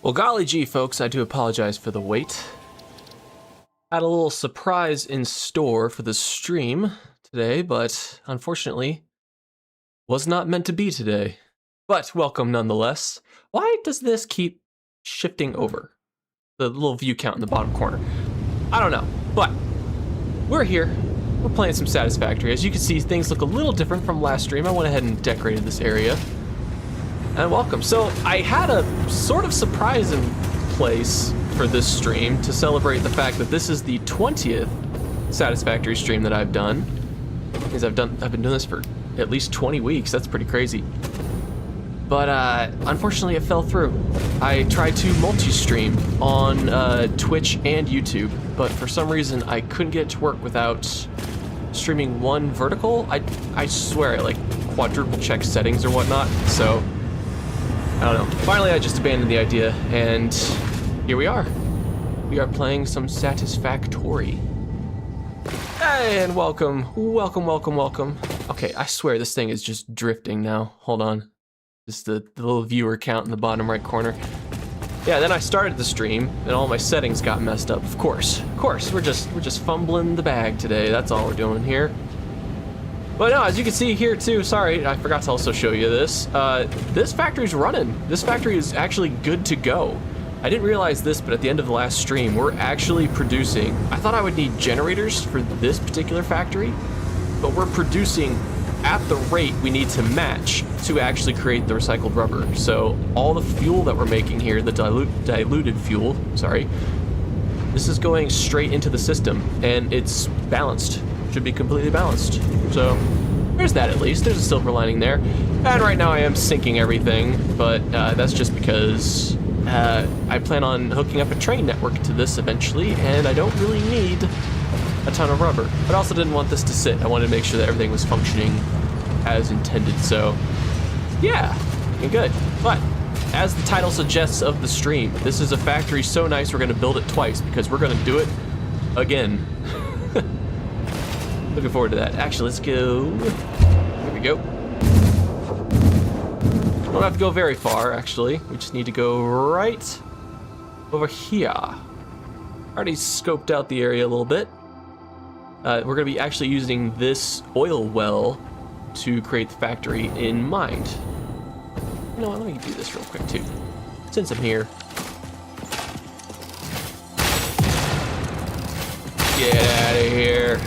Well, golly gee, folks, I do apologize for the wait. Had a little surprise in store for the stream today, but unfortunately, was not meant to be today. But welcome nonetheless. Why does this keep shifting over? The little view count in the bottom corner. I don't know, but we're here. We're playing some Satisfactory. As you can see, things look a little different from last stream. I went ahead and decorated this area. And welcome. So I had a sort of surprise in place for this stream to celebrate the fact that this is the 20th Satisfactory stream that I've done. Because I've been doing this for at least 20 weeks. That's pretty crazy. But unfortunately it fell through. I tried to multi-stream on Twitch and YouTube, but for some reason I couldn't get it to work without streaming one vertical. I swear I like quadruple check settings or whatnot, so I don't know. Finally, I just abandoned the idea, and here we are. We are playing some Satisfactory. And welcome. Okay, I swear this thing is just drifting now. Hold on. Just the little viewer count in the bottom right corner. Yeah, then I started the stream, and all my settings got messed up. Of course, we're just fumbling the bag today. That's all we're doing here. But no, as you can see here too, sorry, I forgot to also show you this. This factory's running. This factory is actually good to go. I didn't realize this, but at the end of the last stream, we're actually producing. I thought I would need generators for this particular factory, but we're producing at the rate we need to match to actually create the recycled rubber. So all the fuel that we're making here, the diluted fuel, sorry, this is going straight into the system, and it's balanced. Should be completely balanced. So there's that at least. There's a silver lining there. And right now I am syncing everything, but that's just because I plan on hooking up a train network to this eventually, and I don't really need a ton of rubber. But I also didn't want this to sit. I wanted to make sure that everything was functioning as intended. So yeah, looking good. But as the title suggests of the stream, this is a factory so nice we're gonna build it twice because we're gonna do it again. Looking forward to that. Actually, let's go. Here we go. Don't have to go very far, actually. We just need to go right over here. Already scoped out the area a little bit. We're going to be actually using this oil well to create the factory in mind. You know what? Let me do this real quick, too. Since I'm here. Get out of here.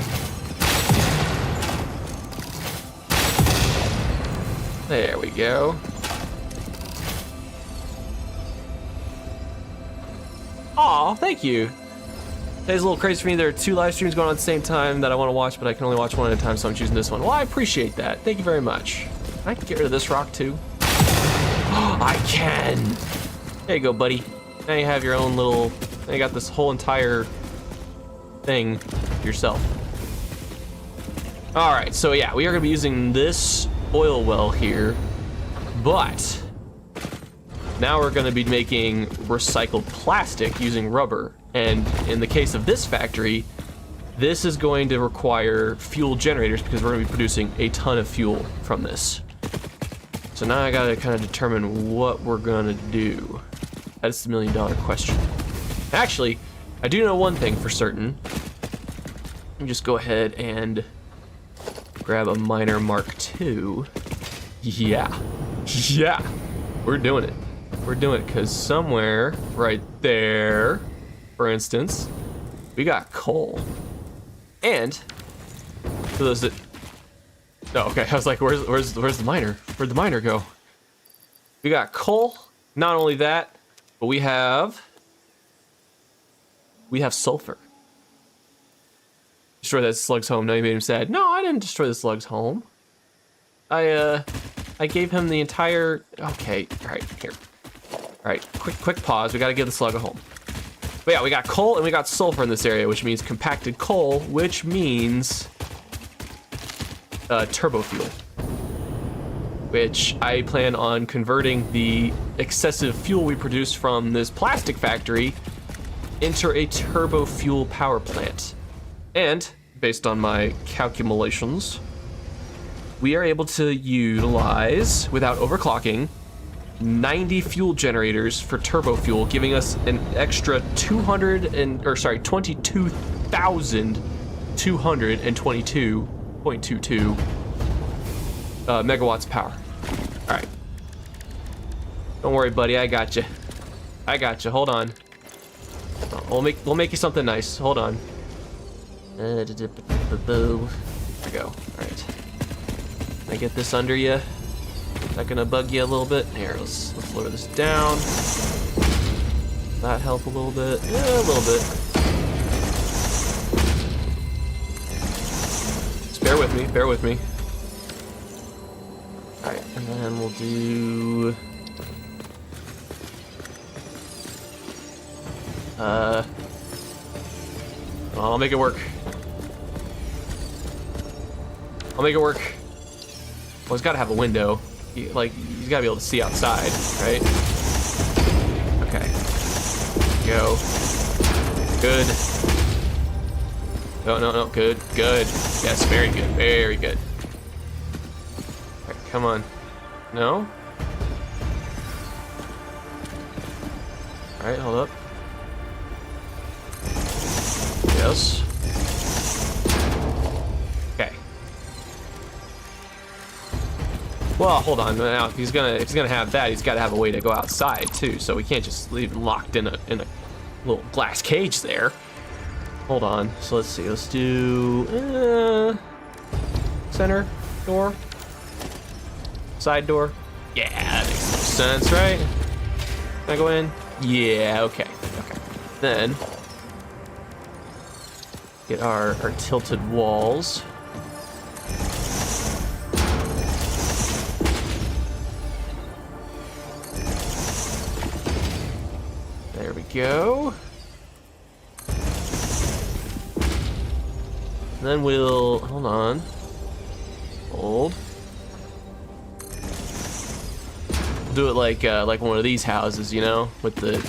There we go. Aw, thank you. Today's a little crazy for me. There are two live streams going on at the same time that I want to watch, but I can only watch one at a time, so I'm choosing this one. Well, I appreciate that. Thank you very much. Can I get rid of this rock too? I can! There you go, buddy. Now you have your own little... Now you got this whole entire thing yourself. Alright, so yeah, we are going to be using this oil well here, but now we're going to be making recycled plastic using rubber. And in the case of this factory, this is going to require fuel generators because we're going to be producing a ton of fuel from this. So now I got to kind of determine what we're going to do. That's the million-dollar question. Actually, I do know one thing for certain. Let me just go ahead and grab a miner Mark II. Yeah, we're doing it. We're doing it because somewhere right there, for instance, we got coal. And for those that, oh, okay, I was like, where's the miner? Where'd the miner go? We got coal. Not only that, but we have sulfur. Destroy that slug's home. Now you made him sad. No, I didn't destroy the slug's home. I gave him the entire... Okay, all right, here. All right, quick pause. We gotta give the slug a home. But yeah, we got coal and we got sulfur in this area, which means compacted coal, which means turbo fuel. Which I plan on converting the excessive fuel we produce from this plastic factory into a turbo fuel power plant. And based on my calculations, we are able to utilize, without overclocking, 90 fuel generators for turbo fuel, giving us an extra 22,222.22 megawatts of power. All right. Don't worry, buddy. I got you. I got you. Hold on. We'll make you something nice. Hold on. There we go. All right. Can I get this under you? Is that gonna bug you a little bit? Here, let's lower this down. Does that help a little bit? Yeah, a little bit. Just bear with me. Bear with me. All right, and then we'll do. I'll make it work. I'll make it work. Well, it's got to have a window. He's got to be able to see outside, right? Okay. Go. Good. No. Good. Yes, very good. Very good. All right, come on. No? All right, hold up. Yes. Okay. Well, hold on. Now, if he's gonna have that, he's got to have a way to go outside too. So we can't just leave him locked in a little glass cage there. Hold on. So let's see. Let's do center door, side door. Yeah, that makes no sense, right? Can I go in? Yeah. Okay. Okay. Then get our tilted walls. There we go. Then we'll, hold on. Hold. We'll do it like one of these houses, you know, with the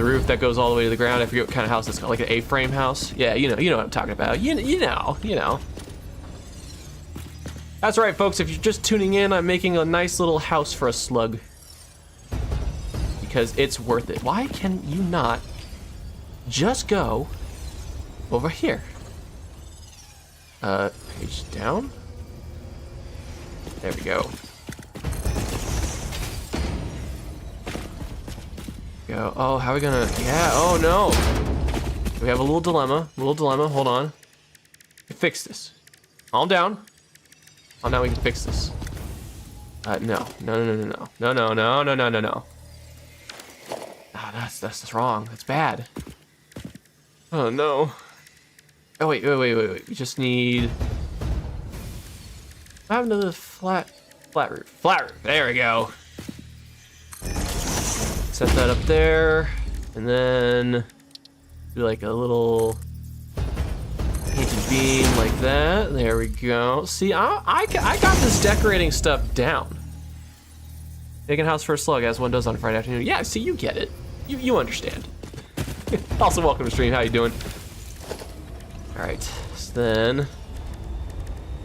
roof that goes all the way to the ground. I forget what kind of house it's called, like an A-frame house. Yeah, you know what I'm talking about. You know. That's right, folks. If you're just tuning in, I'm making a nice little house for a slug because it's worth it. Why can you not just go over here? Page down. There we go. Go. Oh, how are we gonna? Yeah. Oh no. We have a little dilemma. Hold on. Fix this. Calm down. Oh, now we can fix this. No. Ah, that's wrong. That's bad. Oh no. Oh wait. We just need. What happened to the flat roof? Flat roof. There we go. Set that up there, and then do like a little painted beam like that. There we go. See, I got this decorating stuff down. Making a house for a slug, as one does on Friday afternoon. Yeah, see, you get it. You understand. Also, welcome to stream. How you doing? All right, so then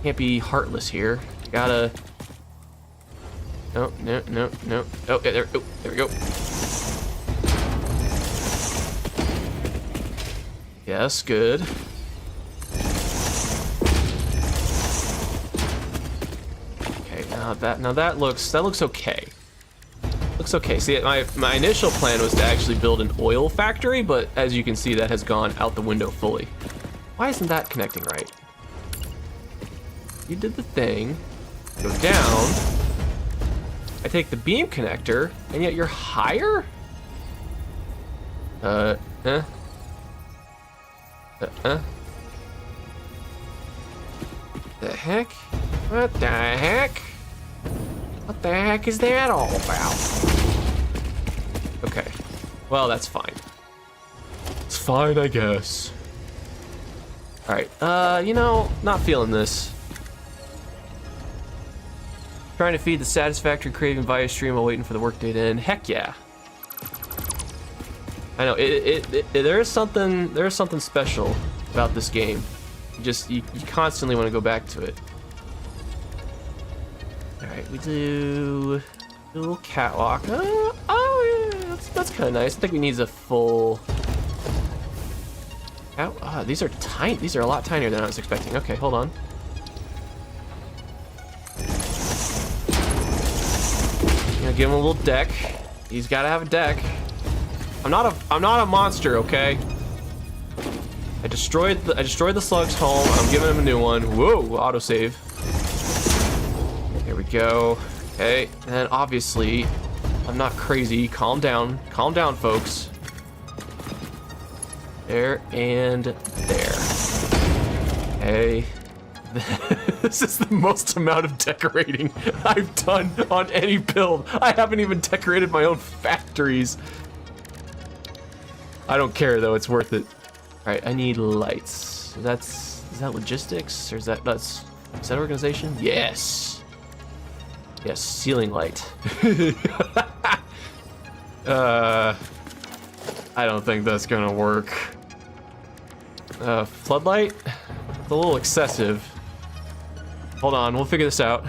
can't be heartless here. Gotta. No. Oh, there we go. Yes, good. Okay, now that looks okay. Looks okay. See, my initial plan was to actually build an oil factory, but as you can see, that has gone out the window fully. Why isn't that connecting right? You did the thing. Go down. I take the beam connector, and yet you're higher? The heck? What the heck? What the heck is that all about? Okay. Well, that's fine. It's fine, I guess. Alright, not feeling this. Trying to feed the Satisfactory craving via stream while waiting for the workday to end. Heck yeah. I know, there is something special about this game. You constantly want to go back to it. Alright, we do Little catwalk. Oh yeah, that's kind of nice. I think we need a full. These are tiny. These are a lot tinier than I was expecting. Okay, hold on. Gonna give him a little deck. He's got to have a deck. I'm not a monster, okay? I destroyed the slug's home. I'm giving him a new one. Whoa, autosave. Here we go. Okay, and then obviously, I'm not crazy. Calm down, folks. There and there. Okay. This is the most amount of decorating I've done on any build. I haven't even decorated my own factories. I don't care though, it's worth it. All right, I need lights. Is that logistics or is that organization? Yes. Yes, ceiling light. I don't think that's gonna work. Floodlight? It's a little excessive. Hold on, we'll figure this out.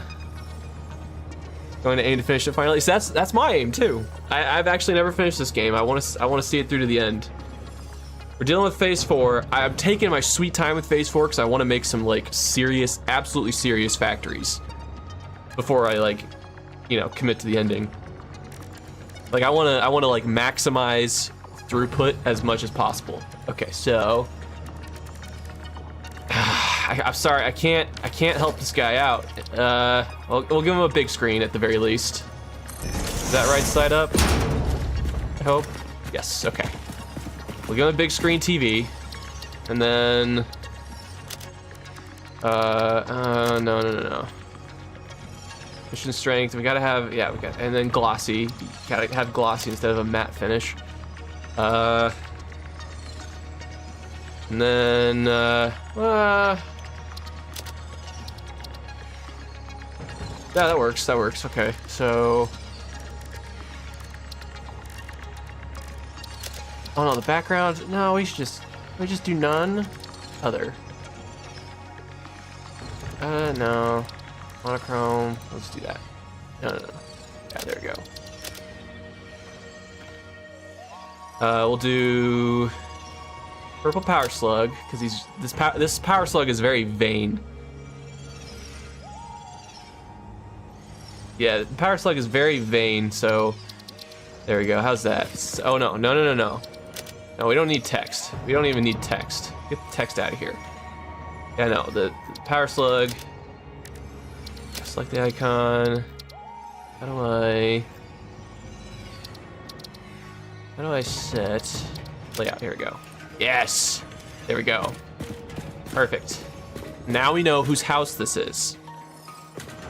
Going to aim to finish it finally. So that's my aim too. I've actually never finished this game. I want to see it through to the end. We're dealing with phase 4. I'm taking my sweet time with phase 4 because I want to make some like serious, absolutely serious factories before I like, commit to the ending. Like I want to like maximize throughput as much as possible. Okay, so I'm sorry, I can't help this guy out. We'll give him a big screen at the very least. Is that right side up? I hope. Yes, okay. We'll give him a big screen TV. And then no. Mission strength, we gotta have, and then glossy. Gotta have glossy instead of a matte finish. And then, yeah, that works, okay. So, oh no, the background, no, we just do none. Other. No. Monochrome, let's do that. No. Yeah, there we go. We'll do purple power slug, because this power slug is very vain. Yeah, the power slug is very vain, so there we go. How's that? Oh no. No, we don't need text. We don't even need text. Get the text out of here. Yeah, no, the power slug. Select the icon. How do I set layout? Here we go. Yes! There we go. Perfect. Now we know whose house this is.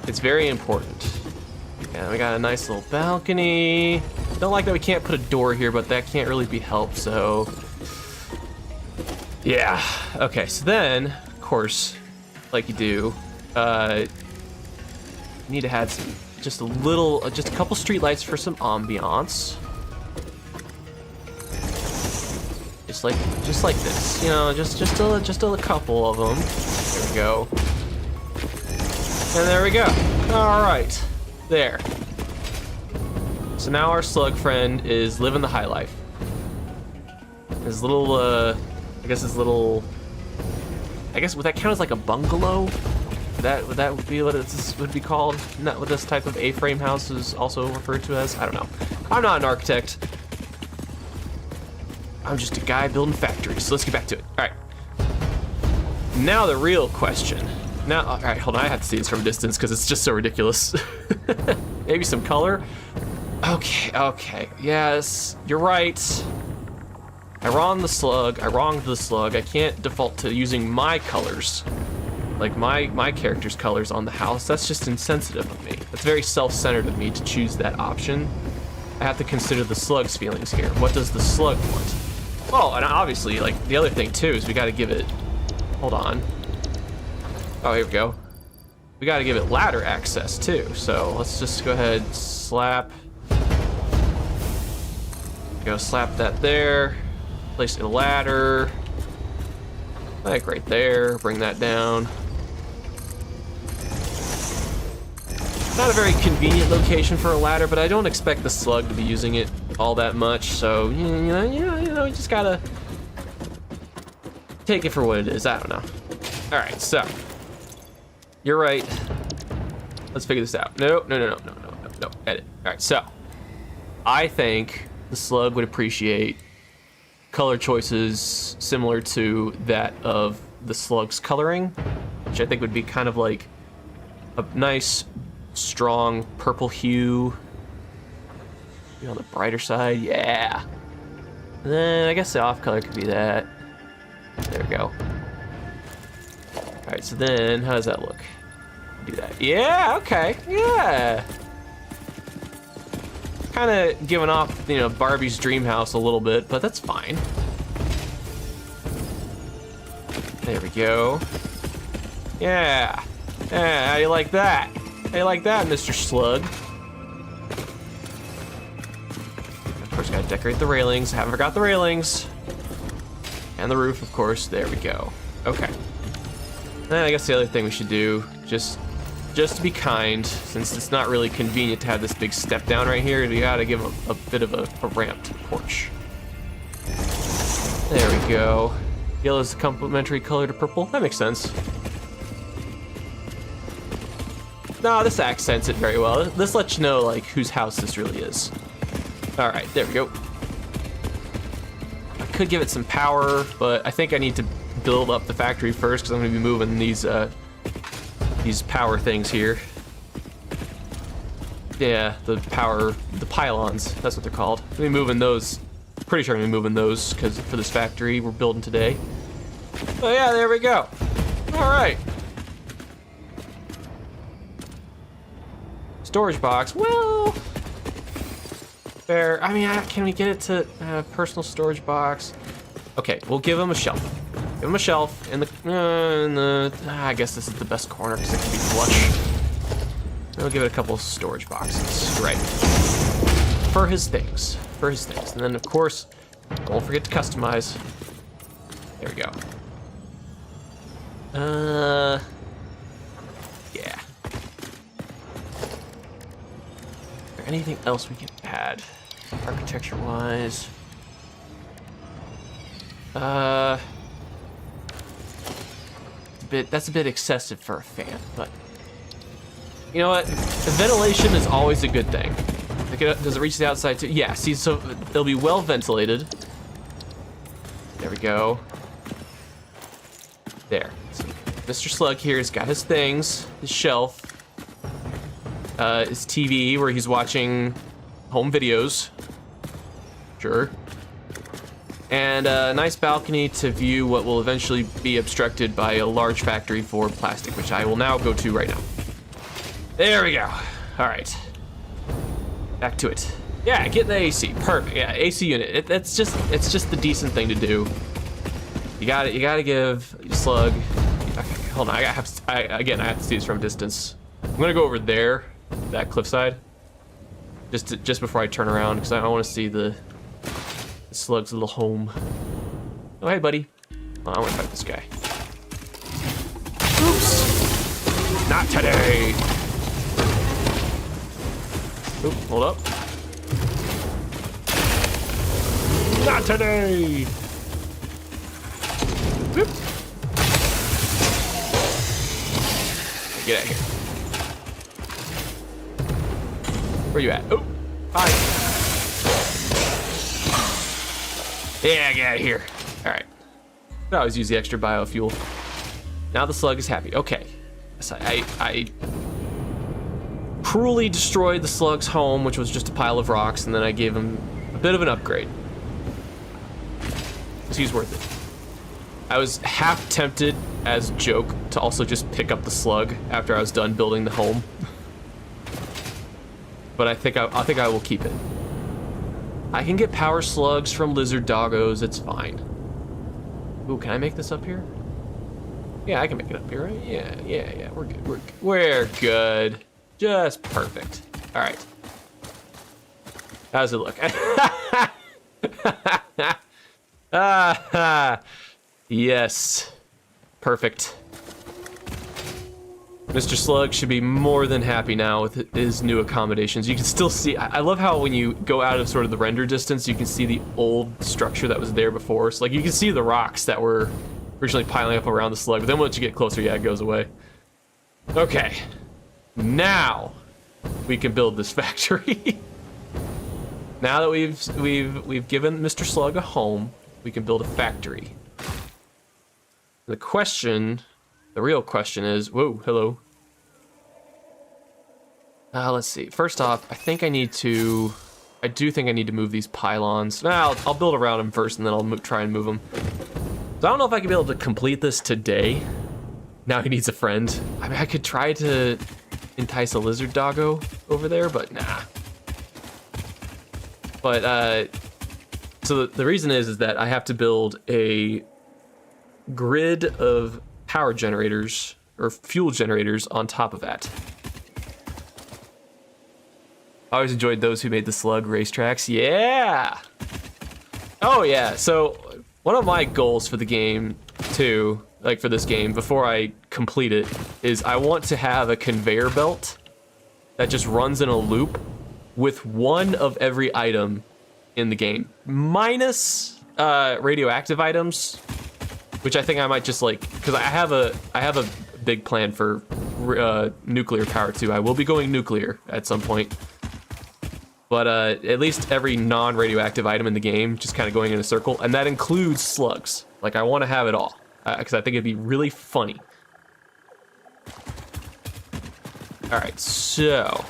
It's very important. And we got a nice little balcony. Don't like that we can't put a door here, but that can't really be helped, so... Yeah. Okay, so then, of course, like you do, need to add just a couple street lights for some ambiance. Just like this, just a couple of them. There we go. And there we go. All right, there. So now our slug friend is living the high life. His little, I guess would that count as like a bungalow? Would that be what this would be called? Not what this type of A-frame house is also referred to as? I don't know. I'm not an architect. I'm just a guy building factories, so let's get back to it. All right. Now the real question. Now, all right, hold on. I have to see this from a distance because it's just so ridiculous. Maybe some color. Okay. Yes, you're right. I wronged the slug. I can't default to using my colors. Like my character's colors on the house. That's just insensitive of me. That's very self-centered of me to choose that option. I have to consider the slug's feelings here. What does the slug want? Oh, and obviously, like, the other thing too is we gotta give it, hold on. Oh, here we go. We gotta give it ladder access too. So let's just go ahead, slap that there. Place a ladder. Like right there, bring that down. Not a very convenient location for a ladder, but I don't expect the slug to be using it all that much, so, you just gotta take it for what it is. I don't know. All right, so you're right. Let's figure this out. No. Edit. All right, so I think the slug would appreciate color choices similar to that of the slug's coloring, which I think would be kind of like a nice, strong purple hue. On the brighter side, yeah. And then I guess the off color could be that. There we go. All right, so then how does that look? Do that. Yeah, okay, yeah. Kind of giving off, Barbie's dream house a little bit, but that's fine. There we go. Yeah. Yeah, how you like that? How you like that, Mr. Slug? Of course, gotta decorate the railings. Haven't forgot the railings. And the roof, of course. There we go. Okay. Then I guess the other thing we should do, just to be kind, since it's not really convenient to have this big step down right here, we gotta give a bit of a ramp to the porch. There we go. Yellow is the complementary color to purple. That makes sense. No, this accents it very well. This lets you know, like, whose house this really is. All right, there we go. I could give it some power, but I think I need to build up the factory first because I'm gonna be moving these power things here. Yeah, the pylons, that's what they're called. I'm gonna be moving those. Pretty sure I'm gonna be moving those because for this factory we're building today. Oh yeah, there we go. All right. Storage box, well, fair. I mean, can we get it to personal storage box? Okay, we'll give him a shelf. Give him a shelf in the I guess this is the best corner because it can be flush. We'll give it a couple of storage boxes, right? For his things, And then of course, don't forget to customize. There we go. Yeah. Is there anything else we can add, architecture-wise? That's a bit excessive for a fan, but you know what? The ventilation is always a good thing. Does it reach the outside too? Yeah, see, so it'll be well ventilated. There we go. There. So Mr. Slug here has got his things, his shelf, his TV where he's watching home videos. Sure. And a nice balcony to view what will eventually be obstructed by a large factory for plastic, which I will now go to right now. There we go. All right. Back to it. Yeah, get the AC. Perfect. Yeah, AC unit. It's just the decent thing to do. You gotta give Slug. Okay, hold on. I have to see this from a distance. I'm gonna go over there, that cliffside, just before I turn around because I want to see the Slug's little home. Oh, hey, buddy. Oh, I want to fight this guy. Oops. Not today. Oop, hold up. Not today. Oop. Get out of here. Where you at? Oh, hi. Yeah, get out of here. All right. I always use the extra biofuel. Now the slug is happy. Okay. So I cruelly destroyed the slug's home, which was just a pile of rocks, and then I gave him a bit of an upgrade. So he's worth it. I was half tempted as a joke to also just pick up the slug after I was done building the home. But I think I will keep it. I can get power slugs from lizard doggos, it's fine. Ooh, can I make this up here? Yeah, I can make it up here, right? Yeah, we're good, we're good. Just perfect. All right. How does it look? Yes. Perfect. Mr. Slug should be more than happy now with his new accommodations. You can still see, I love how when you go out of sort of the render distance, you can see the old structure that was there before. So like you can see the rocks that were originally piling up around the slug, but then once you get closer, yeah, it goes away. Okay, now we can build this factory. Now that we've given Mr. Slug a home, we can build a factory. The real question is, whoa, hello. Let's see. First off, I do think I need to move these pylons. I'll build around them first, and then I'll try and move them. So I don't know if I can be able to complete this today. Now he needs a friend. I mean, I could try to entice a lizard doggo over there, but nah. But, so the reason is that I have to build a grid of power generators, or fuel generators, on top of that. I always enjoyed those who made the Slug racetracks. Yeah! Oh yeah, so one of my goals for the game, too, like for this game, before I complete it, is I want to have a conveyor belt that just runs in a loop with one of every item in the game. Minus radioactive items, which I think I might just like, because I have a big plan for nuclear power too. I will be going nuclear at some point. But at least every non-radioactive item in the game just kind of going in a circle, and that includes slugs. Like, I want to have it all, because I think it'd be really funny. Alright, so...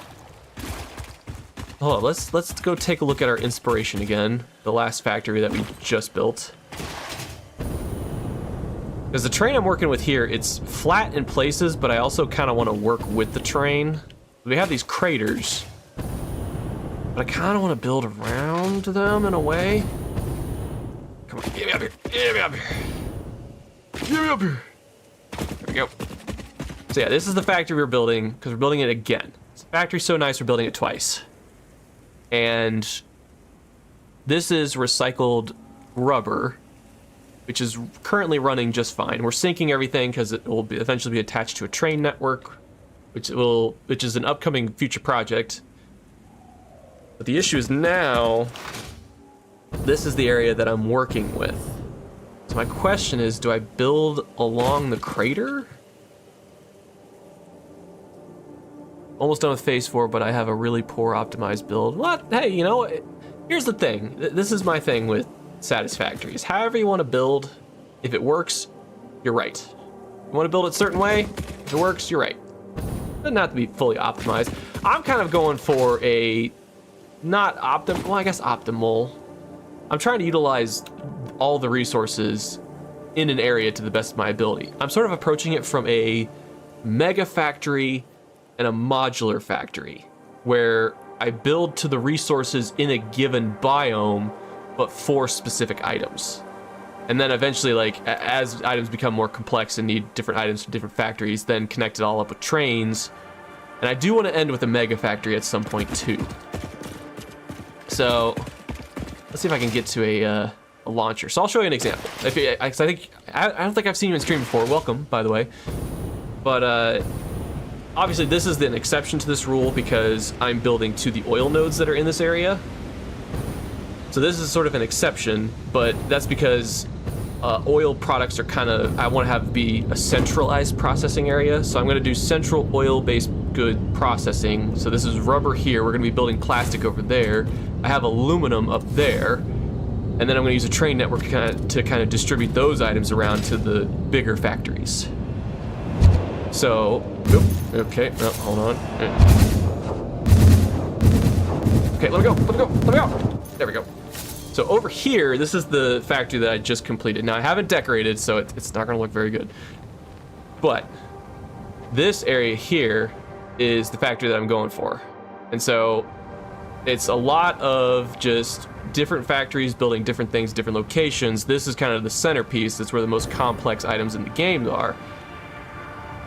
hold on, let's go take a look at our inspiration again. The last factory that we just built. Because the train I'm working with here, it's flat in places, but I also kind of want to work with the train. We have these craters, but I kind of want to build around them in a way. Come on, get me up here, get me up here. Get me up here. There we go. So yeah, this is the factory we're building, because we're building it again. This factory's so nice, we're building it twice. And this is recycled rubber, which is currently running just fine. We're syncing everything because it will eventually be attached to a train network, which is an upcoming future project. But the issue is now, this is the area that I'm working with. So my question is, do I build along the crater? Almost done with phase 4, but I have a really poor optimized build. What? Hey, you know, here's the thing. This is my thing with Satisfactory. Is however you want to build, if it works, you're right. You want to build it a certain way, if it works, you're right. It doesn't have to be fully optimized. I'm kind of going for a not optimal, well, I guess optimal. I'm trying to utilize all the resources in an area to the best of my ability. I'm sort of approaching it from a mega factory and a modular factory, where I build to the resources in a given biome, but for specific items. And then eventually, like, as items become more complex and need different items from different factories, then connect it all up with trains. And I do want to end with a mega factory at some point too. So let's see if I can get to a launcher. So I'll show you an example. I don't think I've seen you in stream before. Welcome, by the way. But obviously this is an exception to this rule because I'm building to the oil nodes that are in this area. So this is sort of an exception, but that's because oil products are kind of, I want to have be a centralized processing area. So I'm going to do central oil-based good processing. So this is rubber here. We're going to be building plastic over there. I have aluminum up there. And then I'm going to use a train network to kind of distribute those items around to the bigger factories. So, okay, no, hold on. Okay, let me go. There we go. So over here, this is the factory that I just completed. Now I haven't decorated, so it's not gonna look very good. But this area here is the factory that I'm going for. And so it's a lot of just different factories building different things, different locations. This is kind of the centerpiece. That's where the most complex items in the game are.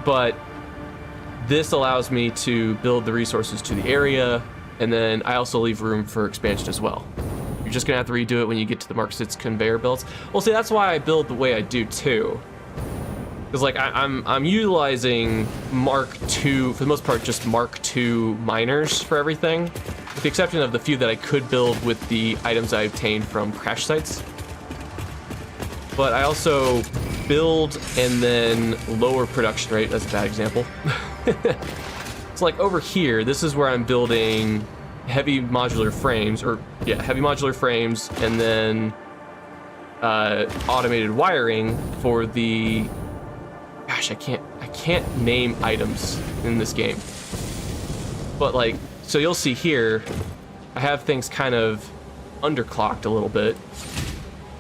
But this allows me to build the resources to the area, and then I also leave room for expansion as well. You're just gonna have to redo it when you get to the Mark 6 conveyor belts. Well, see, that's why I build the way I do too. Because like I'm utilizing Mark II, for the most part, just Mark II miners for everything, with the exception of the few that I could build with the items I obtained from crash sites. But I also build and then lower production rate. That's a bad example. So like over here, this is where I'm building heavy modular frames, heavy modular frames, and then automated wiring for the, gosh, I can't name items in this game. But like, so you'll see here, I have things kind of underclocked a little bit.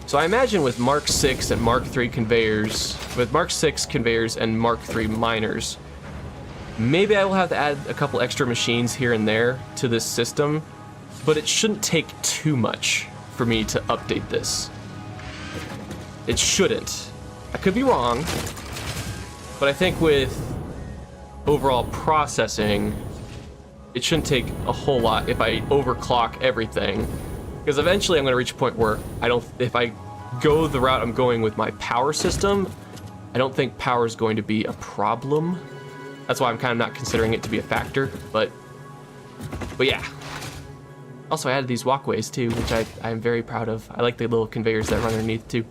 So I imagine with Mark 6 and Mark 3 conveyors, with Mark 6 conveyors and Mark 3 miners, maybe I will have to add a couple extra machines here and there to this system, but it shouldn't take too much for me to update this. It shouldn't. I could be wrong, but I think with overall processing, it shouldn't take a whole lot if I overclock everything. Because eventually I'm going to reach a point where if I go the route I'm going with my power system, I don't think power is going to be a problem. That's why I'm kind of not considering it to be a factor, but yeah. Also, I added these walkways too, which I'm very proud of. I like the little conveyors that run underneath too.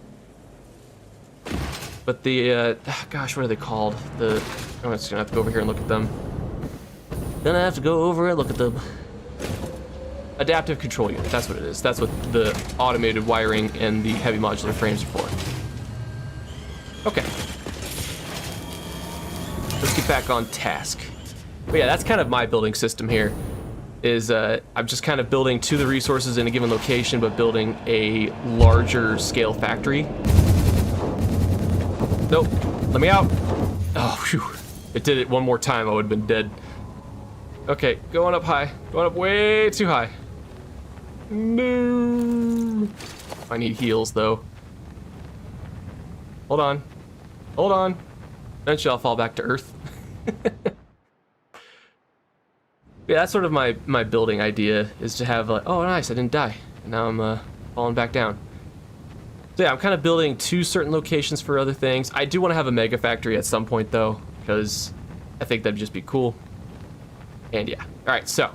But the, gosh, what are they called? I'm just gonna have to go over here and look at them. Then I have to go over and look at them. Adaptive control unit, that's what it is. That's what the automated wiring and the heavy modular frames are for. Okay. Let's get back on task. But yeah, that's kind of my building system here. I'm just kind of building to the resources in a given location, but building a larger scale factory. Nope, let me out. Oh, phew. It did it one more time, I would have been dead. Okay, going up high. Going up way too high. No. I need heals, though. Hold on. Hold on. Eventually I'll fall back to Earth. Yeah, that's sort of my building idea, is to have like, oh nice, I didn't die. And now I'm falling back down. So yeah, I'm kind of building to certain locations for other things. I do want to have a mega factory at some point though, because I think that'd just be cool. And yeah, alright, so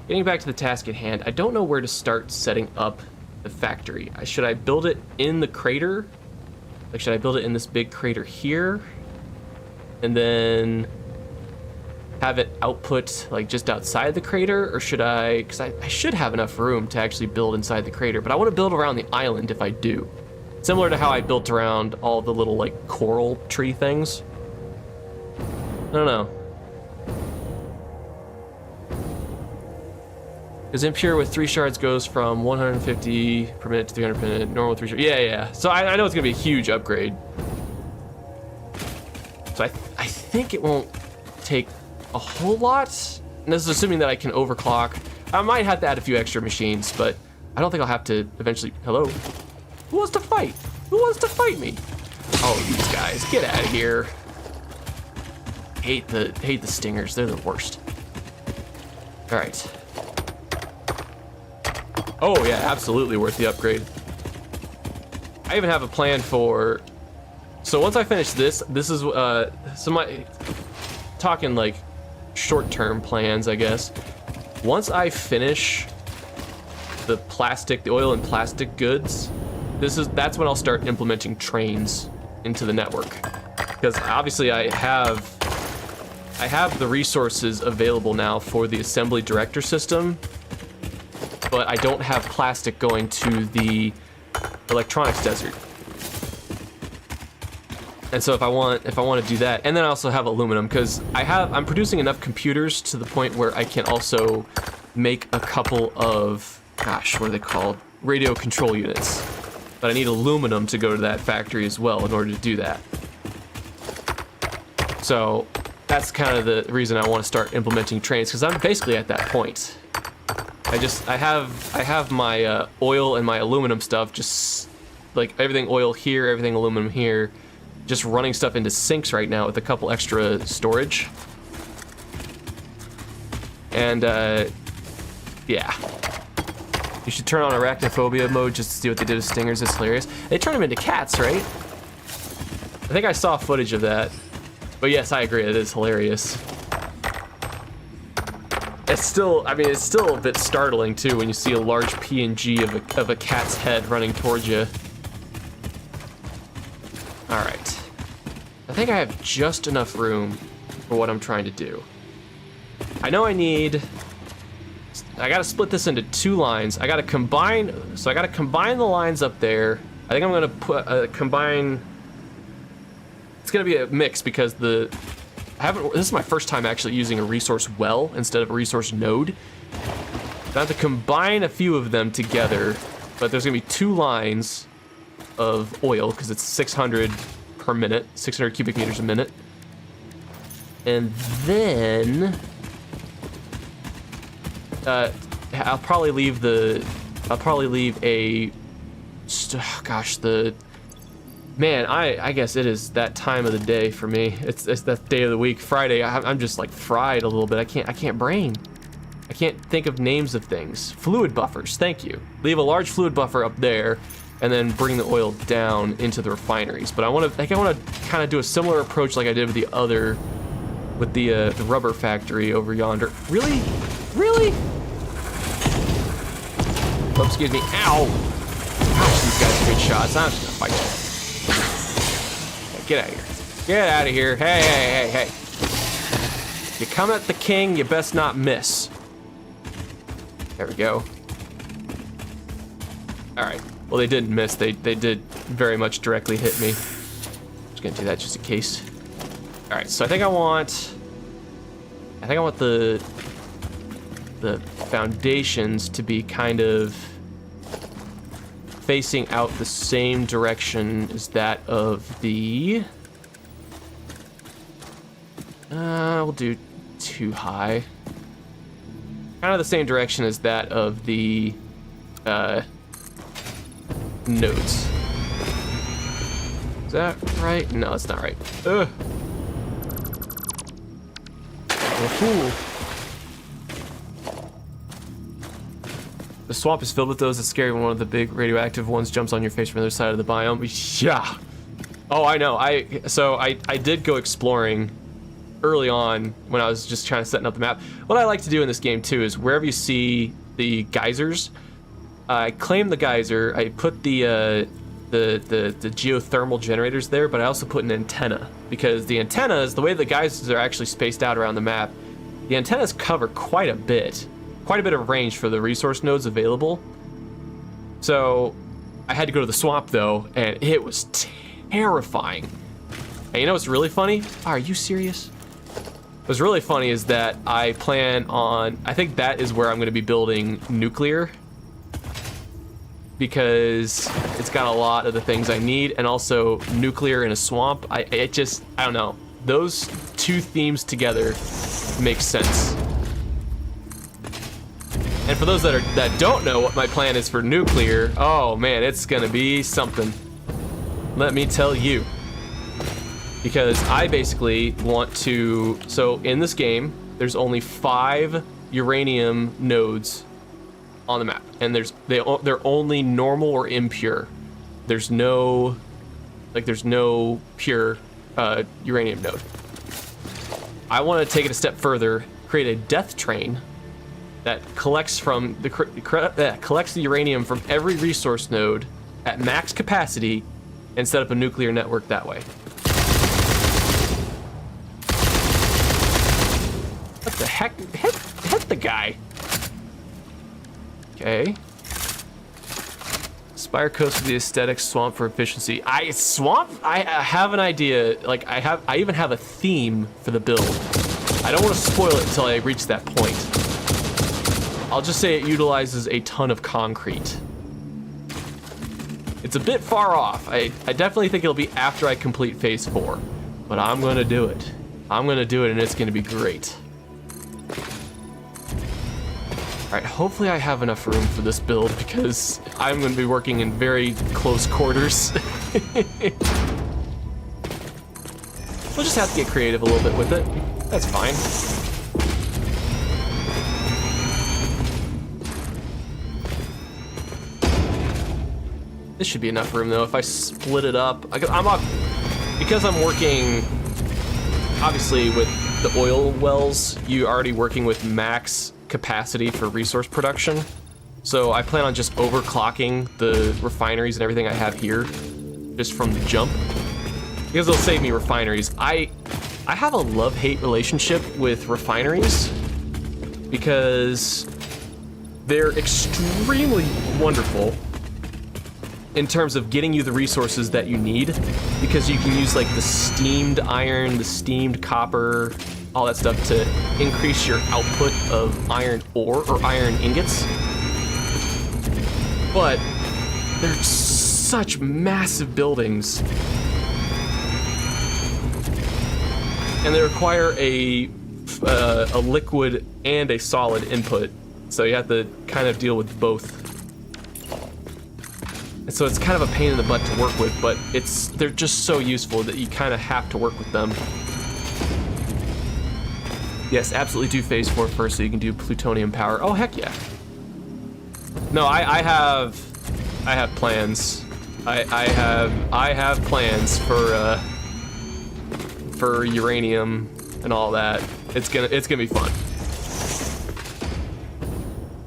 getting back to the task at hand, I don't know where to start setting up the factory. Should I build it in the crater? Like, should I build it in this big crater here? And then have it output like just outside the crater? Or should I, because I should have enough room to actually build inside the crater, but I want to build around the island if I do. Similar to how I built around all the little like coral tree things. I don't know. Because impure with 3 shards goes from 150 per minute to 300 per minute, normal 3 shards. Yeah. So I know it's gonna be a huge upgrade. So I think it won't take a whole lot. And this is assuming that I can overclock. I might have to add a few extra machines, but I don't think I'll have to eventually. Hello? Who wants to fight? Who wants to fight me? Oh, these guys, get out of here. Hate the stingers, they're the worst. All right. Oh yeah, absolutely worth the upgrade. I even have a plan for, so once I finish this is so my talking like short-term plans, I guess. Once I finish the oil and plastic goods, that's when I'll start implementing trains into the network. Because obviously I have the resources available now for the assembly director system, but I don't have plastic going to the electronics desert. And so if I want to do that, and then I also have aluminum, because I'm producing enough computers to the point where I can also make a couple of, gosh, what are they called? Radio control units. But I need aluminum to go to that factory as well in order to do that. So that's kind of the reason I want to start implementing trains, because I'm basically at that point. I have my oil and my aluminum stuff, just like everything oil here, everything aluminum here, just running stuff into sinks right now with a couple extra storage. And yeah. You should turn on arachnophobia mode just to see what they did with stingers. It's hilarious. They turn them into cats, right? I think I saw footage of that. But yes, I agree, it is hilarious. It's still, I mean, it's still a bit startling too when you see a large PNG of a cat's head running towards you. All right. I think I have just enough room for what I'm trying to do. I know I gotta split this into 2 lines. I gotta combine the lines up there. I think I'm gonna put combine. It's gonna be a mix because this is my first time actually using a resource well instead of a resource node. I have to combine a few of them together, but there's gonna be 2 lines of oil because it's 600 per minute, 600 cubic meters a minute. And then I'll probably leave I guess it is that time of the day for me. It's that day of the week, Friday. I'm just like fried a little bit. I can't brain. I can't think of names of things. Fluid buffers, thank you. Leave a large fluid buffer up there, and then bring the oil down into the refineries. But I want to kind of do a similar approach like I did with the rubber factory over yonder. Really? Oh, excuse me. Ow! Gosh, these guys are good shots. I'm just gonna fight you. Get out of here. Get out of here. Hey. You come at the king, you best not miss. There we go. All right. Well, they didn't miss. They did very much directly hit me. Just gonna do that just in case. All right. So I think I want the foundations to be kind of facing out the same direction as that of the. We'll do too high. Kind of the same direction as that of the nodes. Is that right? No, it's not right. Ugh. Oh, the swamp is filled with those. It's scary when one of the big radioactive ones jumps on your face from the other side of the biome. Yeah. Oh, I know. I did go exploring early on when I was just trying to set up the map. What I like to do in this game too is wherever you see the geysers, I claim the geyser. I put the geothermal generators there, but I also put an antenna because the antennas, the way the geysers are actually spaced out around the map, the antennas cover quite a bit of range for the resource nodes available. So I had to go to the swamp though, and it was terrifying. And you know what's really funny? Are you serious? What's really funny is that I think that is where I'm going to be building nuclear, because it's got a lot of the things I need, and also nuclear in a swamp. I don't know. Those 2 themes together make sense. And for those that don't know what my plan is for nuclear, oh man, it's gonna be something. Let me tell you. Because I basically want to, so in this game, there's only 5 uranium nodes on the map, and they're only normal or impure. There's no pure uranium node. I want to take it a step further, create a death train that collects the uranium from every resource node at max capacity, and set up a nuclear network that way. What the heck? Hit the guy. Okay. Spire coast for the aesthetics, swamp for efficiency. I have an idea. Like I even have a theme for the build. I don't want to spoil it until I reach that point. I'll just say it utilizes a ton of concrete. It's a bit far off. I definitely think it'll be after I complete phase 4, but I'm gonna do it. I'm gonna do it, and it's gonna be great. All right, hopefully I have enough room for this build because I'm going to be working in very close quarters. We'll just have to get creative a little bit with it. That's fine. This should be enough room though. If I split it up, I'm up. because I'm working, obviously, with the oil wells, you're already working with max capacity for resource production. So I plan on just overclocking the refineries and everything I have here, just from the jump, because it'll save me refineries. I have a love-hate relationship with refineries because they're extremely wonderful in terms of getting you the resources that you need, because you can use like the steamed iron, the steamed copper, all that stuff to increase your output of iron ore or iron ingots. But they're such massive buildings, and they require a liquid and a solid input, so you have to kind of deal with both. And so it's kind of a pain in the butt to work with, but they're just so useful that you kind of have to work with them. Yes, absolutely do phase 4 first so you can do plutonium power. Oh, heck yeah. No, I have plans. I have plans for uranium and all that. It's gonna be fun.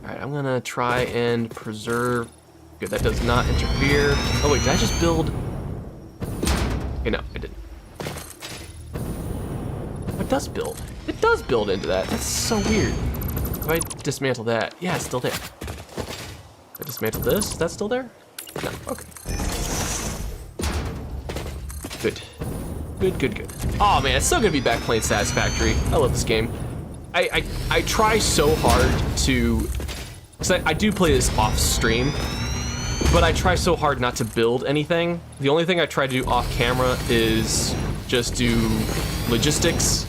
All right, I'm gonna try and preserve. Good, that does not interfere. Oh wait, did I just build? Okay, no, I didn't. It does build. It does build into that. That's so weird. If I dismantle that, yeah, it's still there. If I dismantle this, that's still there? No, okay. Good. Good. Oh man, it's so good to be back playing Satisfactory. I love this game. I try so hard to, because I do play this off stream, but I try so hard not to build anything. The only thing I try to do off camera is just do logistics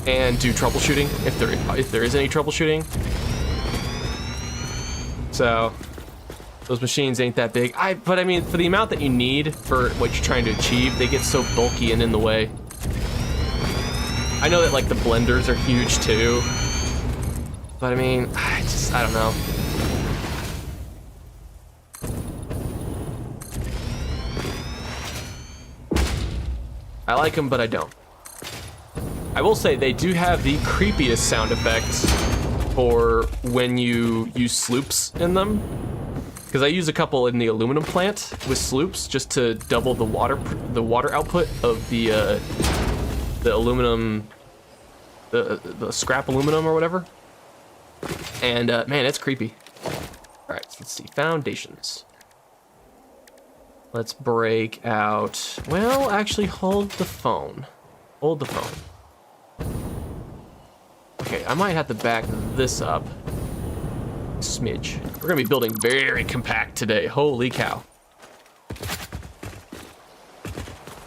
and do troubleshooting if there is any troubleshooting. So those machines ain't that big. But I mean, for the amount that you need for what you're trying to achieve, they get so bulky and in the way. I know that like the blenders are huge too, but I mean, I don't know. I like them, but I don't. I will say they do have the creepiest sound effects for when you use sloops in them. Because I use a couple in the aluminum plant with sloops just to double the water output of the aluminum, the scrap aluminum or whatever. And man, it's creepy. All right, so let's see, foundations. Let's break out. Well, actually, hold the phone. Hold the phone. Okay, I might have to back this up. Smidge. We're gonna be building very compact today. Holy cow.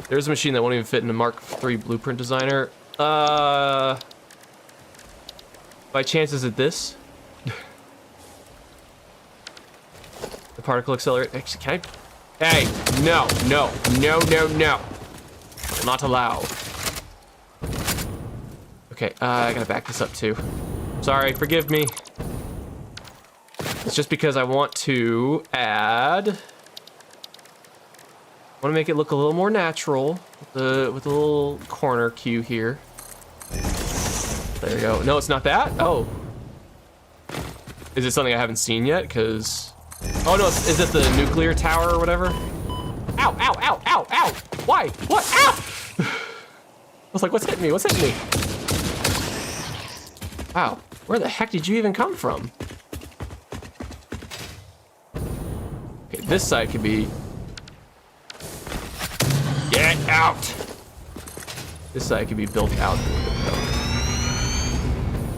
There's a machine that won't even fit in a Mark III blueprint designer. By chance, is it this? The particle accelerator. Actually, can I? Hey, no. Not allowed. Okay, I gotta back this up too. Sorry, forgive me. It's just because I want to add. I want to make it look a little more natural with a little corner cue here. There you go. No, it's not that. Oh, is it something I haven't seen yet? Because oh no, is it the nuclear tower or whatever? Ow! Ow! Ow! Ow! Ow! Why? What? Ow! I was like, what's hitting me? What's hitting me? Wow, where the heck did you even come from? Okay, this side could be. Get out! This side could be built out a little bit though.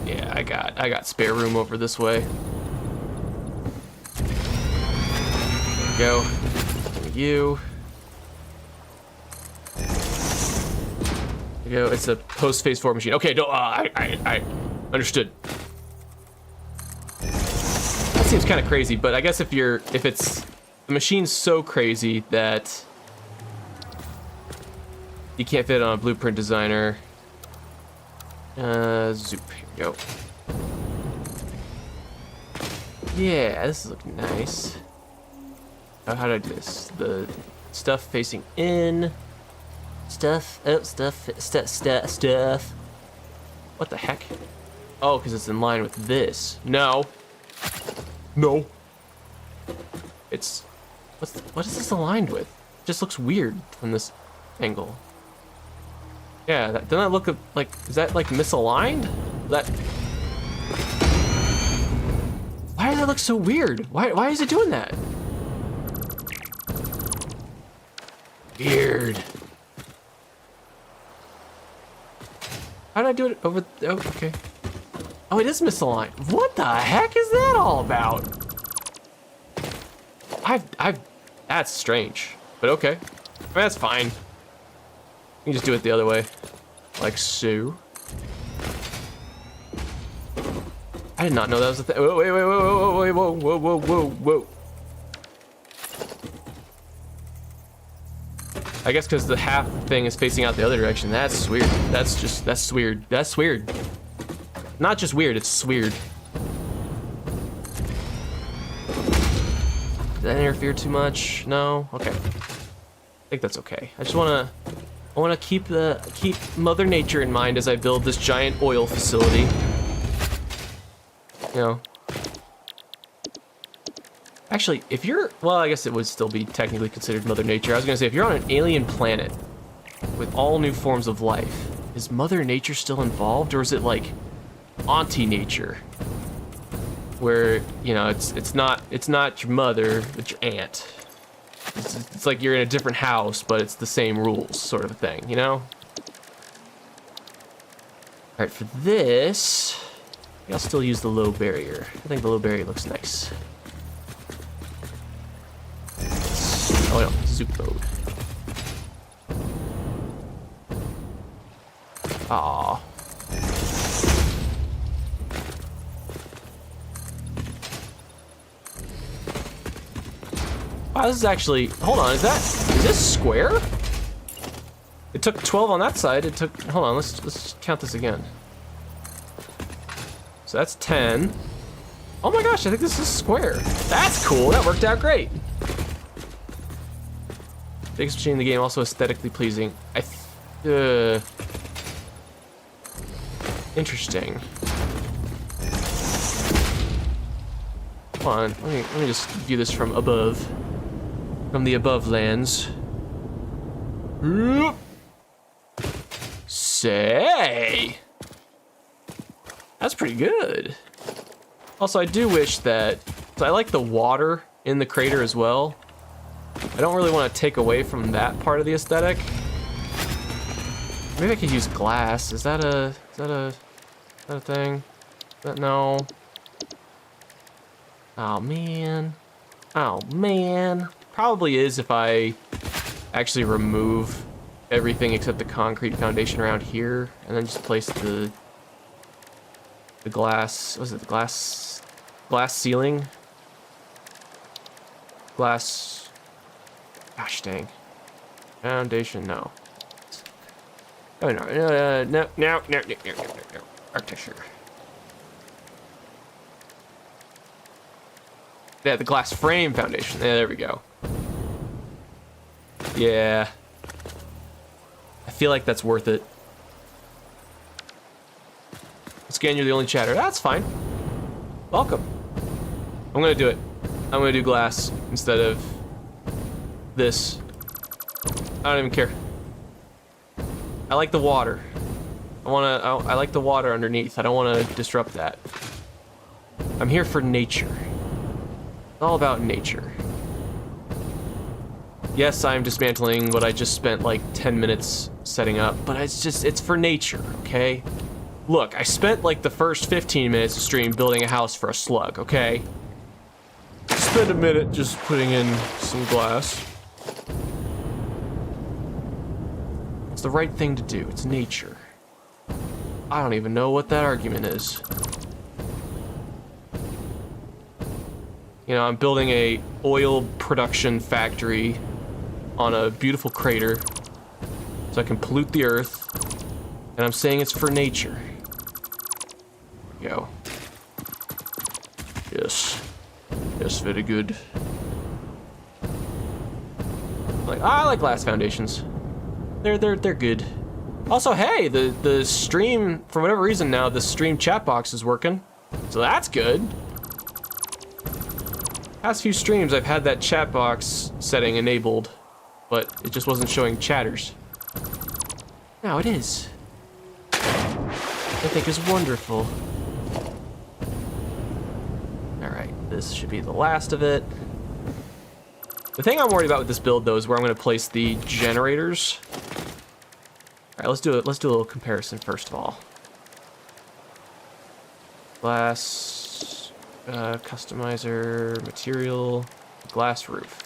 Yeah, I got spare room over this way. There we go. You. There we go. It's a post phase 4 machine. Okay, no, I understood. That seems kind of crazy, but I guess if it's the machine's so crazy that you can't fit it on a blueprint designer. Zoop. Here we go. Yeah, this is looking nice. Oh, how do I do this? The stuff facing in. Stuff. Oh, stuff. What the heck? Oh, because it's in line with this. No. No. It's... What is this aligned with? It just looks weird from this angle. Yeah, doesn't that look like... Is that, like, misaligned? That... Why does that look so weird? Why is it doing that? Weird. How did I do it over... Oh, okay. Oh, it is misaligned. What the heck is that all about? That's strange. But okay. I mean, that's fine. You can just do it the other way. Like so. I did not know that was a thing. Whoa. I guess because the half thing is facing out the other direction. That's weird. That's weird. That's weird. Not just weird, it's weird. Did that interfere too much? No? Okay. I think that's okay. I just wanna keep Mother Nature in mind as I build this giant oil facility. You know. Actually, if you're, well, I guess it would still be technically considered Mother Nature. I was gonna say, if you're on an alien planet with all new forms of life, is Mother Nature still involved, or is it like Auntie Nature, where, you know, it's not your mother, it's your aunt. It's like you're in a different house, but it's the same rules, sort of a thing, you know? All right, for this, I'll still use the low barrier. I think the low barrier looks nice. Oh no, zoom mode. Aww. Wow, this is actually, hold on, is this square? It took 12 on that side, it took, hold on, let's count this again. So that's 10. Oh my gosh, I think this is square. That's cool, that worked out great. Biggest machine in the game, also aesthetically pleasing. Interesting. Come on, let me just view this from above. From the above lands. Say! That's pretty good. Also, I do wish that, so I like the water in the crater as well. I don't really want to take away from that part of the aesthetic. Maybe I could use glass. Is that a thing? No. Oh man. Oh man. Probably is if I actually remove everything except the concrete foundation around here, and then just place the glass. Was it the glass ceiling? Glass. Gosh dang. Foundation, no. Oh no, no. Architecture. Yeah, the glass frame foundation. Yeah, there we go. Yeah. I feel like that's worth it. Scan, you're the only chatter. That's fine. Welcome. I'm gonna do it. I'm gonna do glass instead of this. I don't even care. I like the water. I like the water underneath. I don't want to disrupt that. I'm here for nature. It's all about nature. Yes, I'm dismantling what I just spent like 10 minutes setting up, but it's for nature, okay? Look, I spent like the first 15 minutes of stream building a house for a slug, okay? Spend a minute just putting in some glass. It's the right thing to do. It's nature. I don't even know what that argument is. You know, I'm building a oil production factory on a beautiful crater so I can pollute the earth, and I'm saying it's for nature. There we go. Yes. Yes, very good. I like glass foundations. They're good. Also, hey, the stream, for whatever reason now, the stream chat box is working. So that's good. Past few streams, I've had that chat box setting enabled, but it just wasn't showing chatters. Now it is. I think is wonderful. All right, this should be the last of it. The thing I'm worried about with this build, though, is where I'm going to place the generators. All right, let's do it. Let's do a little comparison first of all. Glass, customizer, material, glass roof.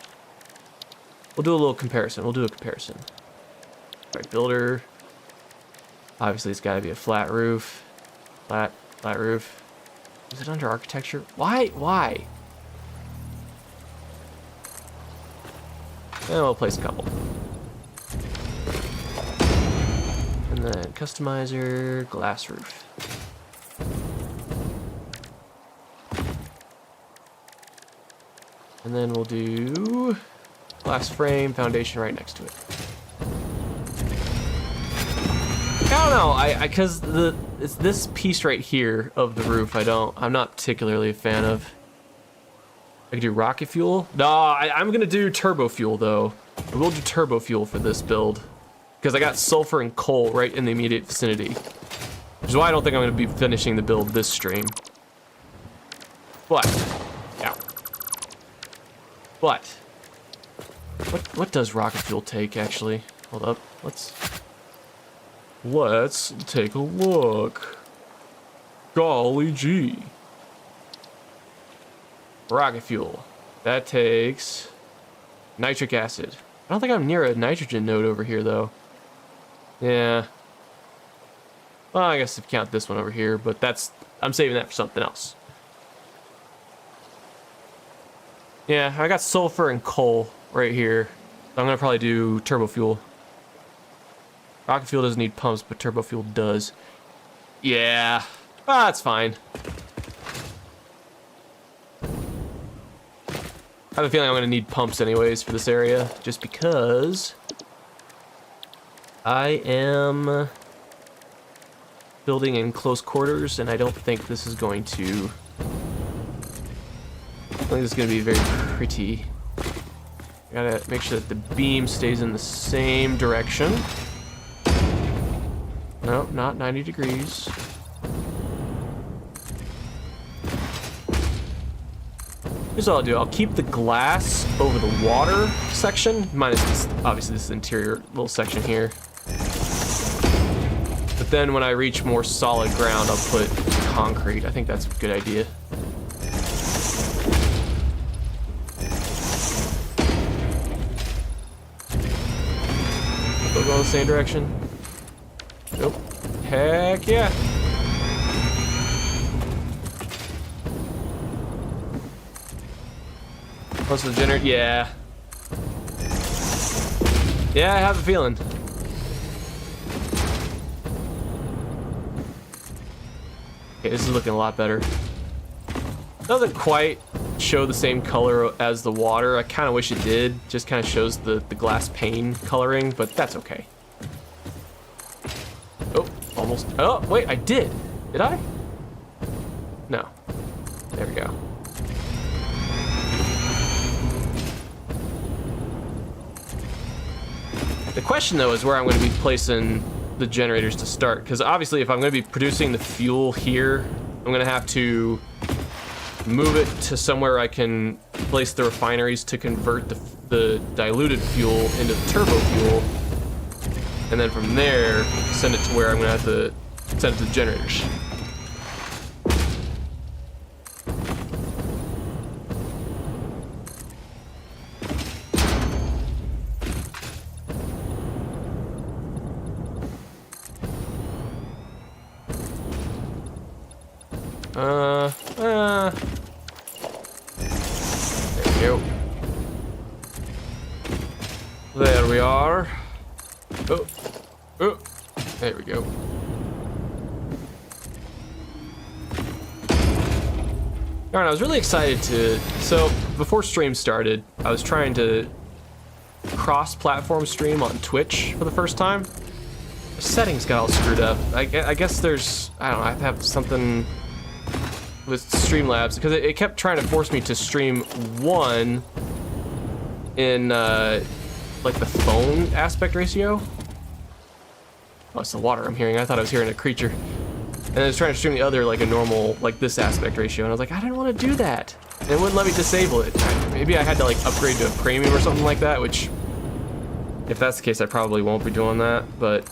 We'll do a little comparison. All right, builder. Obviously, it's got to be a flat roof. Flat roof. Is it under architecture? Why? And we'll place a couple. And then customizer, glass roof. And then we'll do glass frame, foundation right next to it. I don't know, because it's this piece right here of the roof I'm not particularly a fan of. I could do rocket fuel. No, I'm gonna do turbo fuel though. I will do turbo fuel for this build because I got sulfur and coal right in the immediate vicinity, which is why I don't think I'm gonna be finishing the build this stream. But, yeah. But, what does rocket fuel take actually? Hold up, let's take a look. Golly gee. Rocket fuel. That takes nitric acid. I don't think I'm near a nitrogen node over here though. Yeah. Well, I guess if you count this one over here, but I'm saving that for something else. Yeah, I got sulfur and coal right here. So I'm gonna probably do turbo fuel. Rocket fuel doesn't need pumps, but turbo fuel does. Yeah, that's fine. I have a feeling I'm gonna need pumps anyways for this area, just because I am building in close quarters, and I don't think this is going to. I think this is gonna be very pretty. I gotta make sure that the beam stays in the same direction. No, not 90 degrees. Here's what I'll do. I'll keep the glass over the water section, minus this, obviously this interior little section here. But then when I reach more solid ground, I'll put concrete. I think that's a good idea. Still going the same direction? Nope. Heck yeah. Close to the generator? Yeah. Yeah, I have a feeling. Okay, this is looking a lot better. Doesn't quite show the same color as the water. I kind of wish it did. Just kind of shows the glass pane coloring, but that's okay. Oh, almost. Oh, wait, I did. Did I? No. There we go. The question, though, is where I'm going to be placing the generators to start. Because obviously, if I'm going to be producing the fuel here, I'm going to have to move it to somewhere I can place the refineries to convert the diluted fuel into the turbo fuel. And then from there, send it to where I'm going to have to send it to the generators. There we go. There we are. Oh, there we go. Alright, I was really excited to. So before stream started, I was trying to cross-platform stream on Twitch for the first time. The settings got all screwed up. I guess there's, I don't know, I have something with Streamlabs because it kept trying to force me to stream one in like the phone aspect ratio. Oh, it's the water I'm hearing. I thought I was hearing a creature. And then it's trying to stream the other like a normal, like this aspect ratio. And I was like, I didn't want to do that. And it wouldn't let me disable it. Maybe I had to like upgrade to a premium or something like that, which if that's the case, I probably won't be doing that. But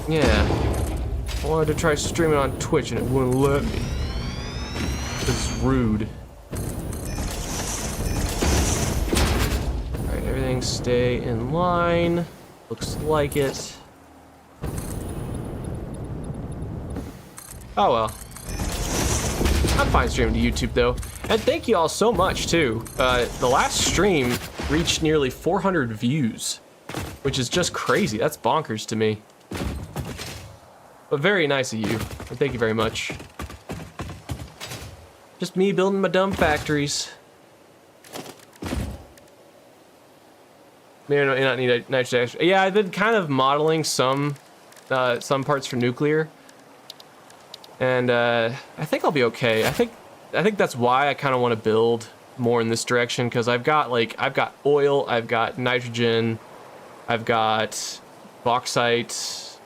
yeah, I wanted to try streaming on Twitch and it wouldn't let me. This is rude. Alright, everything stay in line. Looks like it. Oh well. I'm fine streaming to YouTube though. And thank you all so much too. The last stream reached nearly 400 views, which is just crazy. That's bonkers to me. But very nice of you. And thank you very much. Just me building my dumb factories. May or may not need nitrogen. Yeah, I've been kind of modeling some parts for nuclear. And I think I'll be okay. I think that's why I kind of want to build more in this direction, because I've got oil, I've got nitrogen, I've got bauxite,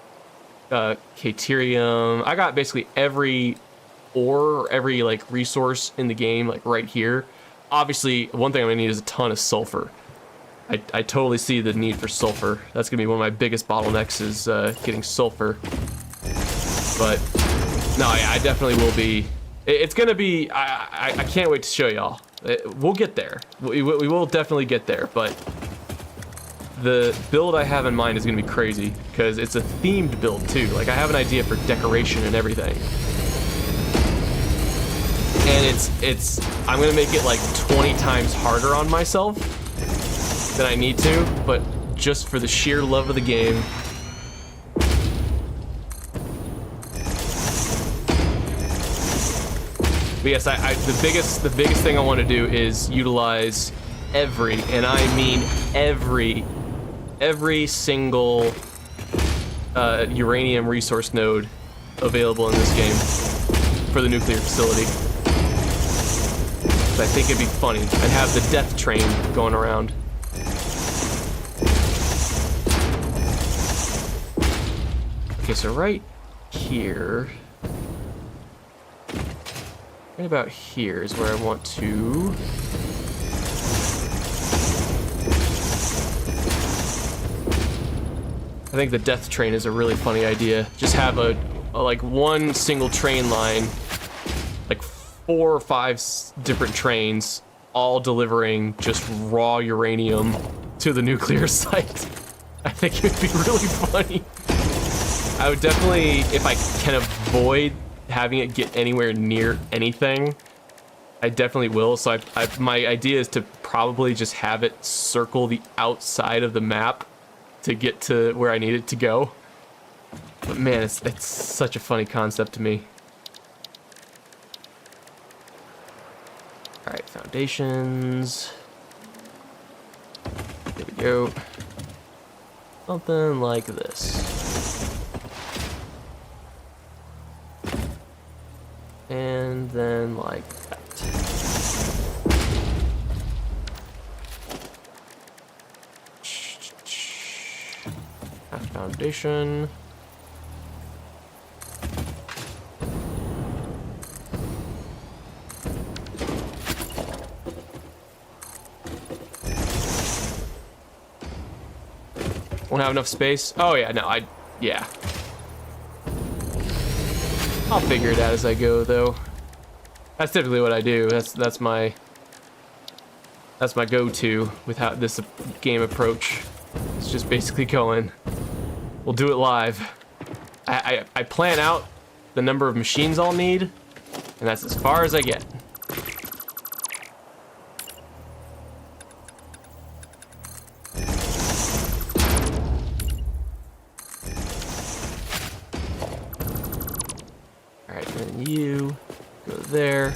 caterium. I got basically every ore, every like resource in the game, like right here. Obviously, one thing I'm gonna need is a ton of sulfur. I totally see the need for sulfur. That's gonna be one of my biggest bottlenecks is getting sulfur. But no, yeah, I definitely will be. It's gonna be. I can't wait to show y'all. We'll get there. We will definitely get there. But the build I have in mind is gonna be crazy because it's a themed build too. Like I have an idea for decoration and everything. And I'm gonna make it like 20 times harder on myself than I need to, but just for the sheer love of the game. But yes, the biggest thing I want to do is utilize every, and I mean every single uranium resource node available in this game for the nuclear facility. I think it'd be funny. I'd have the death train going around. Okay, so right here, right about here is where I want to I think the death train is a really funny idea. Just have a like one single train line, like 4 or 5 different trains, all delivering just raw uranium to the nuclear site. I think it would be really funny. I would definitely, if I can avoid having it get anywhere near anything, I definitely will. So my idea is to probably just have it circle the outside of the map to get to where I need it to go. But man, it's such a funny concept to me. All right, foundations. There we go. Something like this. And then like that. Half foundation. Won't have enough space. Oh yeah, no, yeah. I'll figure it out as I go, though. That's typically what I do. That's my go-to with how this game approach. It's just basically going. We'll do it live. I plan out the number of machines I'll need, and that's as far as I get. You go there.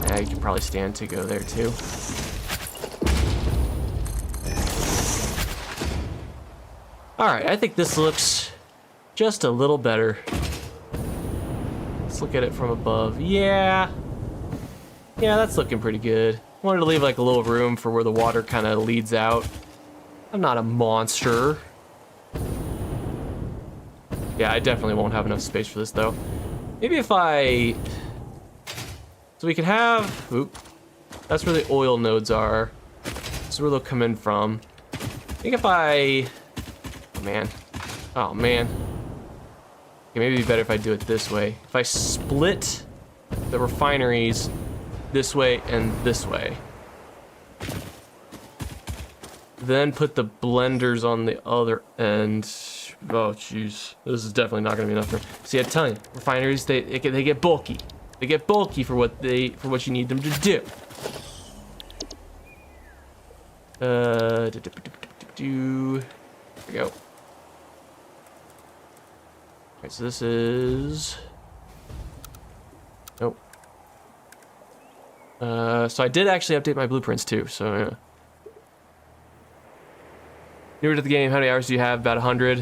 Yeah, you can probably stand to go there too. All right, I think this looks just a little better. Let's look at it from above. Yeah, that's looking pretty good. Wanted to leave like a little room for where the water kind of leads out. I'm not a monster. Yeah, I definitely won't have enough space for this though. Maybe if I... So we could have... Oop. That's where the oil nodes are. That's where they'll come in from. I think if I... Oh man. Oh man. Okay, maybe it'd be better if I do it this way. If I split the refineries this way and this way. Then put the blenders on the other end. Oh jeez, this is definitely not gonna be enough room. See, I tell you, refineries they get bulky. They get bulky for what you need them to do. There we go. Okay, so this is. Nope. So I did actually update my blueprints too. So yeah. Newer to the game, how many hours do you have? About 100.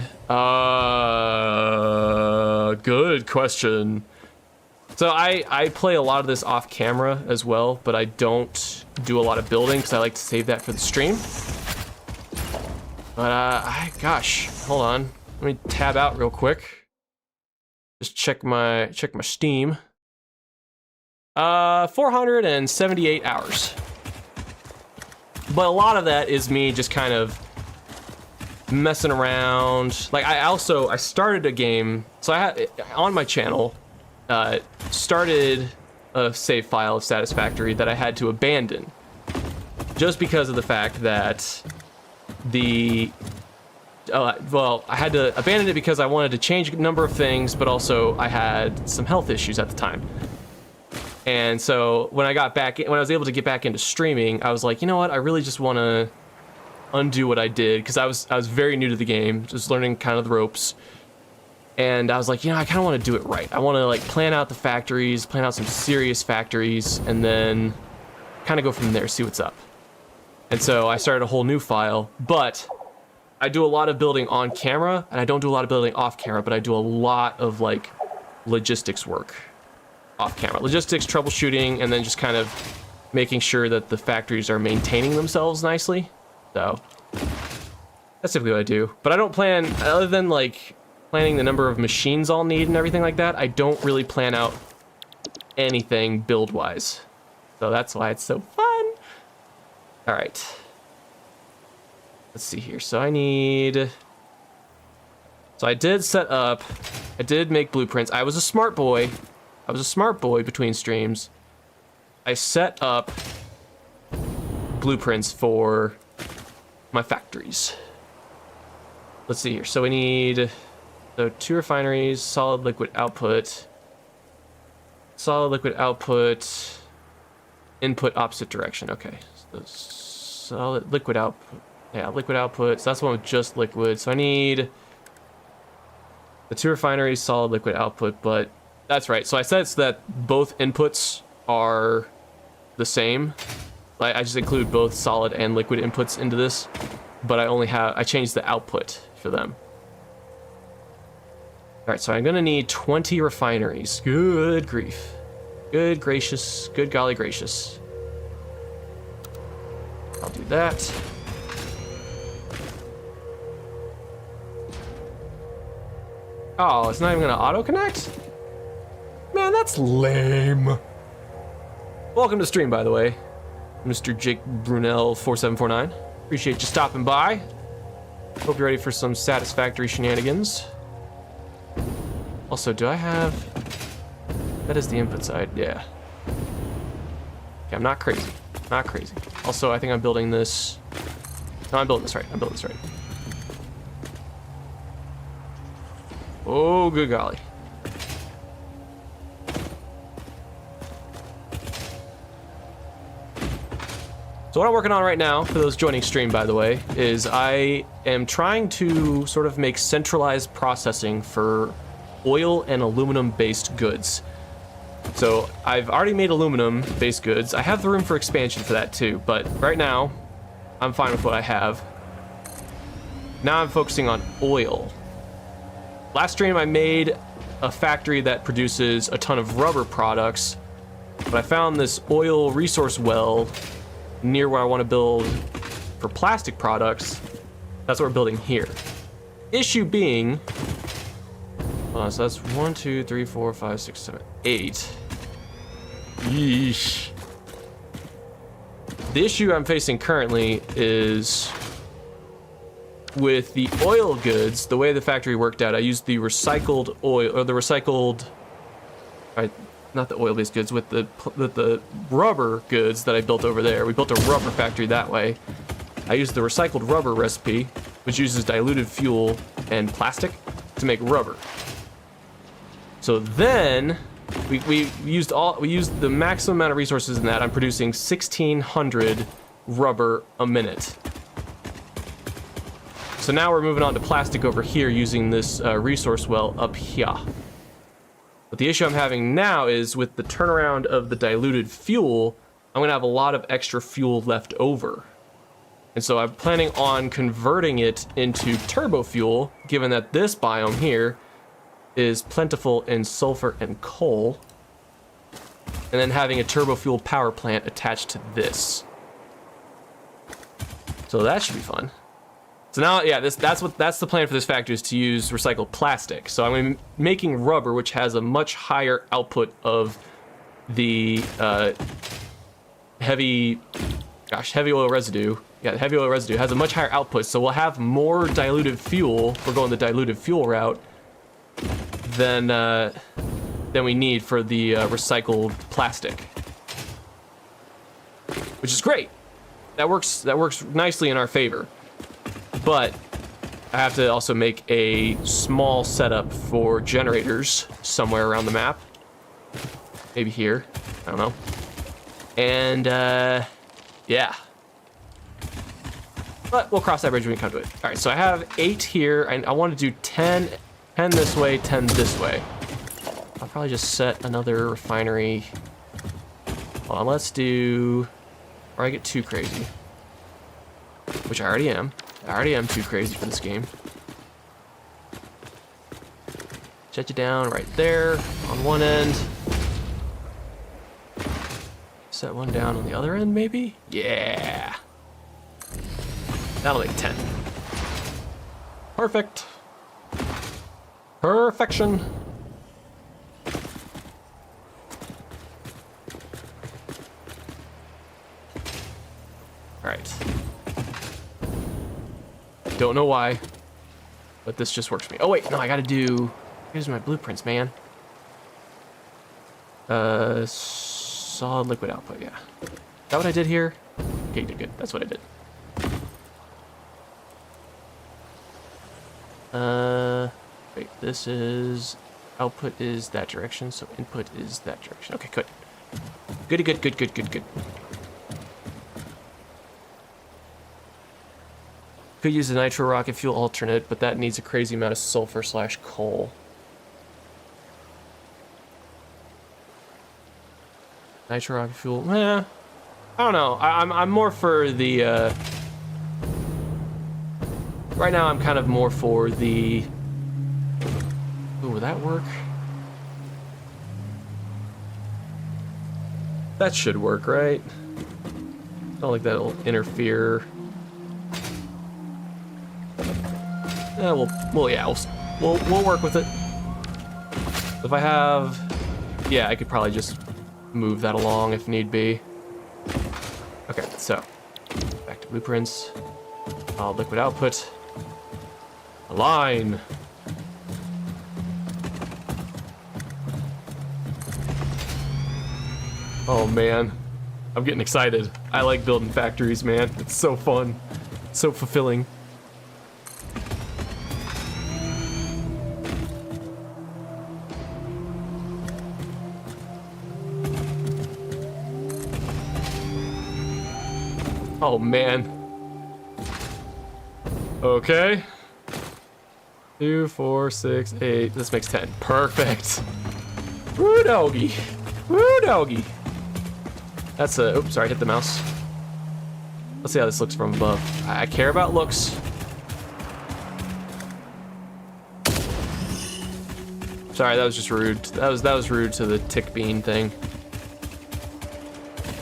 Good question. So I play a lot of this off camera as well, but I don't do a lot of building because I like to save that for the stream. But gosh, hold on. Let me tab out real quick. Just check my Steam. 478 hours. But a lot of that is me just kind of messing around. Like I started a game, so I had on my channel started a save file of Satisfactory that I had to abandon just because of the fact that well, I had to abandon it because I wanted to change a number of things, but also I had some health issues at the time. And so when I was able to get back into streaming, I was like, you know what, I really just want to undo what I did, because I was very new to the game, just learning kind of the ropes. And I was like, you know, I kind of want to do it right. I want to like plan out the factories, plan out some serious factories, and then kind of go from there, see what's up. And so I started a whole new file, but I do a lot of building on camera, and I don't do a lot of building off camera, but I do a lot of like logistics work off camera. Logistics, troubleshooting, and then just kind of making sure that the factories are maintaining themselves nicely. So that's typically what I do. But I don't plan, other than like planning the number of machines I'll need and everything like that, I don't really plan out anything build-wise. So that's why it's so fun. All right. Let's see here. So I did set up, I did make blueprints. I was a smart boy. Between streams. I set up blueprints for my factories. Let's see here. So we need 2 refineries, solid liquid output, input opposite direction. Okay, so solid liquid output. Yeah, liquid output. So that's the one with just liquid. So I need the 2 refineries, solid liquid output, but that's right. So I said it's that both inputs are the same. I just include both solid and liquid inputs into this, but I changed the output for them. All right, so I'm gonna need 20 refineries. Good grief. Good gracious, good golly gracious. I'll do that. Oh, it's not even gonna auto-connect? Man, that's lame. Welcome to stream, by the way, Mr. Jake Brunel 4749. Appreciate you stopping by. Hope you're ready for some Satisfactory shenanigans. Also, do I have... That is the input side, yeah. Okay, I'm not crazy. Not crazy. Also, I think I'm building this... No, I'm building this right. Oh, good golly. So what I'm working on right now, for those joining stream, by the way, is I am trying to sort of make centralized processing for oil and aluminum-based goods. So I've already made aluminum-based goods. I have the room for expansion for that too, but right now, I'm fine with what I have. Now I'm focusing on oil. Last stream I made a factory that produces a ton of rubber products, but I found this oil resource well near where I want to build for plastic products. That's what we're building here. Issue being, so that's 1, 2, 3, 4, 5, 6, 7, 8. Yeesh. The issue I'm facing currently is with the oil goods. The way the factory worked out, I used the recycled oil, or the recycled, right, not the oil-based goods, with the rubber goods that I built over there. We built a rubber factory that way. I used the recycled rubber recipe, which uses diluted fuel and plastic to make rubber. So then we used the maximum amount of resources in that. I'm producing 1,600 rubber a minute. So now we're moving on to plastic over here using this resource well up here. But the issue I'm having now is with the turnaround of the diluted fuel, I'm gonna have a lot of extra fuel left over. And so I'm planning on converting it into turbo fuel, given that this biome here is plentiful in sulfur and coal, and then having a turbo fuel power plant attached to this. So that should be fun. So now, yeah, that's the plan for this factory, is to use recycled plastic. So I'm making rubber, which has a much higher output of the heavy oil residue. Yeah, the heavy oil residue has a much higher output, so we'll have more diluted fuel. We're going the diluted fuel route than we need for the recycled plastic, which is great. That works nicely in our favor. But I have to also make a small setup for generators somewhere around the map. Maybe here, I don't know. And yeah. But we'll cross that bridge when we come to it. All right, so I have 8 here, and I want to do 10 this way, 10 this way. I'll probably just set another refinery. Hold on, let's do, or I get too crazy, which I already am. I already am too crazy for this game. Shut you down right there on one end. Set one down on the other end, maybe? Yeah. That'll make 10. Perfect. Perfection. All right. Don't know why, but this just works for me. Oh wait, no, I gotta do, here's my blueprints, man. Solid liquid output, yeah. Is that what I did here? Okay, good, that's what I did. Wait, this is, output is that direction, so input is that direction. Okay, good. Good. Could use a nitro rocket fuel alternate, but that needs a crazy amount of sulfur / coal. Nitro rocket fuel, I don't know. I'm more for the, right now I'm kind of more for the, ooh, will that work? That should work, right? Not like that'll interfere. Yeah, we'll work with it. If I have, yeah, I could probably just move that along if need be. Okay, so back to blueprints. Liquid output. Align. Oh man, I'm getting excited. I like building factories, man. It's so fun, so fulfilling. Oh man. Okay. 2, 4, 6, 8. This makes 10. Perfect. Woo doggy. Woo doggy. That's a, oops, sorry, hit the mouse. Let's see how this looks from above. I care about looks. Sorry, that was just rude. That was rude to the tick bean thing.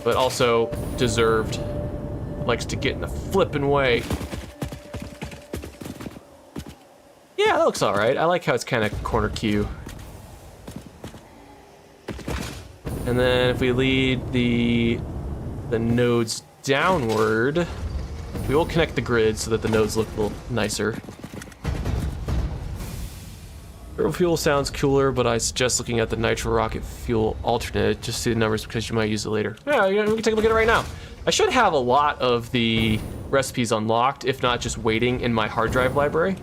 But also deserved. Likes to get in the flippin' way. Yeah, that looks alright. I like how it's kind of corner Q. And then if we lead the nodes downward, we will connect the grid so that the nodes look a little nicer. Turbo fuel sounds cooler, but I suggest looking at the nitro rocket fuel alternate. Just see the numbers because you might use it later. Yeah, we can take a look at it right now. I should have a lot of the recipes unlocked, if not just waiting in my hard drive library.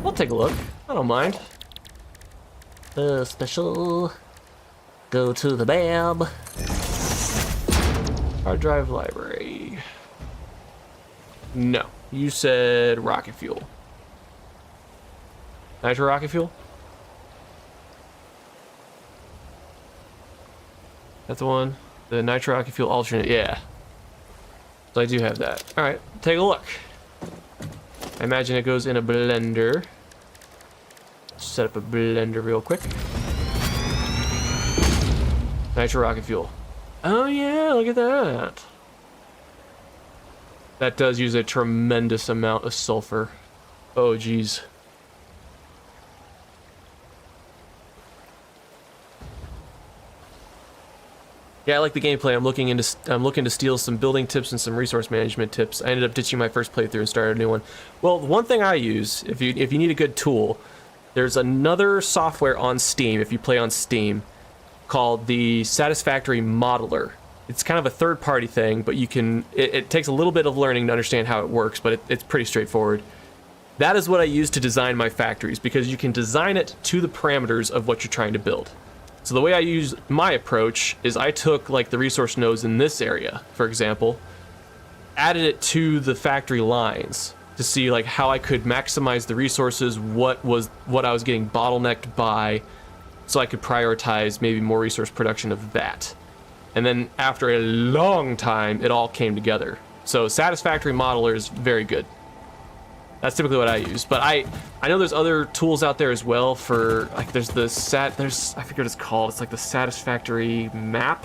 We'll take a look. I don't mind. Special. Go to the BAM. Hard drive library. No, you said rocket fuel. Nitro rocket fuel? That's the one. The nitro rocket fuel alternate, yeah. So I do have that. All right, take a look. I imagine it goes in a blender. Set up a blender real quick. Nitro rocket fuel. Oh yeah, look at that. That does use a tremendous amount of sulfur. Oh geez. Yeah, I like the gameplay. I'm looking to steal some building tips and some resource management tips. I ended up ditching my first playthrough and started a new one. Well, one thing I use, if you need a good tool, there's another software on Steam, if you play on Steam, called the Satisfactory Modeler. It's kind of a third-party thing, but you can. It takes a little bit of learning to understand how it works, but it's pretty straightforward. That is what I use to design my factories, because you can design it to the parameters of what you're trying to build. So the way I use my approach is I took like the resource nodes in this area, for example, added it to the factory lines to see like how I could maximize the resources, what I was getting bottlenecked by, so I could prioritize maybe more resource production of that. And then after a long time, it all came together. So Satisfactory Modeler is very good. That's typically what I use, but I know there's other tools out there as well for like there's I forget what it's called. It's like the Satisfactory map,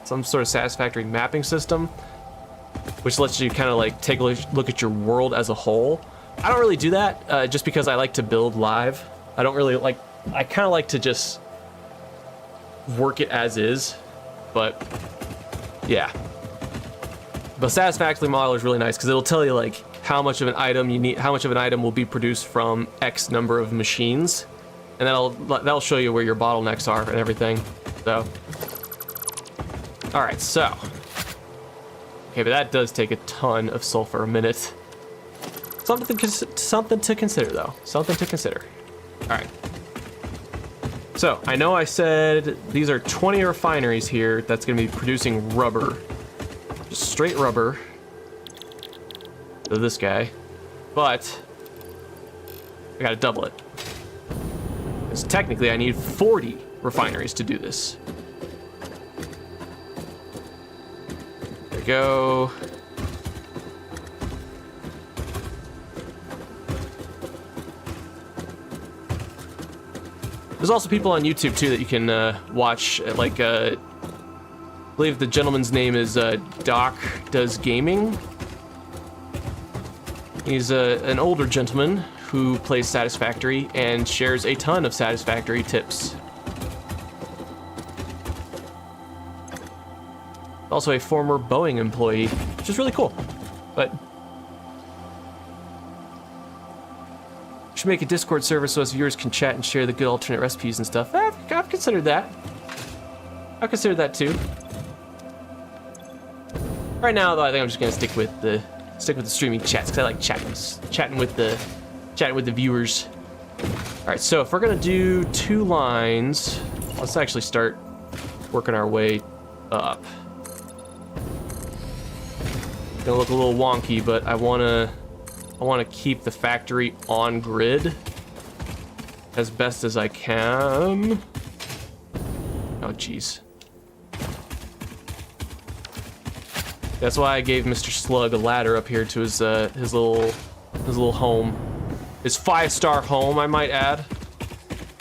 some sort of Satisfactory mapping system, which lets you kind of like take a look at your world as a whole. I don't really do that just because I like to build live. I don't really like. I kind of like to just work it as is, but yeah. But Satisfactory Modeler is really nice because it'll tell you like how much of an item you need, how much of an item will be produced from X number of machines, and that'll show you where your bottlenecks are and everything. So, all right, so okay, but that does take a ton of sulfur a minute. Something to consider, though. Something to consider. All right. So I know I said these are 20 refineries here that's going to be producing rubber, just straight rubber. This guy, but I gotta double it. Because technically I need 40 refineries to do this. There we go. There's also people on YouTube too that you can watch, like I believe the gentleman's name is Doc Does Gaming. He's an older gentleman who plays Satisfactory and shares a ton of Satisfactory tips. Also a former Boeing employee, which is really cool. But should make a Discord server so us viewers can chat and share the good alternate recipes and stuff. I've considered that. I've considered that too. Right now, though, I think I'm just gonna stick with the streaming chats because I like chatting with the viewers. All right, so if we're gonna do 2 lines, let's actually start working our way up. Gonna look a little wonky, but I wanna keep the factory on grid as best as I can. Oh, jeez. That's why I gave Mr. Slug a ladder up here to his little home. His 5-star home, I might add.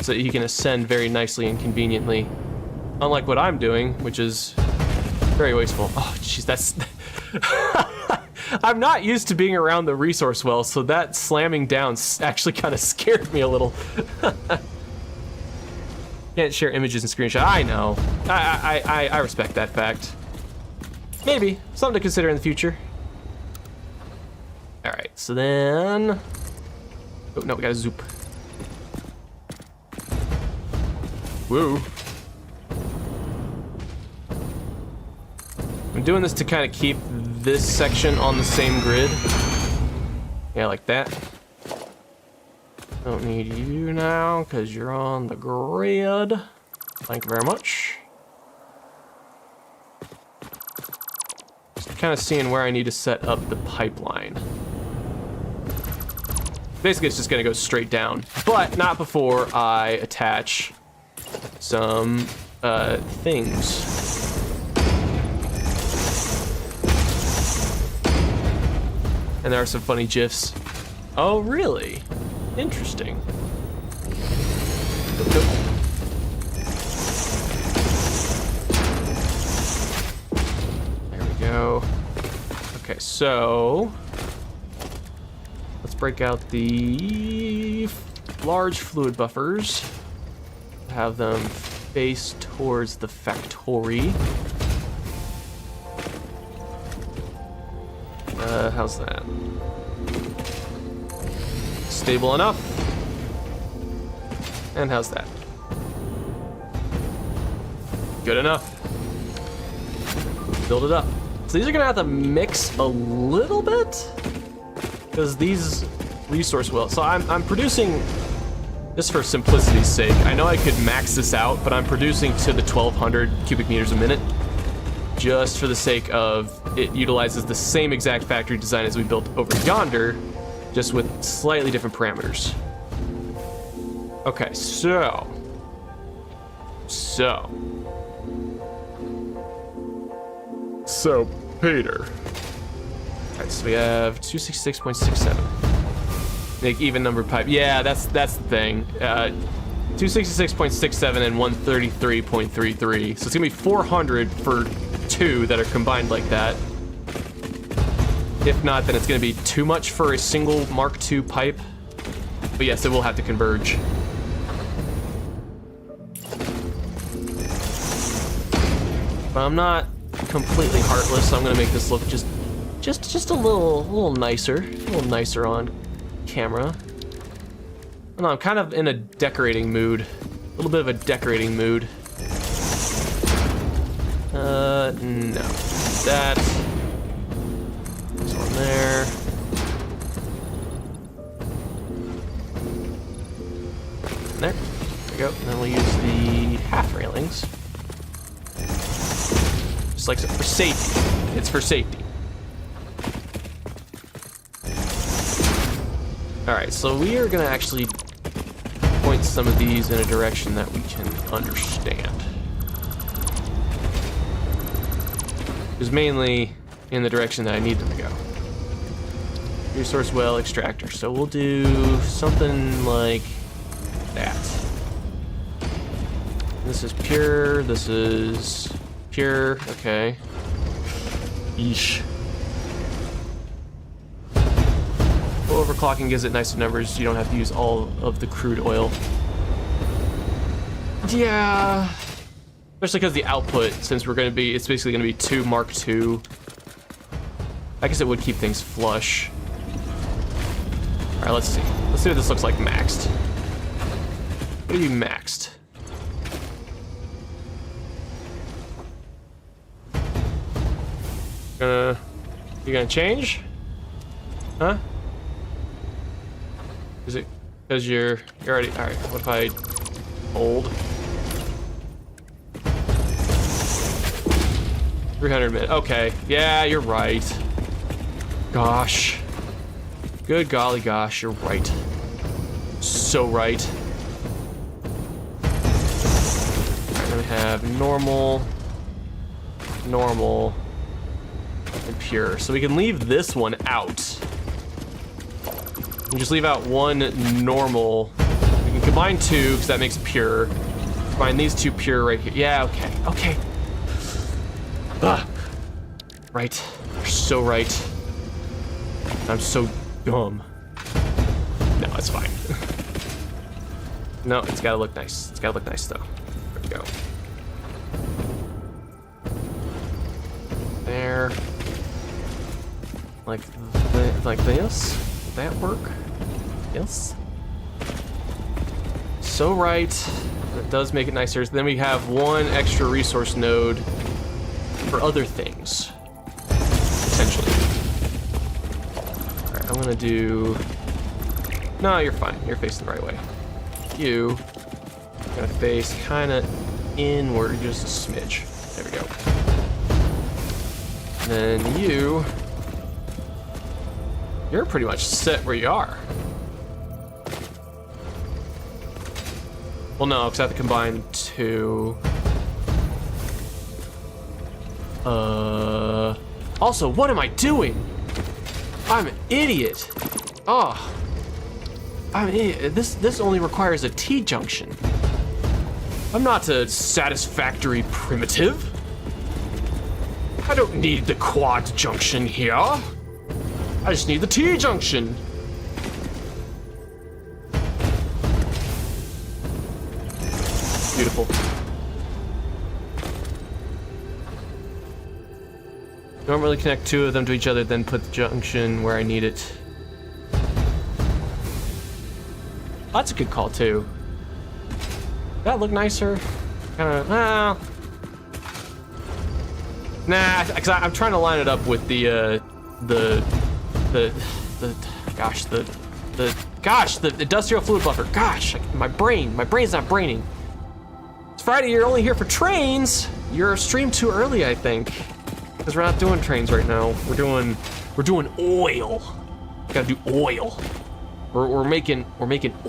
so that he can ascend very nicely and conveniently. Unlike what I'm doing, which is very wasteful. Oh, jeez, that's... I'm not used to being around the resource well, so that slamming down actually kind of scared me a little. Can't share images and screenshot. I know. I respect that fact. Maybe. Something to consider in the future. Alright, so then... Oh, no, we gotta zoop. Woo. I'm doing this to kind of keep this section on the same grid. Yeah, like that. Don't need you now, because you're on the grid. Thank you very much. Just kind of seeing where I need to set up the pipeline. Basically, it's just going to go straight down, but not before I attach some things. And there are some funny GIFs. Oh, really? Interesting. Nope. There we go. Okay, so let's break out the large fluid buffers. Have them face towards the factory. How's that? Stable enough. And how's that? Good enough. Build it up. So these are gonna have to mix a little bit, because these resource wells. So I'm producing, just for simplicity's sake, I know I could max this out, but I'm producing to the 1200 cubic meters a minute, just for the sake of it utilizes the same exact factory design as we built over yonder, just with slightly different parameters. Okay, so Peter. Alright, so we have 266.67. Make even numbered pipe. Yeah, that's the thing. 266.67 and 133.33. So it's gonna be 400 for two that are combined like that. If not, then it's gonna be too much for a single Mark II pipe. But yes, it will have to converge. But I'm not completely heartless, so I'm gonna make this look just a little nicer on camera. I don't know, I'm kind of in a decorating mood. A little bit of a decorating mood. No. That. This one there. There. There we go. And then we'll use the half railings. Just like so, for safety. It's for safety. Alright, so we are gonna actually point some of these in a direction that we can understand. Is mainly in the direction that I need them to go. Resource well extractor. So we'll do something like that. This is pure. This is pure. Okay. Yeesh. Overclocking gives it nicer numbers. You don't have to use all of the crude oil. Yeah. Especially because the output, since it's basically going to be 2 Mark II. I guess it would keep things flush. Alright, let's see. Let's see what this looks like maxed. What do you maxed? You gonna change? Huh? Is it because you're already... Alright, what if I hold? 300 minutes. Okay. Yeah, you're right. Gosh. Good golly gosh, you're right. So right. Alright, then we have normal, and pure. So we can leave this one out. And just leave out one normal. We can can combine 2 because that makes it pure. Combine these 2 pure right here. Yeah, okay, okay. Right, you're so right. I'm so dumb. No, it's fine. No, it's gotta look nice. It's gotta look nice though. There we go. There. Like this. Would that work? Yes. So right. That does make it nicer. Then we have 1 extra resource node for other things. Potentially. Alright, I'm gonna do... No, you're fine. You're facing the right way. You gotta face kind of inward, just a smidge. There we go. And then you're pretty much set where you are. Well, no, because I have to combine 2. Also, what am I doing? I'm an idiot. Oh. I'm an idiot. This only requires a T-junction. I'm not a satisfactory primitive. I don't need the quad junction here. I just need the T-junction. Beautiful. Normally connect 2 of them to each other, then put the junction where I need it. That's a good call too. That look nicer? Kind of, well. Nah, because I'm trying to line it up with the industrial fluid buffer. Gosh, my brain's not braining. It's Friday, you're only here for trains. You're streamed too early, I think. Because we're not doing trains right now. We're doing oil. Gotta do oil. We're making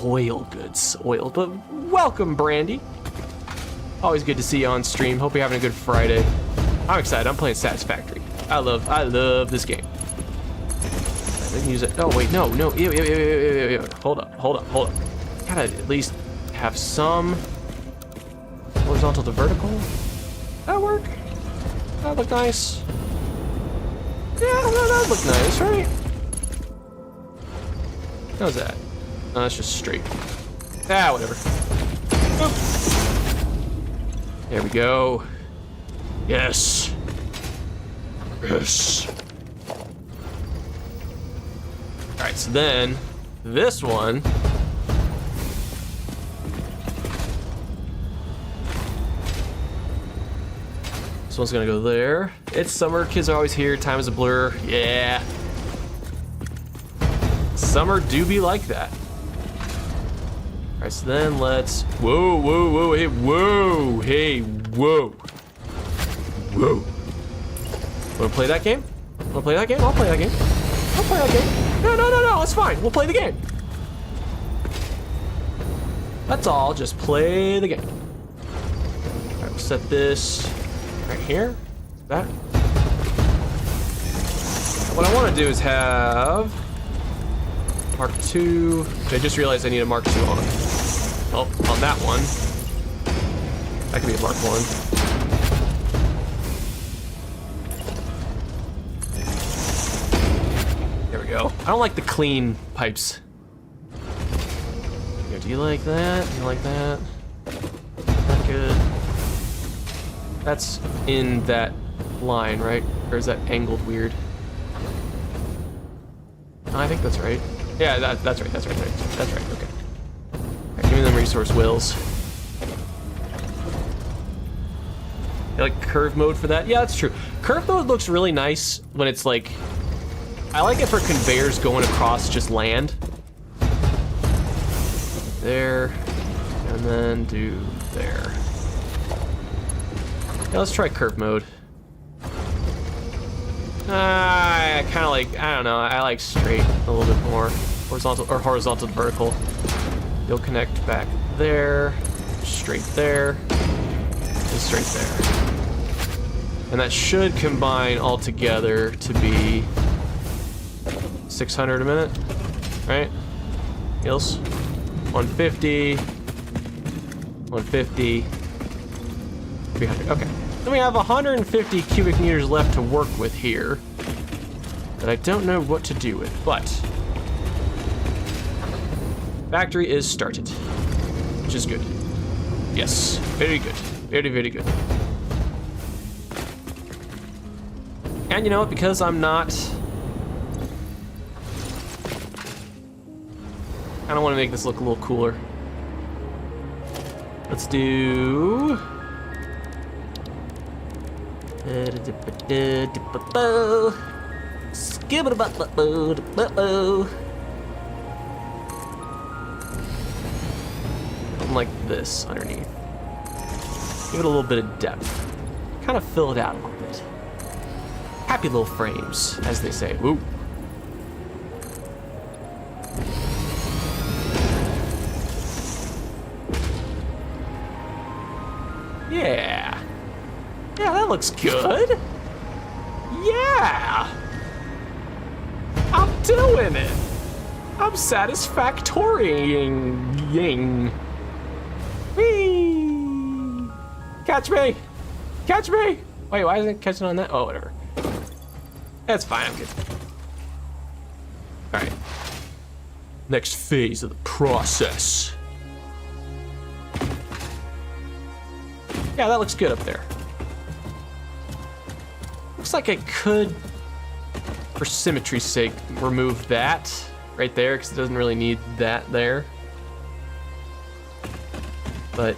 oil goods. Oil. But welcome, Brandy. Always good to see you on stream. Hope you're having a good Friday. I'm excited. I'm playing Satisfactory. I love this game. I can use it. Oh wait, no. Ew. Hold up. Gotta at least have some horizontal to vertical. That work? That look nice. Yeah, that look nice, right? How's that? No, that's just straight. Ah, whatever. Oop. There we go. Yes. Alright, so then this one. This one's gonna go there. It's summer, kids are always here, time is a blur. Yeah. Summer do be like that. Alright, so then let's... Whoa, hey, whoa. Wanna play that game? I'll play that game. No, it's fine. We'll play the game. Let's all just play the game. Alright, we'll set this right here. That. What I want to do is have Mark II. I just realized I need a Mark II on that one. That could be a Mark I. There we go. I don't like the clean pipes. Here, do you like that? Do you like that? That good. That's in that line, right? Or is that angled weird? I think that's right. Yeah, that's right, okay. Right, give me them resource wheels. You like curve mode for that? Yeah, that's true. Curve mode looks really nice when it's like... I like it for conveyors going across just land. There. And then do there. Yeah, let's try curve mode. I kind of like, I don't know, I like straight a little bit more. Horizontal to vertical. You'll connect back there, straight there, and straight there. And that should combine all together to be 600 a minute, right? Yes? 150, 150, 300. Okay. Then we have 150 cubic meters left to work with here that I don't know what to do with, but factory is started, which is good. Yes, very good. Very, very good. And you know what, because I'm not... I don't want to make this look a little cooler. Let's do... Something like this underneath. Give it a little bit of depth. Kind of fill it out a little bit. Happy little frames, as they say. Woo. Yeah. Yeah, that looks good. Yeah. I'm doing it. I'm satisfactorying. Whee! Catch me! Catch me! Wait, why isn't it catching on that? Oh, whatever. That's fine, I'm good. Alright. Next phase of the process. Yeah, that looks good up there. Looks like I could, for symmetry's sake, remove that right there, because it doesn't really need that there. But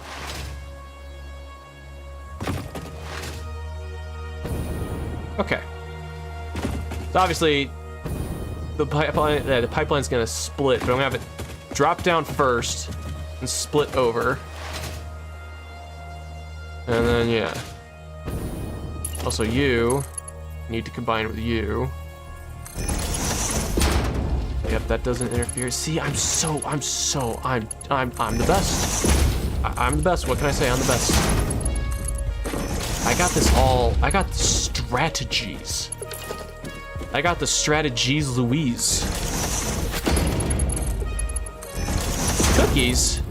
okay. So obviously the pipeline's gonna split, but I'm gonna have it drop down first and split over. And then yeah. Also you need to combine with you. Yep, that doesn't interfere. See, I'm the best. I'm the best. What can I say? I'm the best. I got this all. I got the strategies. I got the strategies, Louise. Cookies.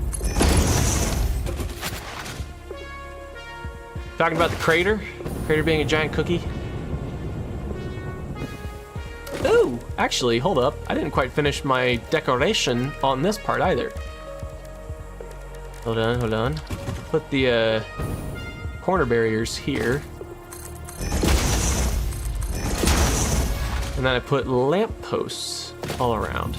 Talking about the crater. Crater being a giant cookie. Ooh, actually, hold up. I didn't quite finish my decoration on this part either. Hold on, hold on. Put the corner barriers here. And then I put lamp posts all around.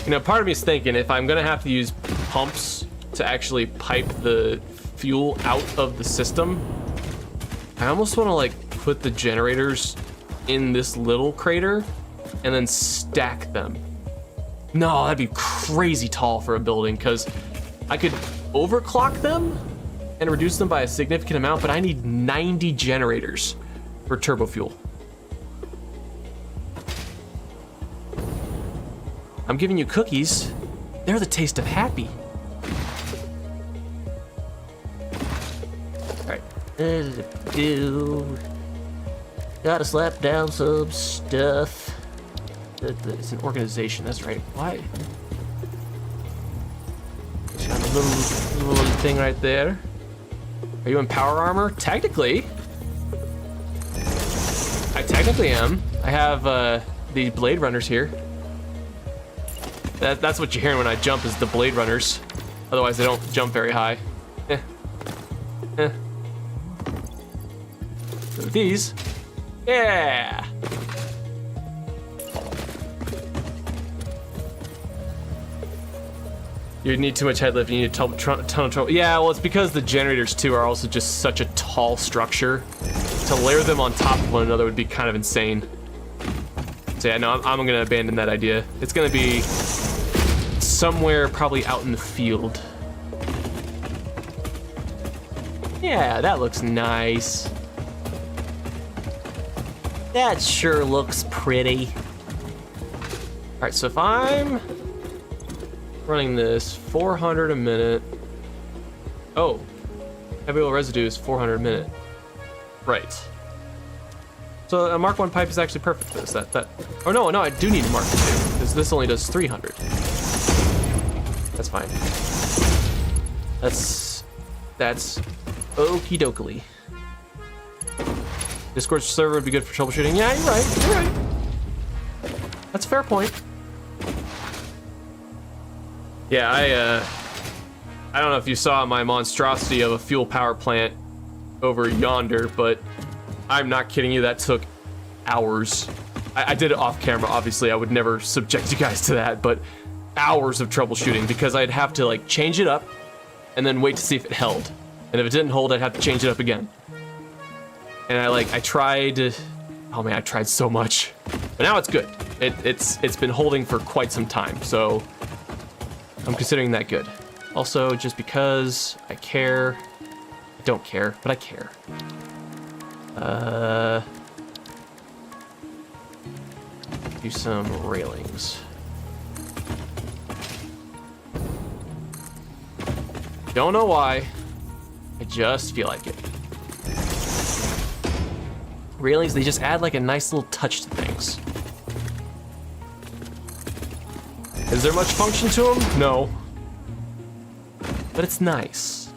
You know, part of me is thinking if I'm gonna have to use pumps to actually pipe the fuel out of the system, I almost want to like put the generators in this little crater and then stack them. No, that'd be crazy tall for a building, because I could overclock them and reduce them by a significant amount, but I need 90 generators for turbo fuel. I'm giving you cookies. They're the taste of happy. All right. Gotta slap down some stuff. It's an organization, that's right. Why? Got a little thing right there. Are you in power armor? Technically. I technically am. I have the Blade Runners here. That's what you're hearing when I jump, is the Blade Runners. Otherwise, they don't jump very high. So with these, yeah. You need too much headlift. You need a ton of trouble. Yeah, well, it's because the generators too are also just such a tall structure. To layer them on top of one another would be kind of insane. So yeah, no, I'm gonna abandon that idea. It's gonna be somewhere probably out in the field. Yeah, that looks nice. That sure looks pretty. All right, so if I'm running this 400 a minute. Oh, heavy oil residue is 400 a minute. Right. So a Mark 1 pipe is actually perfect for this. Oh no, I do need a Mark 2, because this only does 300. That's fine. That's okie dokie. Discord server would be good for troubleshooting. Yeah, you're right. That's a fair point. Yeah, I don't know if you saw my monstrosity of a fuel power plant over yonder, but I'm not kidding you, that took hours. I did it off camera, obviously. I would never subject you guys to that, but hours of troubleshooting, because I'd have to like change it up and then wait to see if it held. And if it didn't hold, I'd have to change it up again. And I tried, oh man, I tried so much. But now it's good. It's been holding for quite some time, so I'm considering that good. Also, just because I care, I don't care, but I care. Do some railings. Don't know why, I just feel like it. Railings, they just add like a nice little touch to things. Is there much function to them? No. But it's nice.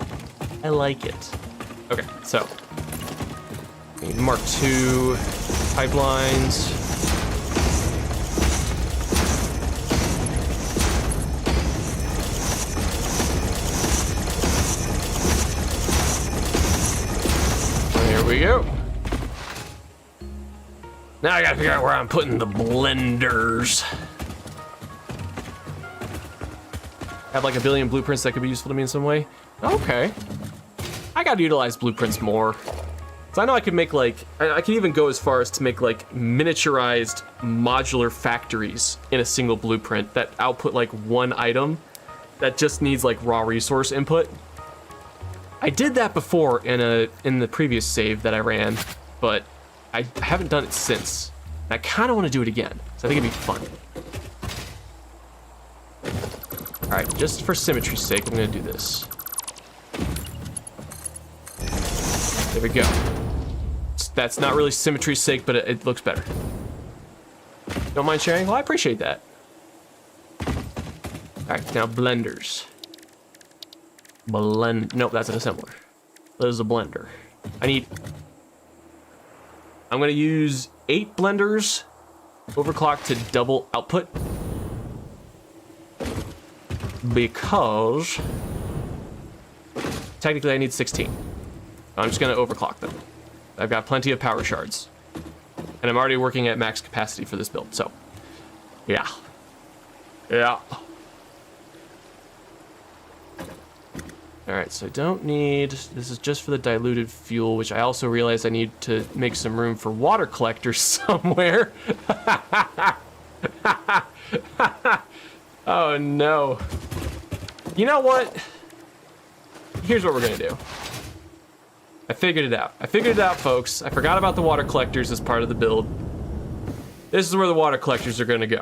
I like it. Okay, so. We need Mark II pipelines. There we go. Now I gotta figure out where I'm putting the blenders. Have like a billion blueprints that could be useful to me in some way. Okay. I gotta utilize blueprints more. So I know I could make like, I could even go as far as to make like miniaturized modular factories in a single blueprint that output like one item that just needs like raw resource input. I did that before in the previous save that I ran, but I haven't done it since. And I kind of want to do it again, so I think it'd be fun. All right, just for symmetry's sake, I'm gonna do this. There we go. That's not really symmetry's sake, but it looks better. Don't mind sharing? Well, I appreciate that. All right, now blenders. Nope, that's an assembler. That is a blender. I'm gonna use 8 blenders, overclock to double output. Because technically I need 16. I'm just gonna overclock them. I've got plenty of power shards. And I'm already working at max capacity for this build, so yeah. Yeah. Alright, so I don't need, this is just for the diluted fuel, which I also realize I need to make some room for water collectors somewhere. Oh no. You know what? Here's what we're gonna do. I figured it out, folks. I forgot about the water collectors as part of the build. This is where the water collectors are gonna go.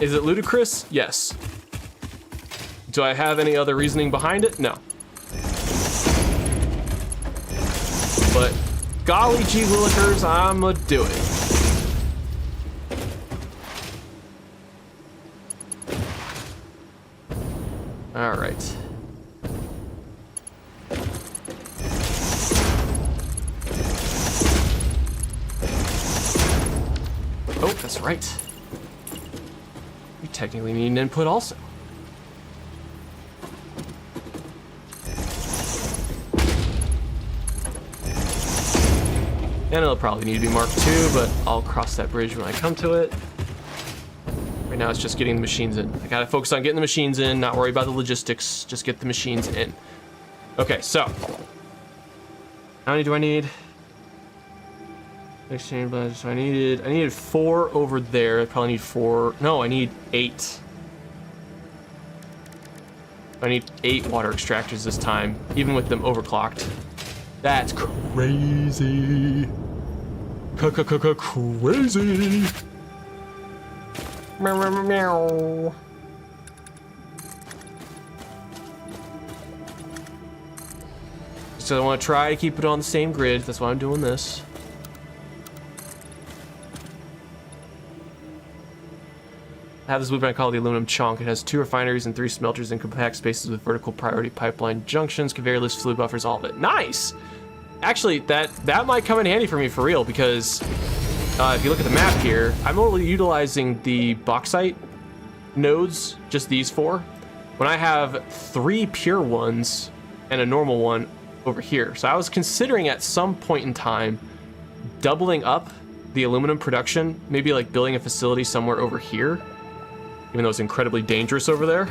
Is it ludicrous? Yes. Do I have any other reasoning behind it? No. But golly gee willikers, I'ma do it. All right. Oh, that's right. We technically need an input also. And it'll probably need to be Mark II, but I'll cross that bridge when I come to it. Right now it's just getting the machines in. I gotta focus on getting the machines in, not worry about the logistics, just get the machines in. Okay, so. How many do I need? Exchange blends, so I needed 4 over there. I probably need 4, no, I need 8. I need 8 water extractors this time, even with them overclocked. That's crazy. Crazy. Meow, meow, meow. because I want to try to keep it on the same grid. That's why I'm doing this. I have this blueprint called the aluminum chunk. It has 2 refineries and 3 smelters in compact spaces with vertical priority pipeline junctions, conveyor lifts, fluid buffers, all of it. Nice! Actually, that might come in handy for me for real, because if you look at the map here, I'm only utilizing the bauxite nodes, just these 4, when I have 3 pure ones and a normal one over here. So I was considering at some point in time doubling up the aluminum production, maybe like building a facility somewhere over here, even though it's incredibly dangerous over there.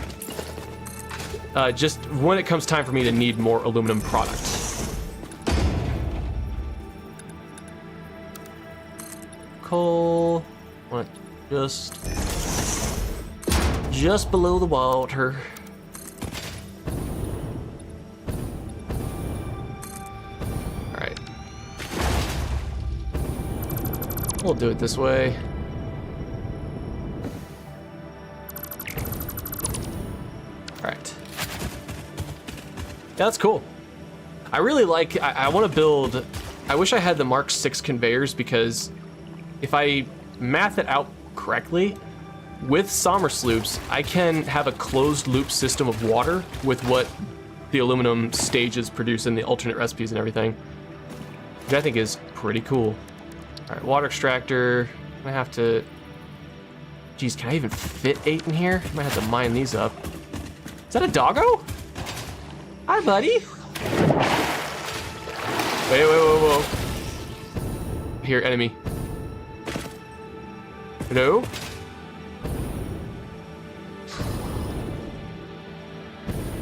Just when it comes time for me to need more aluminum product. Coal, want just below the water. All right, we'll do it this way. Yeah, that's cool. I really like, I want to build, I wish I had the Mark 6 conveyors, because if I math it out correctly, with Sommer sloops, I can have a closed loop system of water with what the aluminum stages produce in the alternate recipes and everything, which I think is pretty cool. All right, water extractor. I'm gonna have to, geez, can I even fit 8 in here? I might have to mine these up. Is that a doggo? Hi, buddy. Wait, whoa. Here, enemy. Hello?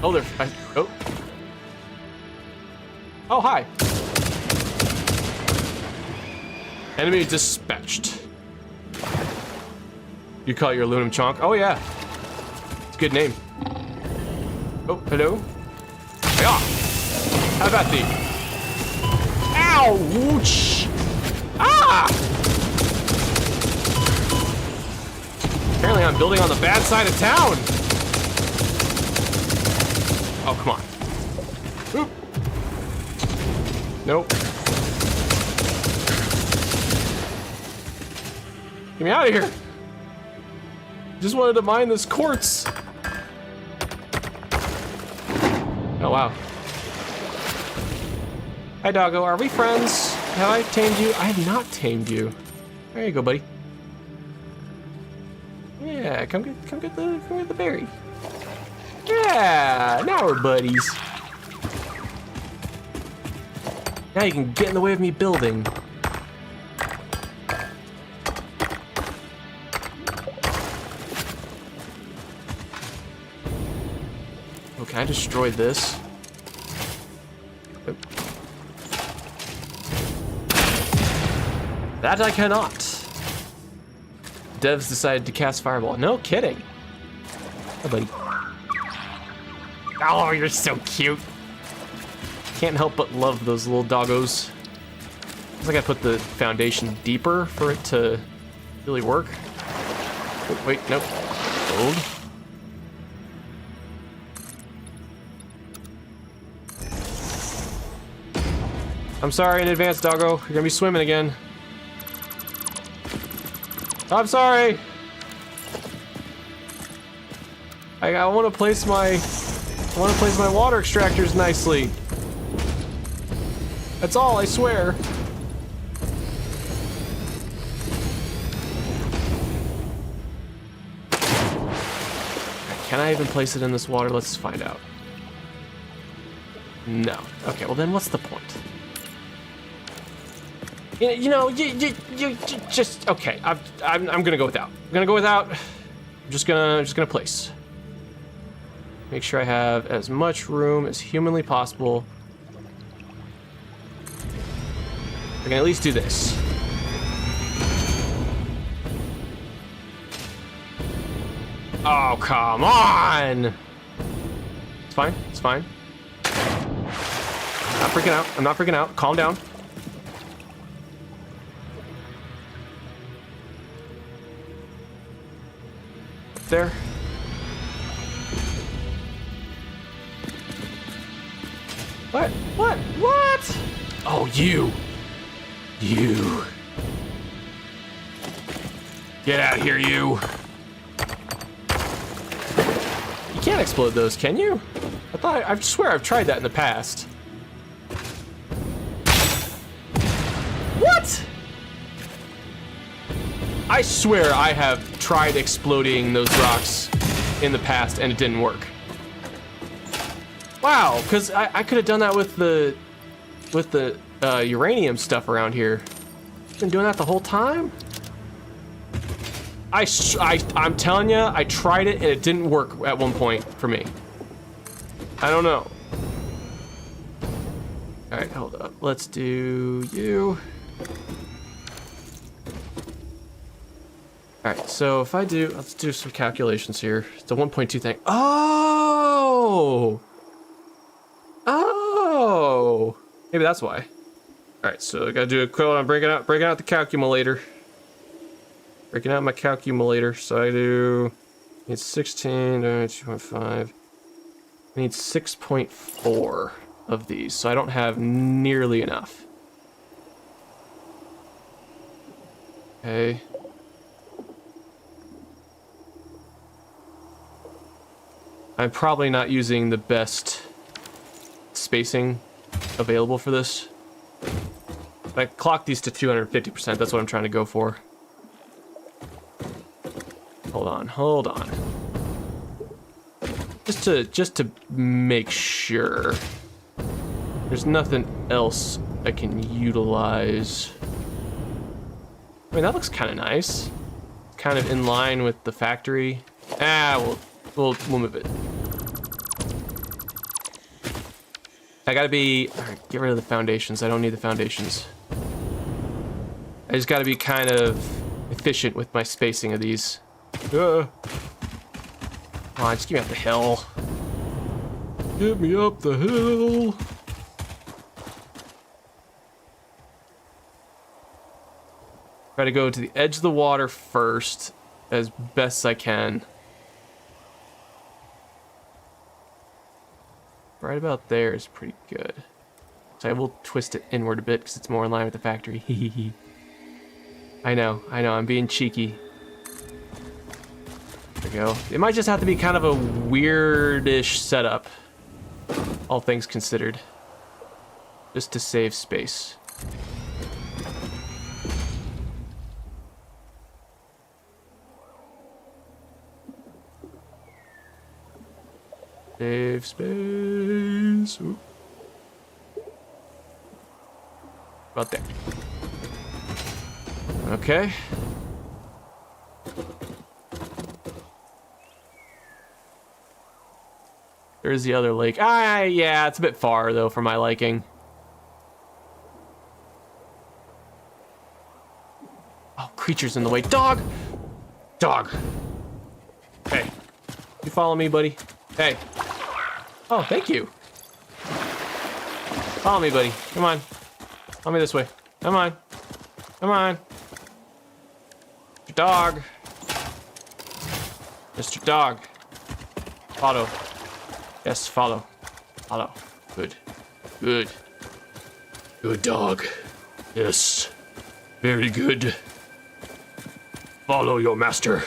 Oh, they're... oh. Oh, hi. Enemy dispatched. You call it your aluminum chonk? Oh, yeah. It's a good name. Oh, hello? Yeah. How about thee? Ow! Whoosh! Ah! Apparently I'm building on the bad side of town. Oh, come on. Oop. Nope. Get me out of here. Just wanted to mine this quartz. Oh, wow. Hi, doggo. Are we friends? Have I tamed you? I have not tamed you. There you go, buddy. Yeah, come get the berry. Yeah, now we're buddies. Now you can get in the way of me building. Oh, can I destroy this? Oh. That I cannot. Devs decided to cast Fireball. No kidding. Oh, buddy. Oh, you're so cute. Can't help but love those little doggos. Looks like I put the foundation deeper for it to really work. Oh, wait, nope. Gold. I'm sorry in advance, doggo. You're gonna be swimming again. I'm sorry. I want to place my water extractors nicely. That's all, I swear. Can I even place it in this water? Let's find out. No. Okay, well then what's the point? You know, you just okay. I'm gonna go without. I'm gonna go without. I'm just gonna place. Make sure I have as much room as humanly possible. I can at least do this. Oh, come on! It's fine. It's fine. I'm not freaking out. I'm not freaking out. Calm down. There. What? What? What? Oh, you. You. Get out of here, you. You can't explode those, can you? I swear I've tried that in the past. What? I swear I have tried exploding those rocks in the past and it didn't work. Wow, because I could have done that with the uranium stuff around here. Been doing that the whole time? I'm telling you, I tried it and it didn't work at one point for me. I don't know. All right, hold up. Let's do you. All right, so if let's do some calculations here. It's a 1.2 thing. Oh! Oh! Maybe that's why. All right, so I gotta do a quick on breaking out the calculator. Breaking out my calculator. So I need 16, 2.5. I need 6.4 of these, so I don't have nearly enough. Okay. I'm probably not using the best spacing available for this. If I clock these to 250%, that's what I'm trying to go for. Hold on. Just to make sure. There's nothing else I can utilize. I mean, that looks kind of nice. Kind of in line with the factory. We'll move it. I gotta be, all right, get rid of the foundations. I don't need the foundations. I just gotta be kind of efficient with my spacing of these. Come on, just get me up the hill. Get me up the hill. Try to go to the edge of the water first, as best I can. Right about there is pretty good. So I will twist it inward a bit because it's more in line with the factory. I know, I'm being cheeky. There we go. It might just have to be kind of a weirdish setup, all things considered, just to save space. Save space. Ooh. About there. Okay. There's the other lake. Yeah, it's a bit far though for my liking. Oh, creatures in the way. Dog! Dog! Hey. You follow me, buddy? Hey. Oh, thank you. Follow me, buddy. Come on. Follow me this way. Come on. Come on. Mr. Dog. Mr. Dog. Follow. Yes, follow. Follow. Good. Good. Good dog. Yes. Very good. Follow your master.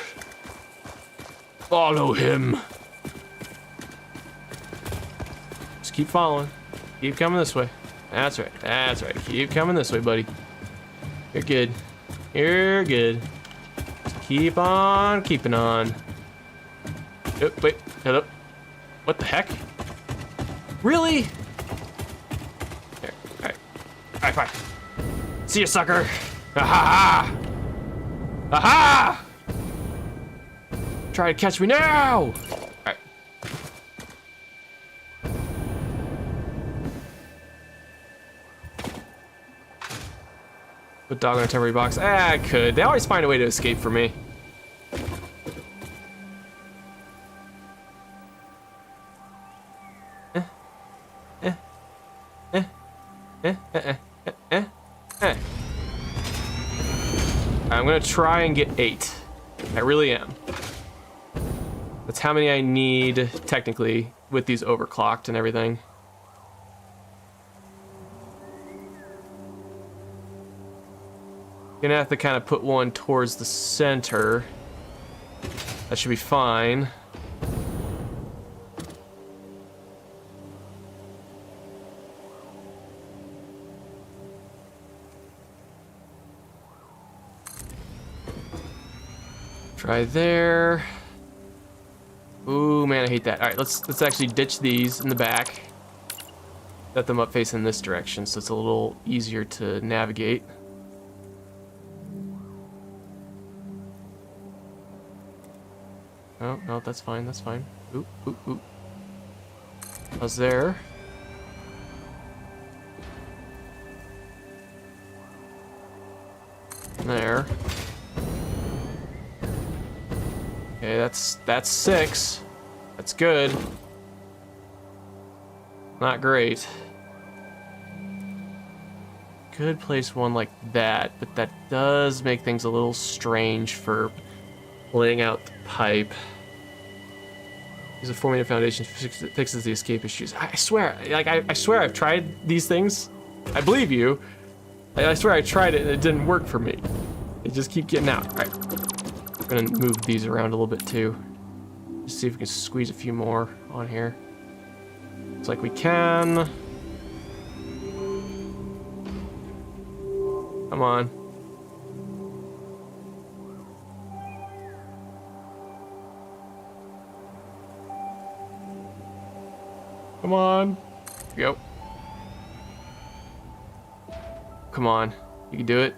Follow him. Just keep following. Keep coming this way. That's right. That's right. Keep coming this way, buddy. You're good. You're good. Just keep on keeping on. Oh, wait. Hello. What the heck? Really? There. Alright. Alright, fine. See ya, sucker. Aha! Aha! Try to catch me now! Alright. Put dog in a temporary box. I could. They always find a way to escape from me. I'm gonna try and get 8. I really am. That's how many I need, technically, with these overclocked and everything. Gonna have to kind of put one towards the center. That should be fine. Try there. Ooh, man, I hate that. All right, let's actually ditch these in the back. Set them up facing this direction, so it's a little easier to navigate. Oh, no, that's fine, that's fine. Oop, oop, oop. How's there? There. Okay, that's 6. That's good. Not great. Could place one like that, but that does make things a little strange for laying out the pipe. Use a forming foundation fixes the escape issues. I swear, like I swear I've tried these things. I believe you. I swear I tried it and it didn't work for me. They just keep getting out. All right. I'm gonna move these around a little bit too. Just see if we can squeeze a few more on here. Looks like we can. Come on. Come on. Here we go. Come on. You can do it.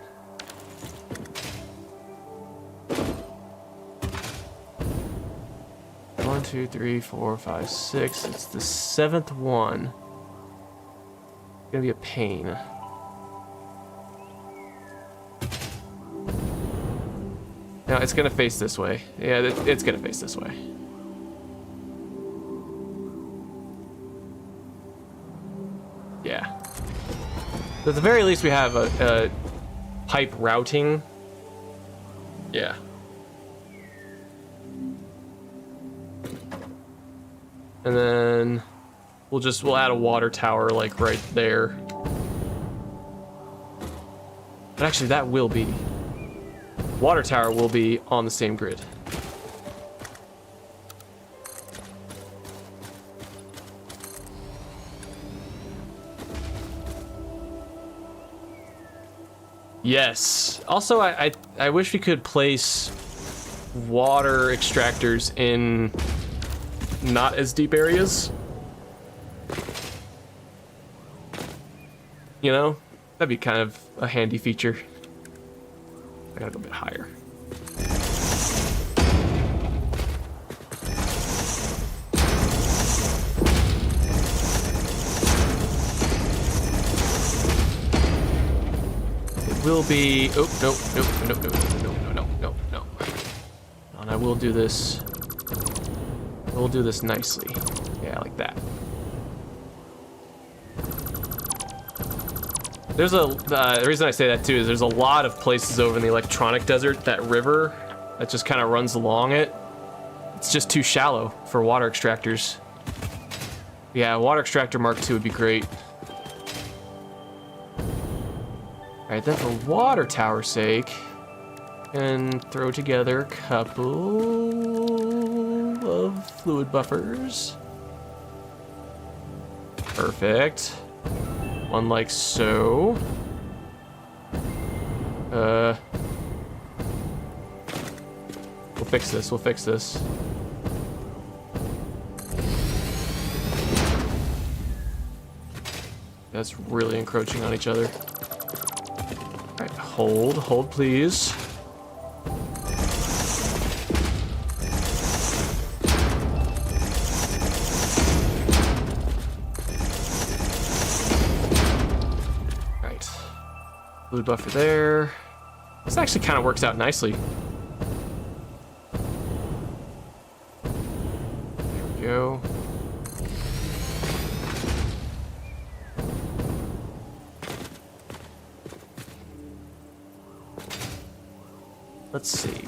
One, two, three, four, five, six. It's the 7th one. It's gonna be a pain. No, it's gonna face this way. Yeah, it's gonna face this way. Yeah. So at the very least, we have a pipe routing. Yeah. And then we'll add a water tower like right there. But actually, that will be. Water tower will be on the same grid. Yes. Also, I wish we could place water extractors in not as deep areas. You know? That'd be kind of a handy feature. I gotta go a bit higher. It will be. Oh, no. And I will do this. We'll do this nicely. Yeah, like that. There's the reason I say that too is there's a lot of places over in the electronic desert, that river that just kind of runs along it. It's just too shallow for water extractors. Yeah, water extractor Mark II would be great. All right, then for water tower's sake, and throw together a couple of fluid buffers. Perfect. One like so. We'll fix this. That's really encroaching on each other. All right, hold please. Blue buffer there. This actually kind of works out nicely. There we go. Let's see.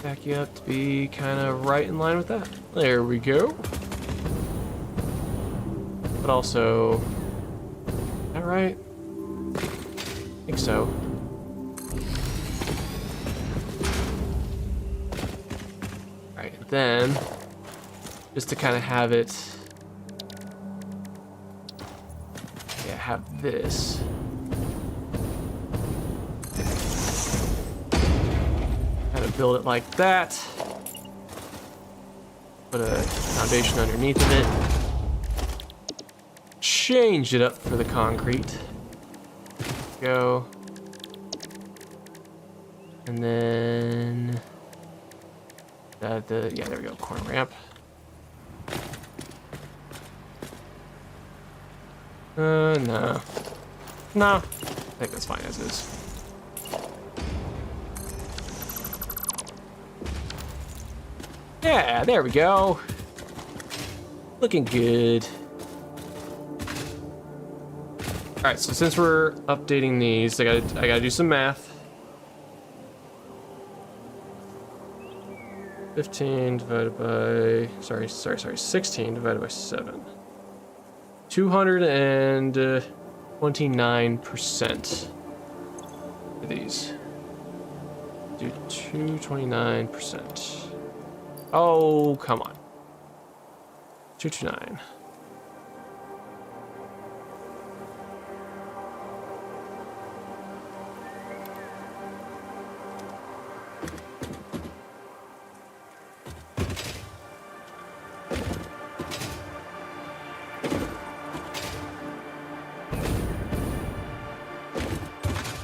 Back you up to be kind of right in line with that. There we go. But also, all right. I think so. Alright, and then, just to kind of have it, yeah, have this. Kind of build it like that. Put a foundation underneath of it. Change it up for the concrete. Go. And then yeah, there we go, corner ramp. No. No. I think that's fine as is. Yeah, there we go. Looking good. All right, so since we're updating these, I gotta do some math. 15 divided by, sorry, 16 divided by 7. 229% for these. Do 229%. Oh, come on. 229.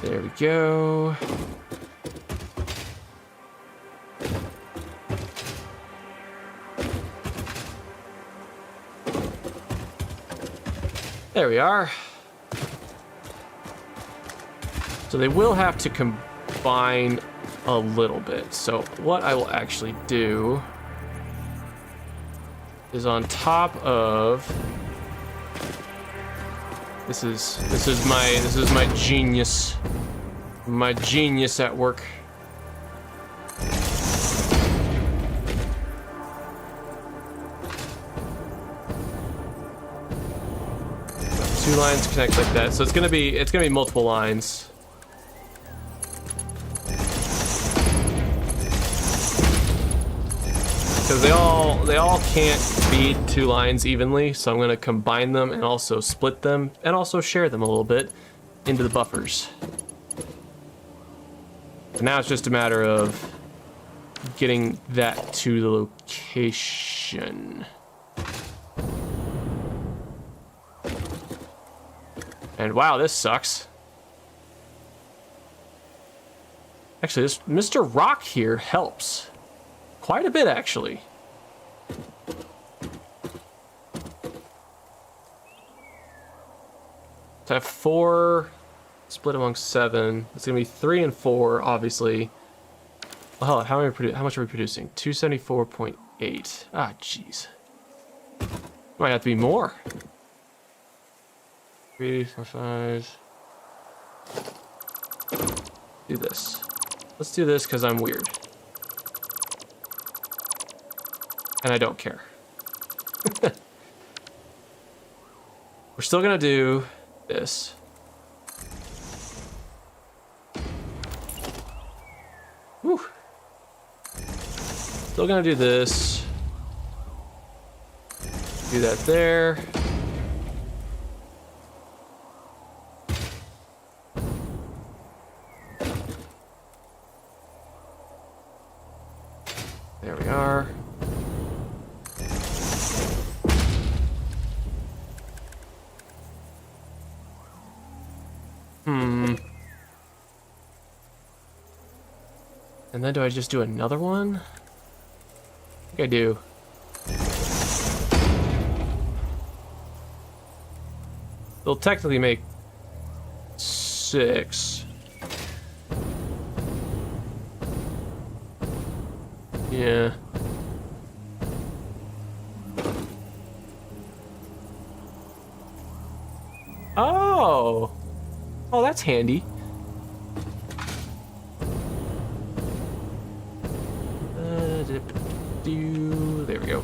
There we go. There we are. So they will have to combine a little bit. So what I will actually do is on top of this is my genius. My genius at work. Two lines connect like that, so it's gonna be multiple lines. Because they all can't feed two lines evenly, so I'm gonna combine them and also split them and also share them a little bit into the buffers. And now it's just a matter of getting that to the location. And wow, this sucks. Actually, this Mr. Rock here helps. Quite a bit, actually. To have 4 split among 7, it's gonna be 3 and 4, obviously. Well, how much are we producing? 274.8. Ah, jeez. Might have to be more. 3, 4, 5. Do this. Let's do this because I'm weird. And I don't care. We're still gonna do this. Whew. Still gonna do this. Do that there. There we are. And then do I just do another one? I think I do. It'll technically make 6. Yeah. Oh! Oh, that's handy. There we go.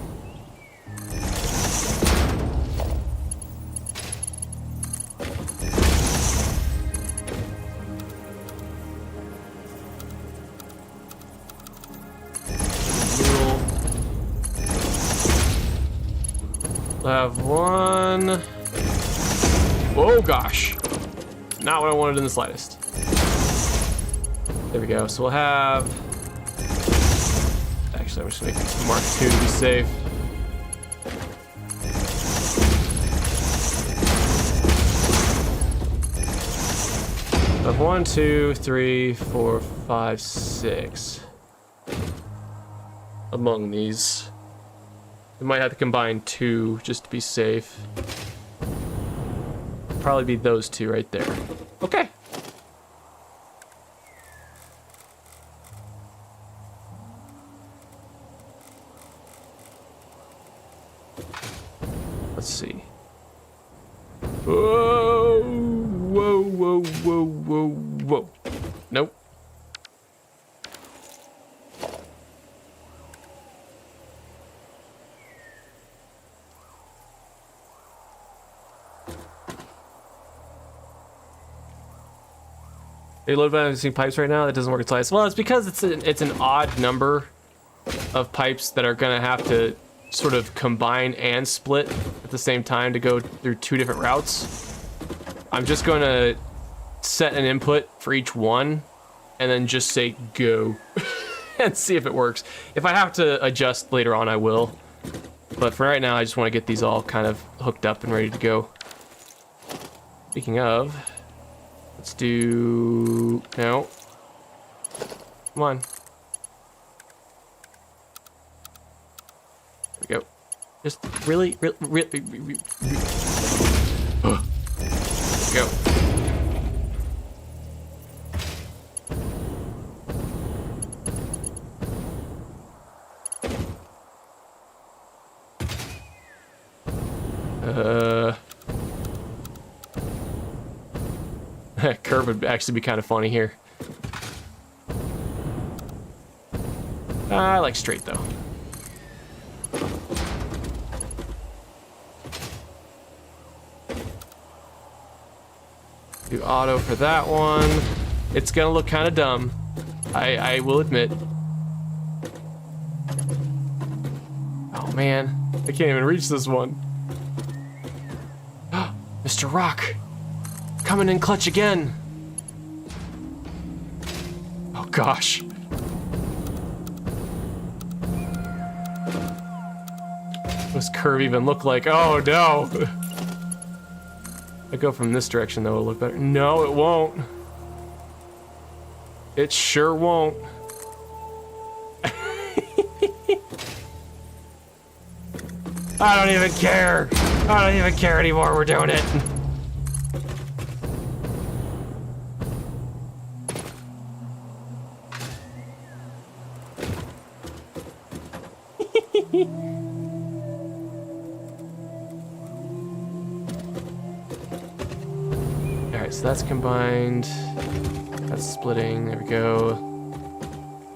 We'll have one. Oh gosh. Not what I wanted in the slightest. There we go. So we'll have... Actually, I'm just gonna make this Mark II to be safe. I have 1, 2, 3, 4, 5, 6 among these. We might have to combine 2 just to be safe. Probably be those 2 right there. Okay. Let's see. Whoa, whoa, whoa, whoa, whoa, whoa. Nope. Are you load balancing pipes right now? That doesn't work at slice. Well, it's because it's an odd number of pipes that are gonna have to sort of combine and split at the same time to go through 2 different routes. I'm just gonna set an input for each one and then just say go and see if it works. If I have to adjust later on, I will. But for right now, I just want to get these all kind of hooked up and ready to go. Speaking of, let's do... No. Come on. There we go. Just really. There we go. Curve would actually be kind of funny here. I like straight though. Do auto for that one. It's gonna look kind of dumb. I will admit. Oh man, I can't even reach this one. Mr. Rock, coming in clutch again. Oh gosh. What does curve even look like? Oh no. I go from this direction though, it'll look better. No, it won't. It sure won't. I don't even care. I don't even care anymore. We're doing it. Alright, so that's combined. That's splitting. There we go.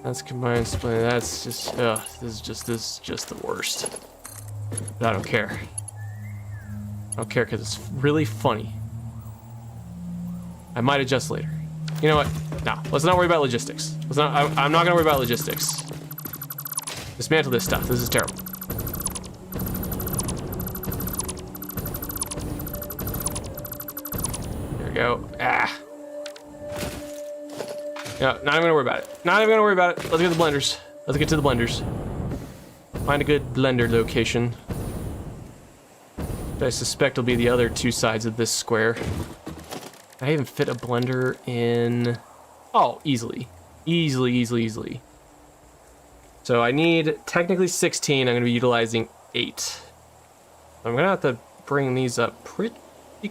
That's combined, splitting. That's just, this is just the worst. But I don't care. I don't care because it's really funny. I might adjust later. You know what? No, let's not worry about logistics. I'm not gonna worry about logistics. Dismantle this stuff. This is terrible. There we go. Ah. No, not even gonna worry about it. Not even gonna worry about it. Let's get the blenders. Let's get to the blenders. Find a good blender location. I suspect will be the other 2 sides of this square. I even fit a blender in... Oh, easily. Easily. So I need technically 16. I'm going to be utilizing 8. I'm going to have to bring these up pretty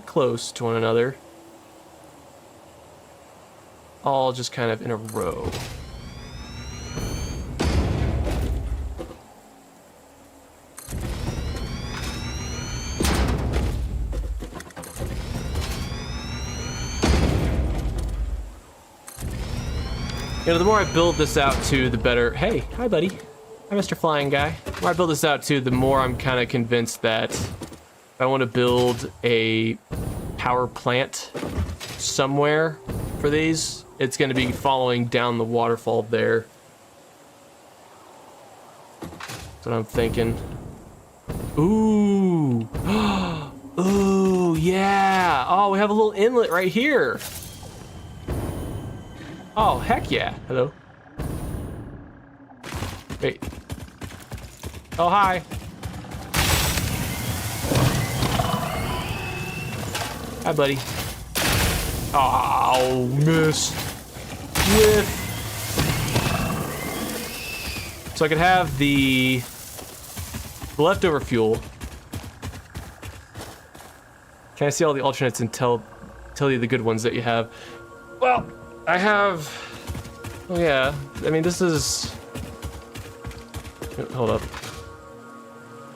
close to one another. All just kind of in a row. You know, the more I build this out to, the better... Hey, hi, buddy. Hi, Mr. Flying Guy. The more I build this out to, the more I'm kind of convinced that if I want to build a power plant somewhere for these, it's going to be following down the waterfall there. That's what I'm thinking. Ooh. Ooh, yeah. Oh, we have a little inlet right here. Oh, heck yeah. Hello. Wait. Oh, hi. Hi, buddy. Oh, miss. Whiff. So I could have the leftover fuel. Can I see all the alternates and tell you the good ones that you have? Well, I have... Oh, yeah. I mean, this is... Hold up.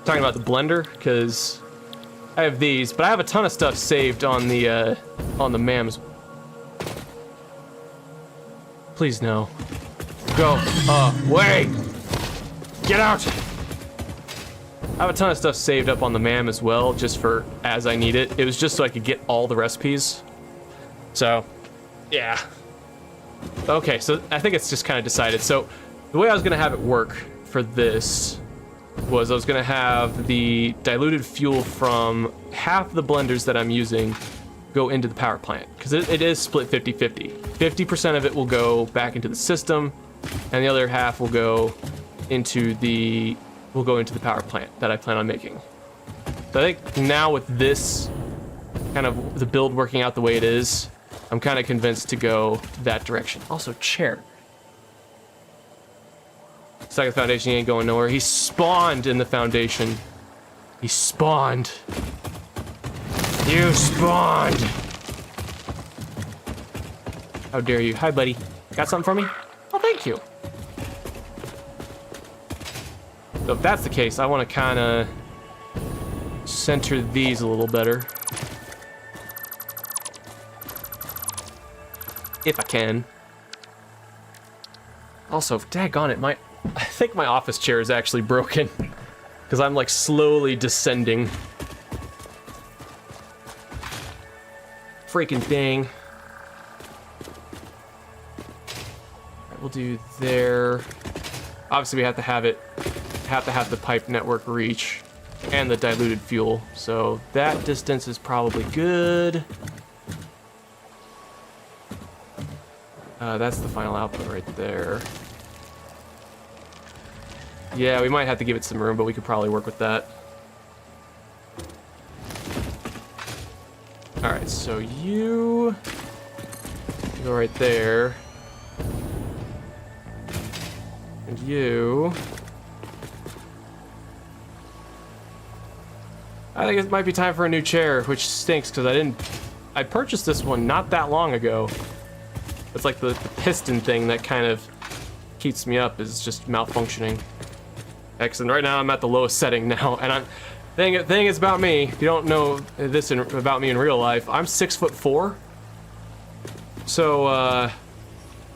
Talking about the blender, because I have these, but I have a ton of stuff saved on the MAMs. Please no. Go. Wait! Get out! I have a ton of stuff saved up on the MAM as well, just for as I need it. It was just so I could get all the recipes. So, yeah. Okay, so I think it's just kind of decided. So, the way I was gonna have it work for this was I was gonna have the diluted fuel from half the blenders that I'm using go into the power plant, because it is split 50-50. 50% of it will go back into the system, and the other half will go into the power plant that I plan on making. So I think now with this kind of the build working out the way it is, I'm kind of convinced to go that direction. Also, chair. Second foundation, he ain't going nowhere. He spawned in the foundation. He spawned. You spawned. How dare you? Hi, buddy. Got something for me? Oh, thank you. So if that's the case, I want to kind of center these a little better. If I can. Also, daggone it, I think my office chair is actually broken. Because I'm like slowly descending. Freaking thing. Alright, we'll do there. Obviously we have to have the pipe network reach and the diluted fuel. So that distance is probably good. That's the final output right there. Yeah, we might have to give it some room, but we could probably work with that. Alright, so you go right there. And you... I think it might be time for a new chair, which stinks because I purchased this one not that long ago. It's like the piston thing that kind of keeps me up is just malfunctioning. Excellent. Right now I'm at the lowest setting now, and thing is about me. If you don't know this about me in real life, I'm 6'4". So I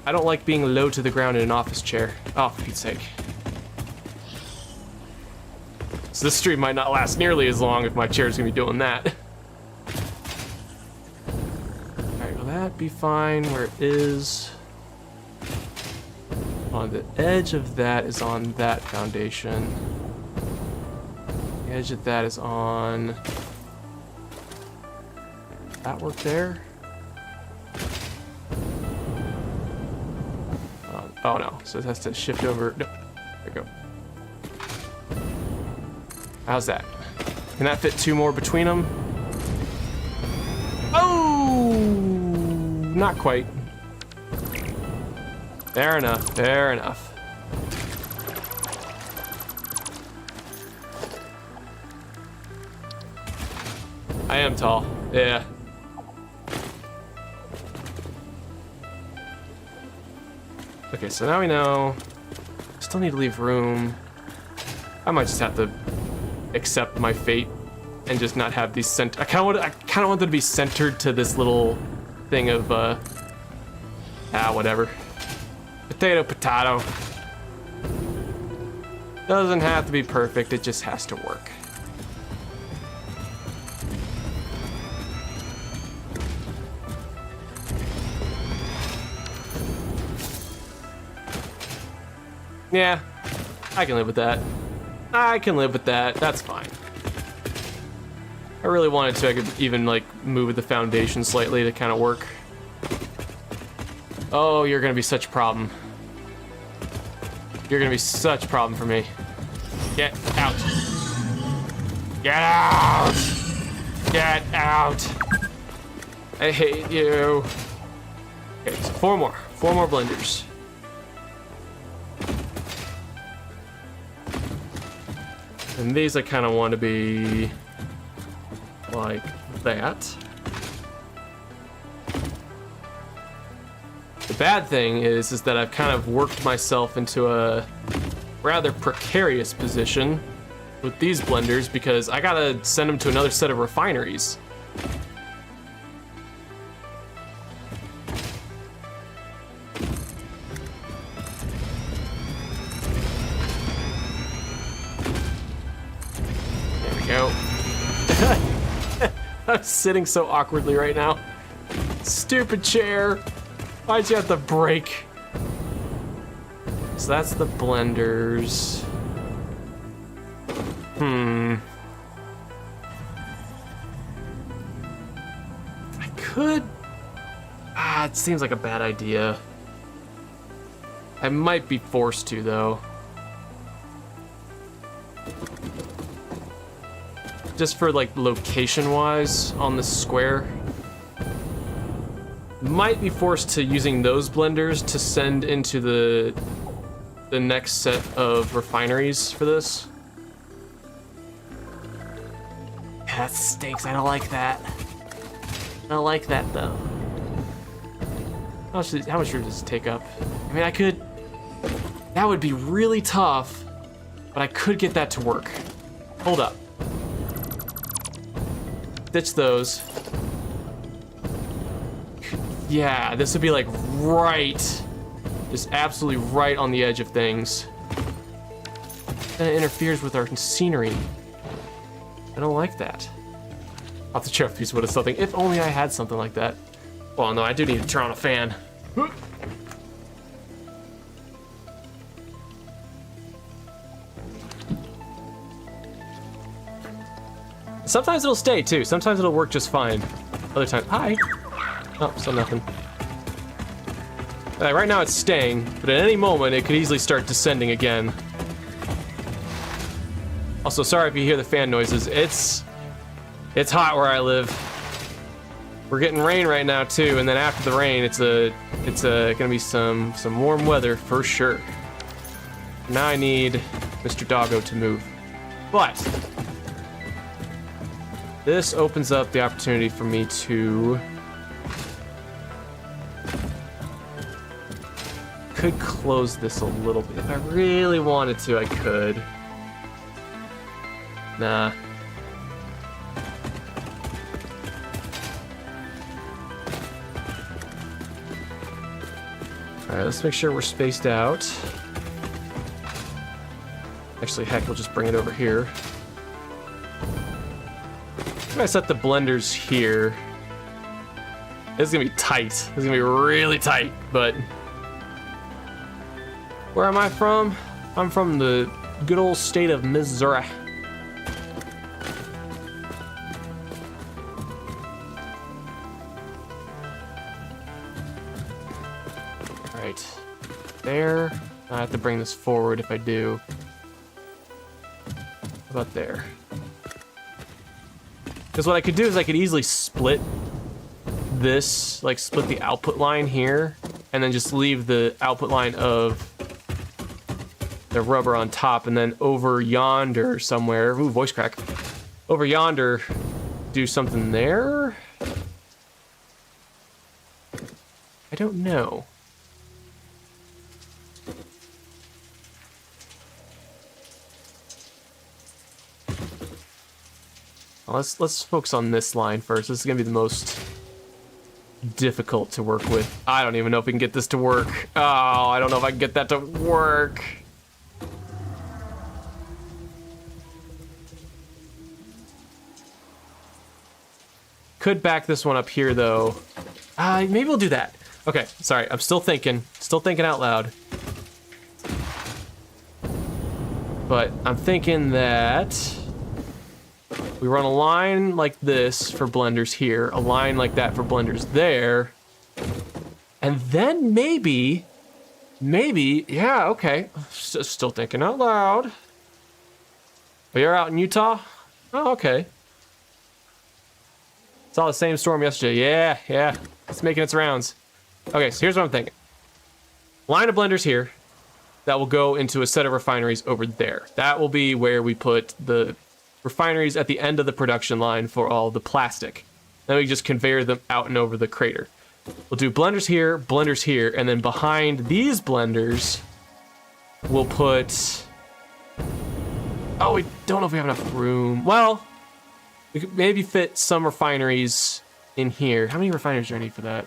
don't like being low to the ground in an office chair. Oh, for Pete's sake. So this stream might not last nearly as long if my chair's gonna be doing that. Alright, will that be fine where it is? On the edge of that is on that foundation. The edge of that is on... that work there? Oh no, so it has to shift over. No, there we go. How's that? Can that fit two more between them? Oh, not quite. Fair enough, fair enough. I am tall, yeah. Okay, so now we know. Still need to leave room. I might just have to accept my fate and just not have these I kind of want them to be centered to this little thing of whatever. Potato, potato. Doesn't have to be perfect, it just has to work. Yeah, I can live with that. I can live with that. That's fine. I really wanted to. I could even, like, move the foundation slightly to kind of work. Oh, you're gonna be such a problem. You're gonna be such a problem for me. Get out. Get out! Get out! I hate you. Okay, so 4 more. 4 more blenders. And these I kind of want to be like that. The bad thing is that I've kind of worked myself into a rather precarious position with these blenders because I gotta send them to another set of refineries. There we go. I'm sitting so awkwardly right now. Stupid chair. Why'd you have to break? So that's the blenders. I could... it seems like a bad idea. I might be forced to, though. Just for, like, location-wise on this square. Might be forced to using those blenders to send into the next set of refineries for this. Yeah, that stinks. I don't like that. I don't like that though. How much room does it take up? I mean, I could. That would be really tough, but I could get that to work. Hold up. Ditch those. Yeah, this would be like right, just absolutely right on the edge of things. And it interferes with our scenery. I don't like that. I'll have to check if these would have something. If only I had something like that. Well, no, I do need to turn on a fan. Sometimes it'll stay too. Sometimes it'll work just fine. Other times, hi. Oh, still nothing. Right now it's staying, but at any moment it could easily start descending again. Also, sorry if you hear the fan noises. It's hot where I live. We're getting rain right now too, and then after the rain, it's gonna be some warm weather for sure. Now I need Mr. Doggo to move, but this opens up the opportunity for me to. Could close this a little bit. If I really wanted to, I could. Nah. Alright, let's make sure we're spaced out. Actually, heck, we'll just bring it over here. I'm gonna set the blenders here. This is gonna be tight. This is gonna be really tight, but... Where am I from? I'm from the good old state of Missouri. Alright. There. I have to bring this forward if I do. How about there? Because what I could do is I could easily split this, like split the output line here, and then just leave the output line of the rubber on top, and then over yonder somewhere, ooh, voice crack, over yonder, do something there? I don't know. Well, let's focus on this line first. This is gonna be the most difficult to work with. I don't even know if we can get this to work. Oh, I don't know if I can get that to work. Could back this one up here though. Maybe we'll do that. Okay, sorry, I'm still thinking out loud. But I'm thinking that we run a line like this for blenders here, a line like that for blenders there, and then maybe, yeah, okay. Still thinking out loud. Oh, you're out in Utah? Oh, okay. Saw the same storm yesterday. Yeah. It's making its rounds. Okay, so here's what I'm thinking. Line of blenders here that will go into a set of refineries over there. That will be where we put the refineries at the end of the production line for all the plastic. Then we just conveyor them out and over the crater. We'll do blenders here, and then behind these blenders, we'll put... Oh, we don't know if we have enough room. Well, we could maybe fit some refineries in here. How many refineries do I need for that?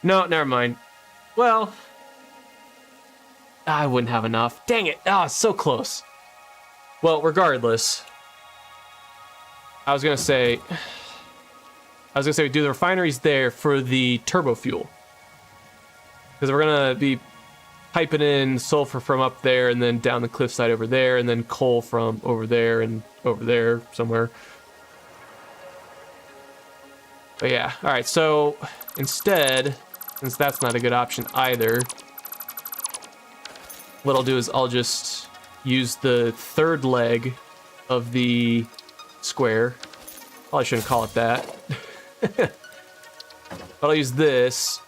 No, never mind. Well, I wouldn't have enough. Dang it. Ah, so close. Well, regardless, I was gonna say we do the refineries there for the turbo fuel. Because we're gonna be piping in sulfur from up there and then down the cliffside over there, and then coal from over there and over there somewhere. But yeah, all right, so instead, since that's not a good option either, what I'll do is I'll just use the third leg of the square. Probably shouldn't call it that. But I'll use this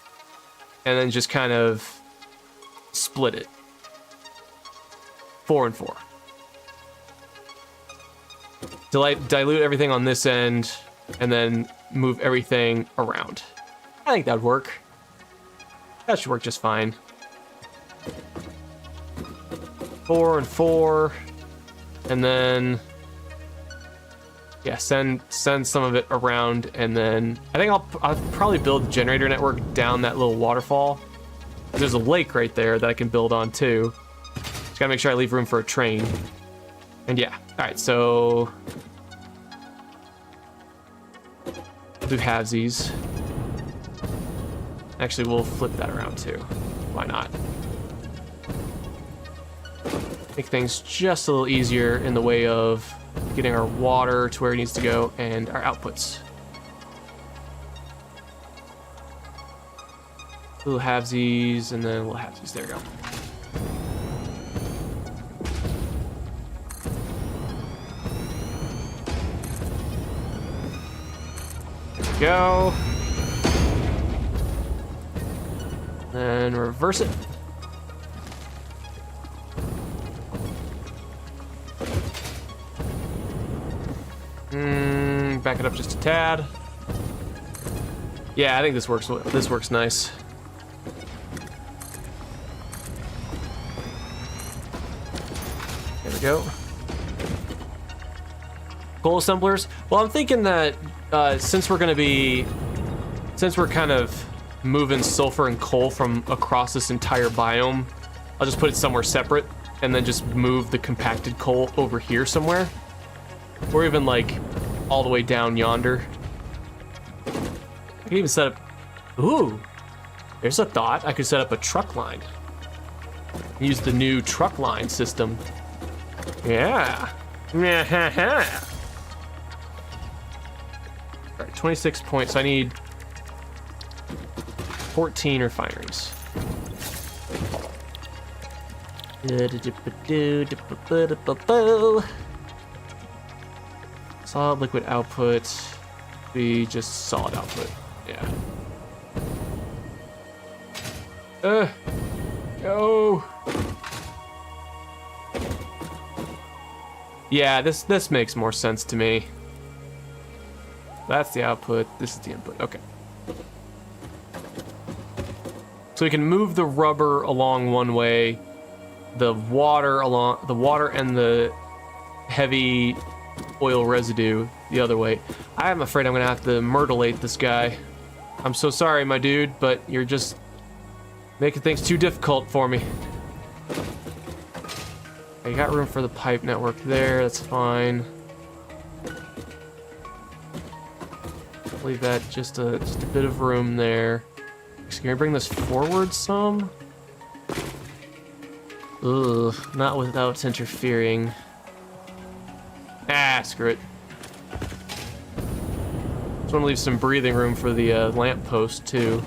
and then just kind of split it. 4 and 4. Dilute everything on this end and then move everything around. I think that would work. That should work just fine. 4 and 4, and then yeah, send some of it around, and then I think I'll probably build the generator network down that little waterfall. There's a lake right there that I can build on too. Just gotta make sure I leave room for a train. And yeah, all right, so we'll do halvesies. Actually, we'll flip that around too. Why not? Make things just a little easier in the way of getting our water to where it needs to go and our outputs. Little halvesies and then little halvesies. There we go. There we go. Then reverse it. Back it up just a tad. Yeah, I think this works. This works nice. There we go. Coal assemblers. Well, I'm thinking that since we're kind of moving sulfur and coal from across this entire biome, I'll just put it somewhere separate and then just move the compacted coal over here somewhere. Or even like all the way down yonder. I can even set up, ooh, there's a thought. I could set up a truck line. Use the new truck line system. Yeah. All right, 26 points. I need 14 refineries. Solid liquid output be just solid output. Yeah. Go. Yeah, this makes more sense to me. That's the output. This is the input. Okay. So we can move the rubber along one way, the water and the heavy oil residue the other way. I'm afraid I'm gonna have to myrtlate this guy. I'm so sorry, my dude, but you're just making things too difficult for me. You got room for the pipe network there, that's fine. Leave that just a bit of room there. So can I bring this forward some? Ugh, not without interfering. Ah, screw it. Just want to leave some breathing room for the lamppost too.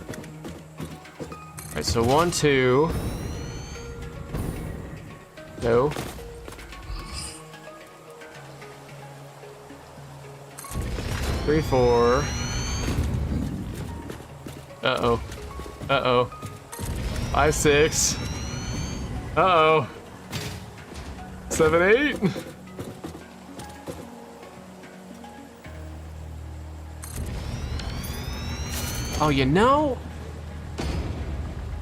Alright, so 1, 2. No. 3, 4. Uh-oh. Uh-oh. 5, 6. Uh-oh. 7, 8. Oh, you know?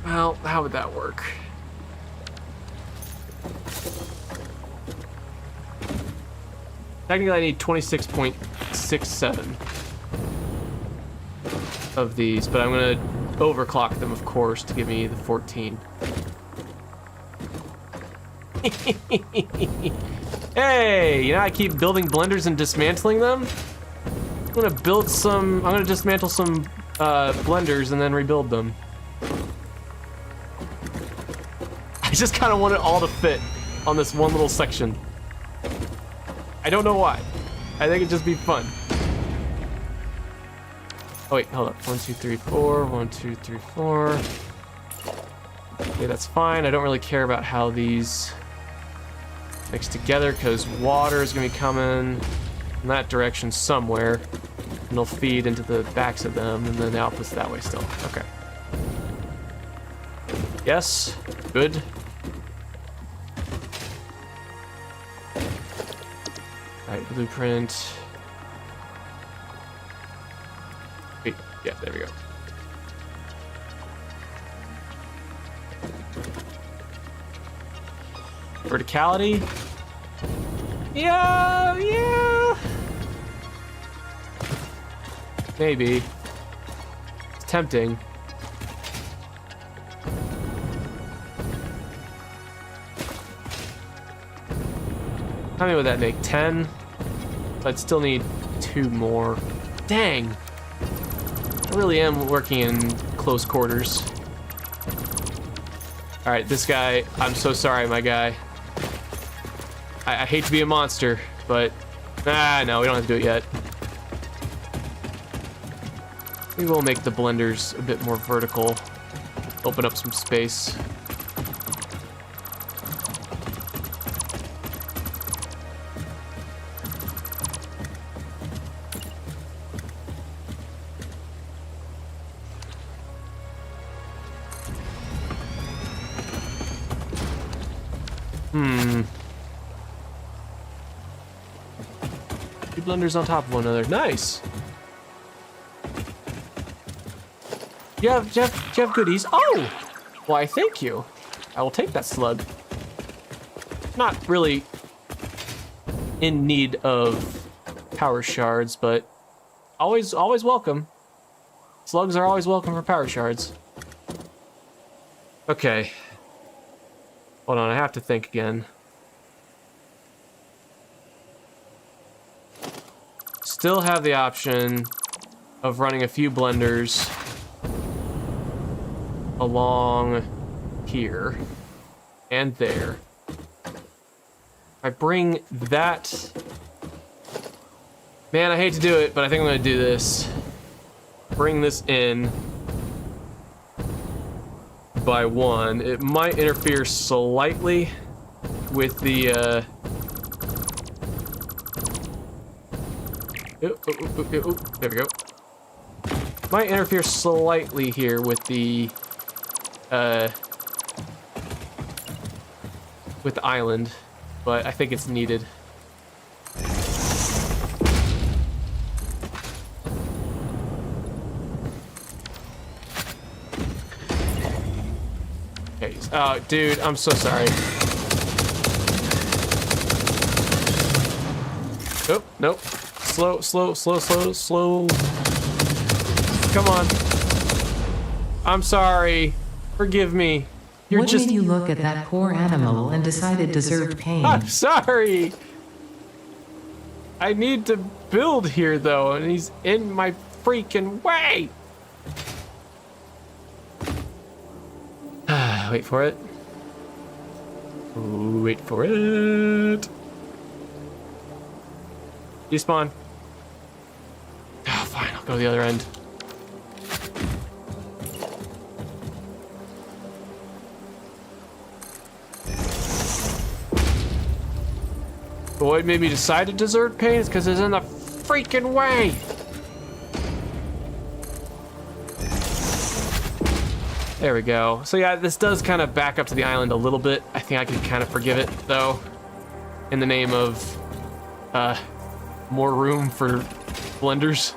Well, how would that work? Technically, I need 26.67 of these, but I'm gonna overclock them, of course, to give me the 14. Hey, you know, I keep building blenders and dismantling them. I'm gonna dismantle some blenders and then rebuild them. I just kind of want it all to fit on this one little section. I don't know why. I think it'd just be fun. Oh wait, hold up. 1, 2, 3, 4. 1, 2, 3, 4. Okay, that's fine. I don't really care about how these mix together because water is gonna be coming in that direction somewhere, and they'll feed into the backs of them, and then the output's that way still. Okay. Yes. Good. Alright, blueprint. Wait, yeah, there we go. Verticality? Yeah. Maybe. It's tempting. How many would that make? 10? I'd still need 2 more. Dang! I really am working in close quarters. Alright, this guy, I'm so sorry, my guy. I hate to be a monster, but... no, we don't have to do it yet. Maybe we'll make the blenders a bit more vertical. Open up some space. Two blenders on top of one another. Nice. Do you have goodies? Oh! Why, thank you. I will take that slug. Not really in need of power shards, but always welcome. Slugs are always welcome for power shards. Okay. Hold on, I have to think again. Still have the option of running a few blenders along here and there. I bring that... Man, I hate to do it, but I think I'm gonna do this. Bring this in by 1. It might interfere slightly with the there we go. Might interfere slightly here with the island, but I think it's needed. Okay. Oh, dude, I'm so sorry. Oh, nope. Slow. Come on. I'm sorry. Forgive me. What made you look at that poor animal and decide it deserved pain? I'm sorry. I need to build here, though, and he's in my freaking way. Wait for it. Ooh, wait for it. Despawn. Oh, fine, I'll go to the other end. But what made me decide to desert pain is because it's in the freaking way. There we go. So yeah, this does kind of back up to the island a little bit. I think I can kind of forgive it though, in the name of more room for blenders.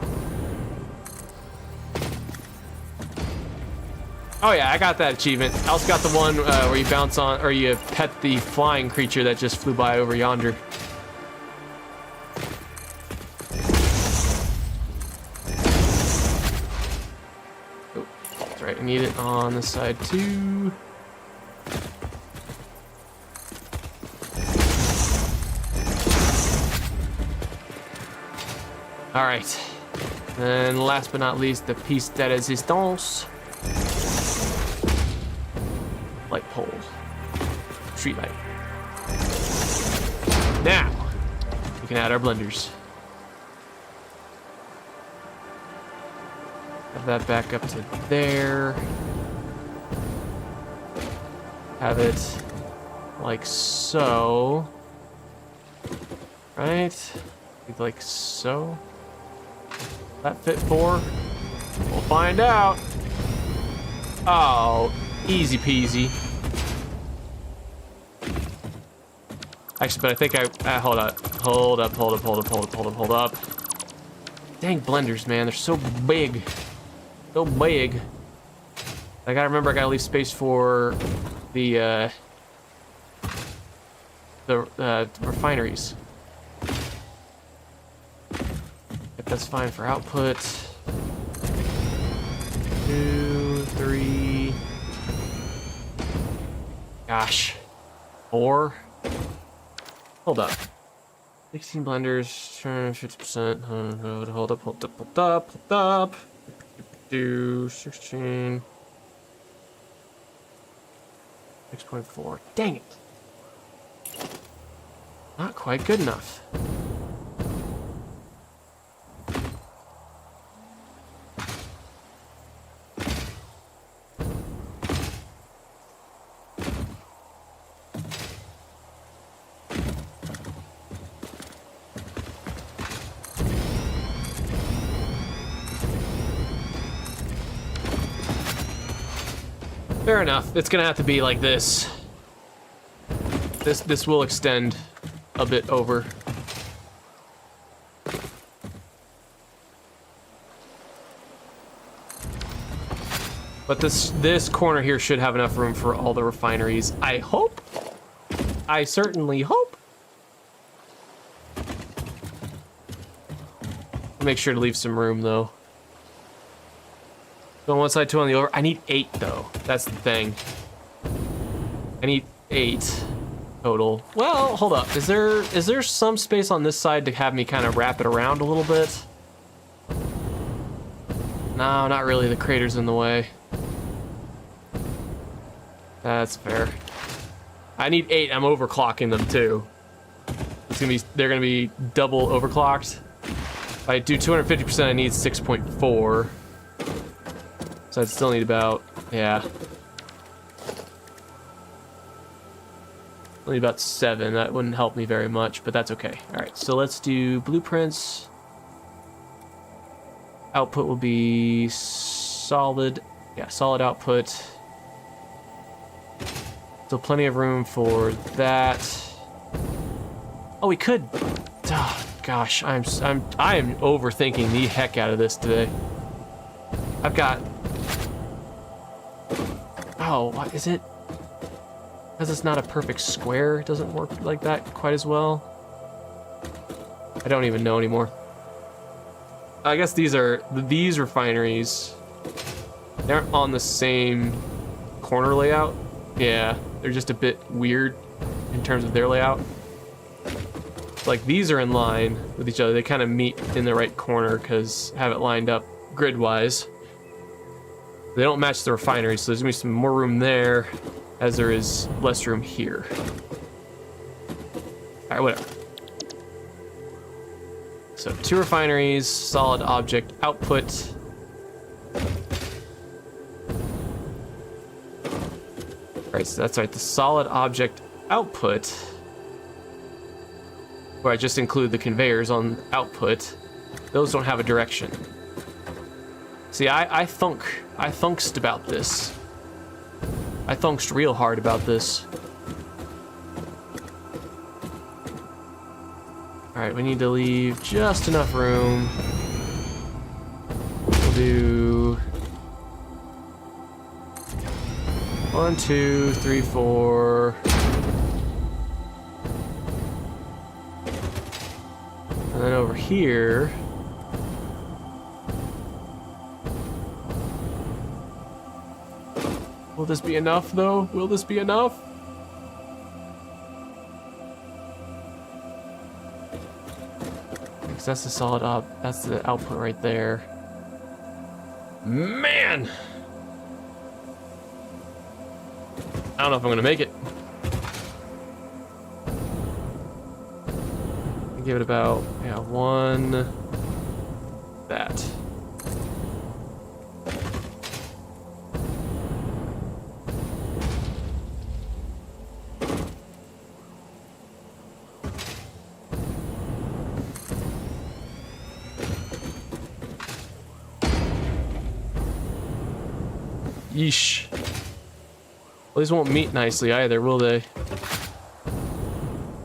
Oh yeah, I got that achievement. I also got the one where you bounce on, or you pet the flying creature that just flew by over yonder. Oh, that's right, I need it on this side too. All right, and last but not least, the piece de resistance. Light pole. Street light. Now, we can add our blenders. Have that back up to there. Have it like so. Right? Like so. That fit 4? We'll find out. Oh, easy peasy. Actually, but I think hold up. Dang blenders, man, they're so big. So big. I gotta remember I gotta leave space for the refineries. If that's fine for output. 2, 3. Gosh. 4. Hold up. 16 blenders, 50%. Hold up. Do 16. 6.4. Dang it. Not quite good enough. Fair enough. It's gonna have to be like this. This will extend a bit over. But this corner here should have enough room for all the refineries. I hope. I certainly hope. Make sure to leave some room though. So on one side, 2 on the over. I need 8 though. That's the thing. I need 8 total. Well, hold up. Is there some space on this side to have me kind of wrap it around a little bit? No, not really. The crater's in the way. That's fair. I need 8. I'm overclocking them too. They're gonna be double overclocked. If I do 250%, I need 6.4. So I'd still need about, yeah. Only about 7. That wouldn't help me very much, but that's okay. All right, so let's do blueprints. Output will be solid. Yeah, solid output. So plenty of room for that. Oh, we could. Oh, gosh, I am overthinking the heck out of this today. I've got. Oh, what is it? Because it's not a perfect square, it doesn't work like that quite as well. I don't even know anymore. I guess these refineries. They aren't on the same corner layout. Yeah, they're just a bit weird in terms of their layout. Like these are in line with each other. They kind of meet in the right corner because have it lined up grid-wise. They don't match the refinery, so there's gonna be some more room there. as there is less room here. All right, whatever. So 2 refineries, solid object output. All right, so that's right, the solid object output, where I just include the conveyors on output, those don't have a direction. See, I thunked about this. I thunked real hard about this. All right, we need to leave just enough room. We'll do 1, 2, 3, 4. And then over here, will this be enough though? Will this be enough? Because that's the solid that's the output right there. Man! I don't know if I'm gonna make it. Give it about, yeah, 1, that. Yeesh. Well, these won't meet nicely either, will they?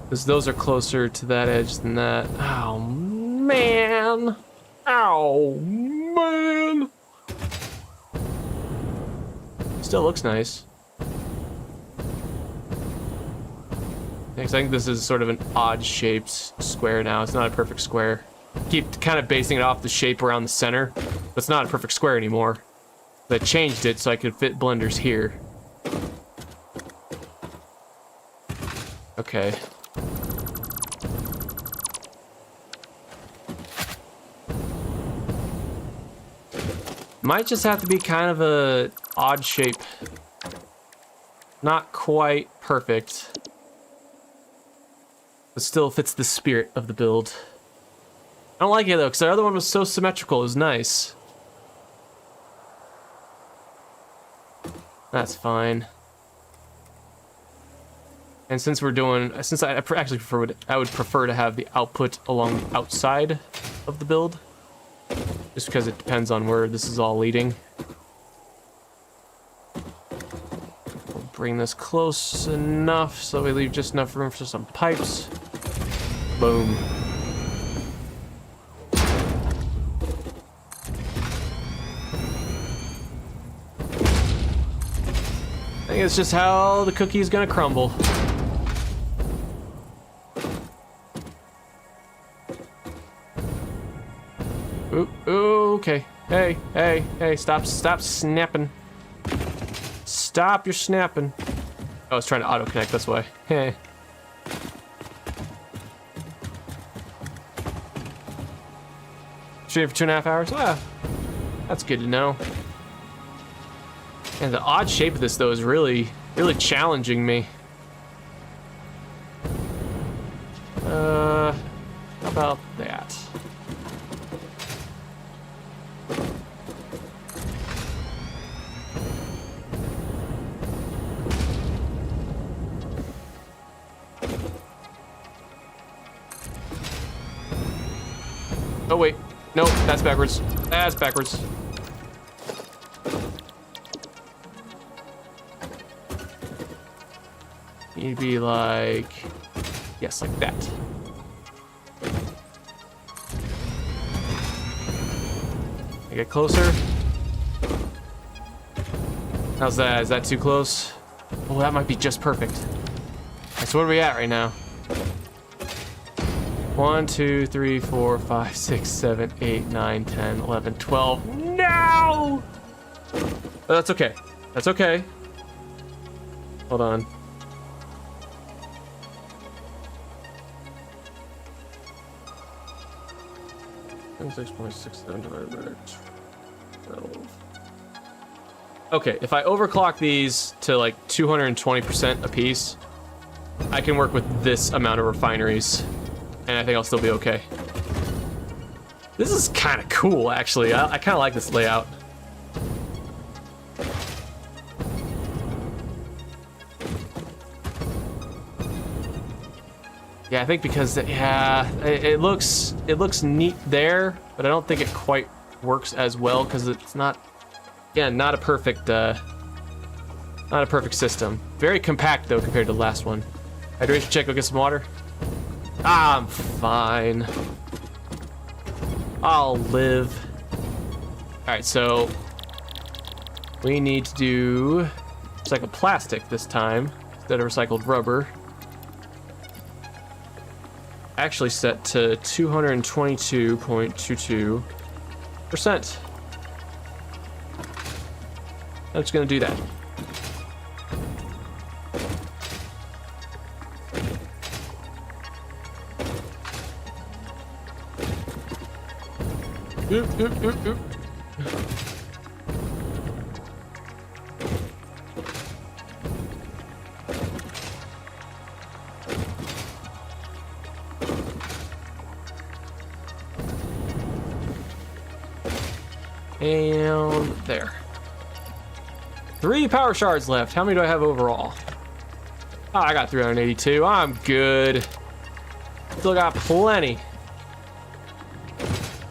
Because those are closer to that edge than that. Oh, man. Oh, man. Still looks nice. I think this is sort of an odd-shaped square now. It's not a perfect square. Keep kind of basing it off the shape around the center, but it's not a perfect square anymore. I changed it so I could fit blenders here. Okay. Might just have to be kind of a odd shape. Not quite perfect, but still fits the spirit of the build. I don't like it though, because the other one was so symmetrical. It was nice. That's fine. And since we're doing, since I actually I would prefer to have the output along the outside of the build, just because it depends on where this is all leading. We'll bring this close enough so we leave just enough room for some pipes. Boom. I think it's just how the cookie's gonna crumble. Ooh, okay. Hey, stop snapping. Stop your snapping. Oh, I was trying to auto-connect, that's why. Hey. Stream for 2.5 hours? Ah, that's good to know. And the odd shape of this, though, is really challenging me. How about that? Oh, wait. Nope, that's backwards. That's backwards. You'd be like, yes, like that. I get closer. How's that? Is that too close? Oh, that might be just perfect. Right, so what are we at right now? 1, 2, 3, 4, 5, 6, 7, 8, 9, 10, 11, 12. No! Oh, that's okay. That's okay. Hold on. 6.67 divided by 12. Okay, if I overclock these to like 220% a piece, I can work with this amount of refineries, and I think I'll still be okay. This is kind of cool, actually. I kind of like this layout. Yeah, I think because it looks neat there, but I don't think it quite works as well because it's not, again, not a perfect system. Very compact though compared to the last one. Hydration check. Go get some water. I'm fine. I'll live. All right, so we need to do recycled plastic this time instead of recycled rubber. Actually set to 222.22%. I'm just gonna do that. Oop, oop, oop, oop. And there. 3 power shards left. How many do I have overall? Oh, I got 382. I'm good. Still got plenty.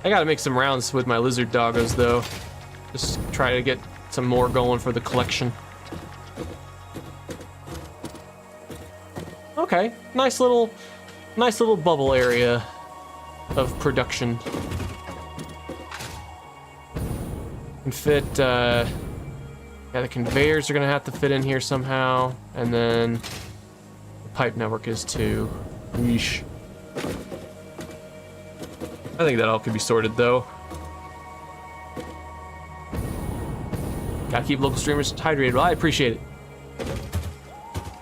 I gotta make some rounds with my lizard doggos though. Just try to get some more going for the collection. Okay, nice little bubble area of production. Can fit, yeah, the conveyors are gonna have to fit in here somehow, and then the pipe network is too. Yeesh. I think that all could be sorted though. Gotta keep local streamers hydrated. Well, I appreciate it.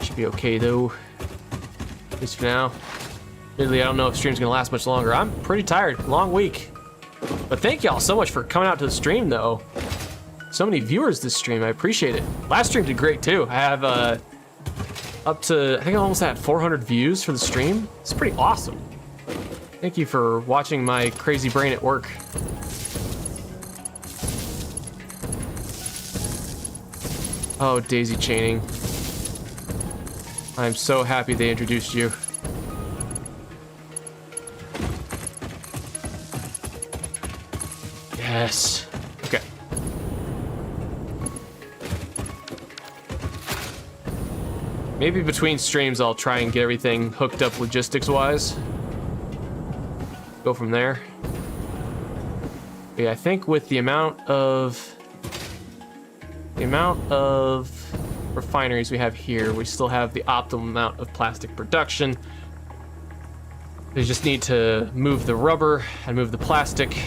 Should be okay though. At least for now. Admittedly, I don't know if stream's gonna last much longer. I'm pretty tired. Long week. But thank y'all so much for coming out to the stream though. So many viewers this stream. I appreciate it. Last stream did great too. I have up to, I think I almost had 400 views for the stream. It's pretty awesome. Thank you for watching my crazy brain at work. Oh, daisy chaining. I'm so happy they introduced you. Yes. Okay. Maybe between streams I'll try and get everything hooked up logistics-wise. Go from there. But yeah, I think with the amount of refineries we have here, we still have the optimal amount of plastic production. We just need to move the rubber and move the plastic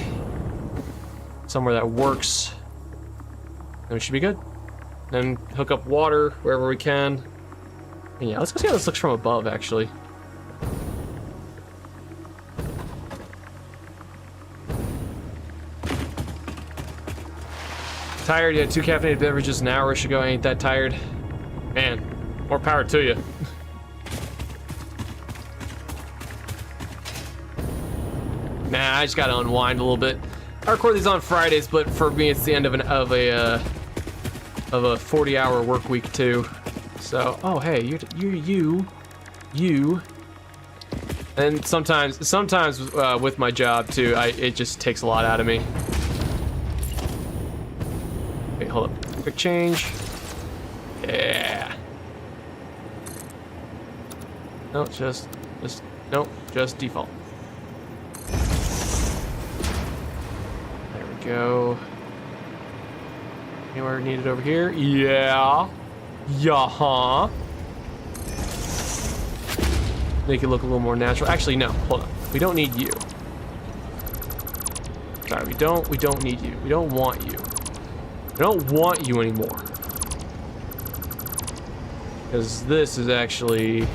somewhere that works. Then we should be good. Then hook up water wherever we can. And yeah, let's go see how this looks from above, actually. Tired? You had 2 caffeinated beverages an hour ago. I ain't that tired. Man, more power to you. Nah, I just gotta unwind a little bit. I record these on Fridays, but for me, it's the end of a 40-hour work week too. So, oh hey, you. And sometimes with my job too, it just takes a lot out of me. Wait, hold up. Quick change. Yeah. No, just default. There we go. Anywhere needed over here? Yeah. Yeah. Make it look a little more natural. Actually, no. Hold on. We don't need you. Sorry, we don't need you. We don't want you. I don't want you anymore. Because this is actually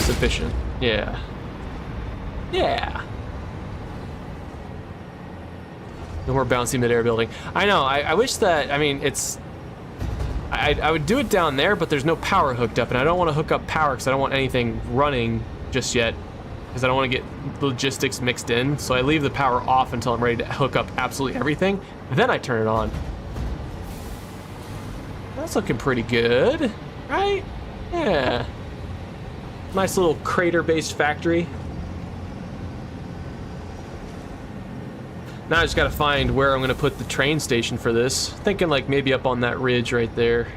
sufficient. Yeah. Yeah. No more bouncy midair building. I know, I wish that, I mean, I would do it down there, but there's no power hooked up, and I don't want to hook up power because I don't want anything running just yet, because I don't want to get logistics mixed in, so I leave the power off until I'm ready to hook up absolutely everything, then I turn it on. That's looking pretty good, right? Yeah. Nice little crater-based factory. Now I just gotta find where I'm gonna put the train station for this. Thinking like maybe up on that ridge right there.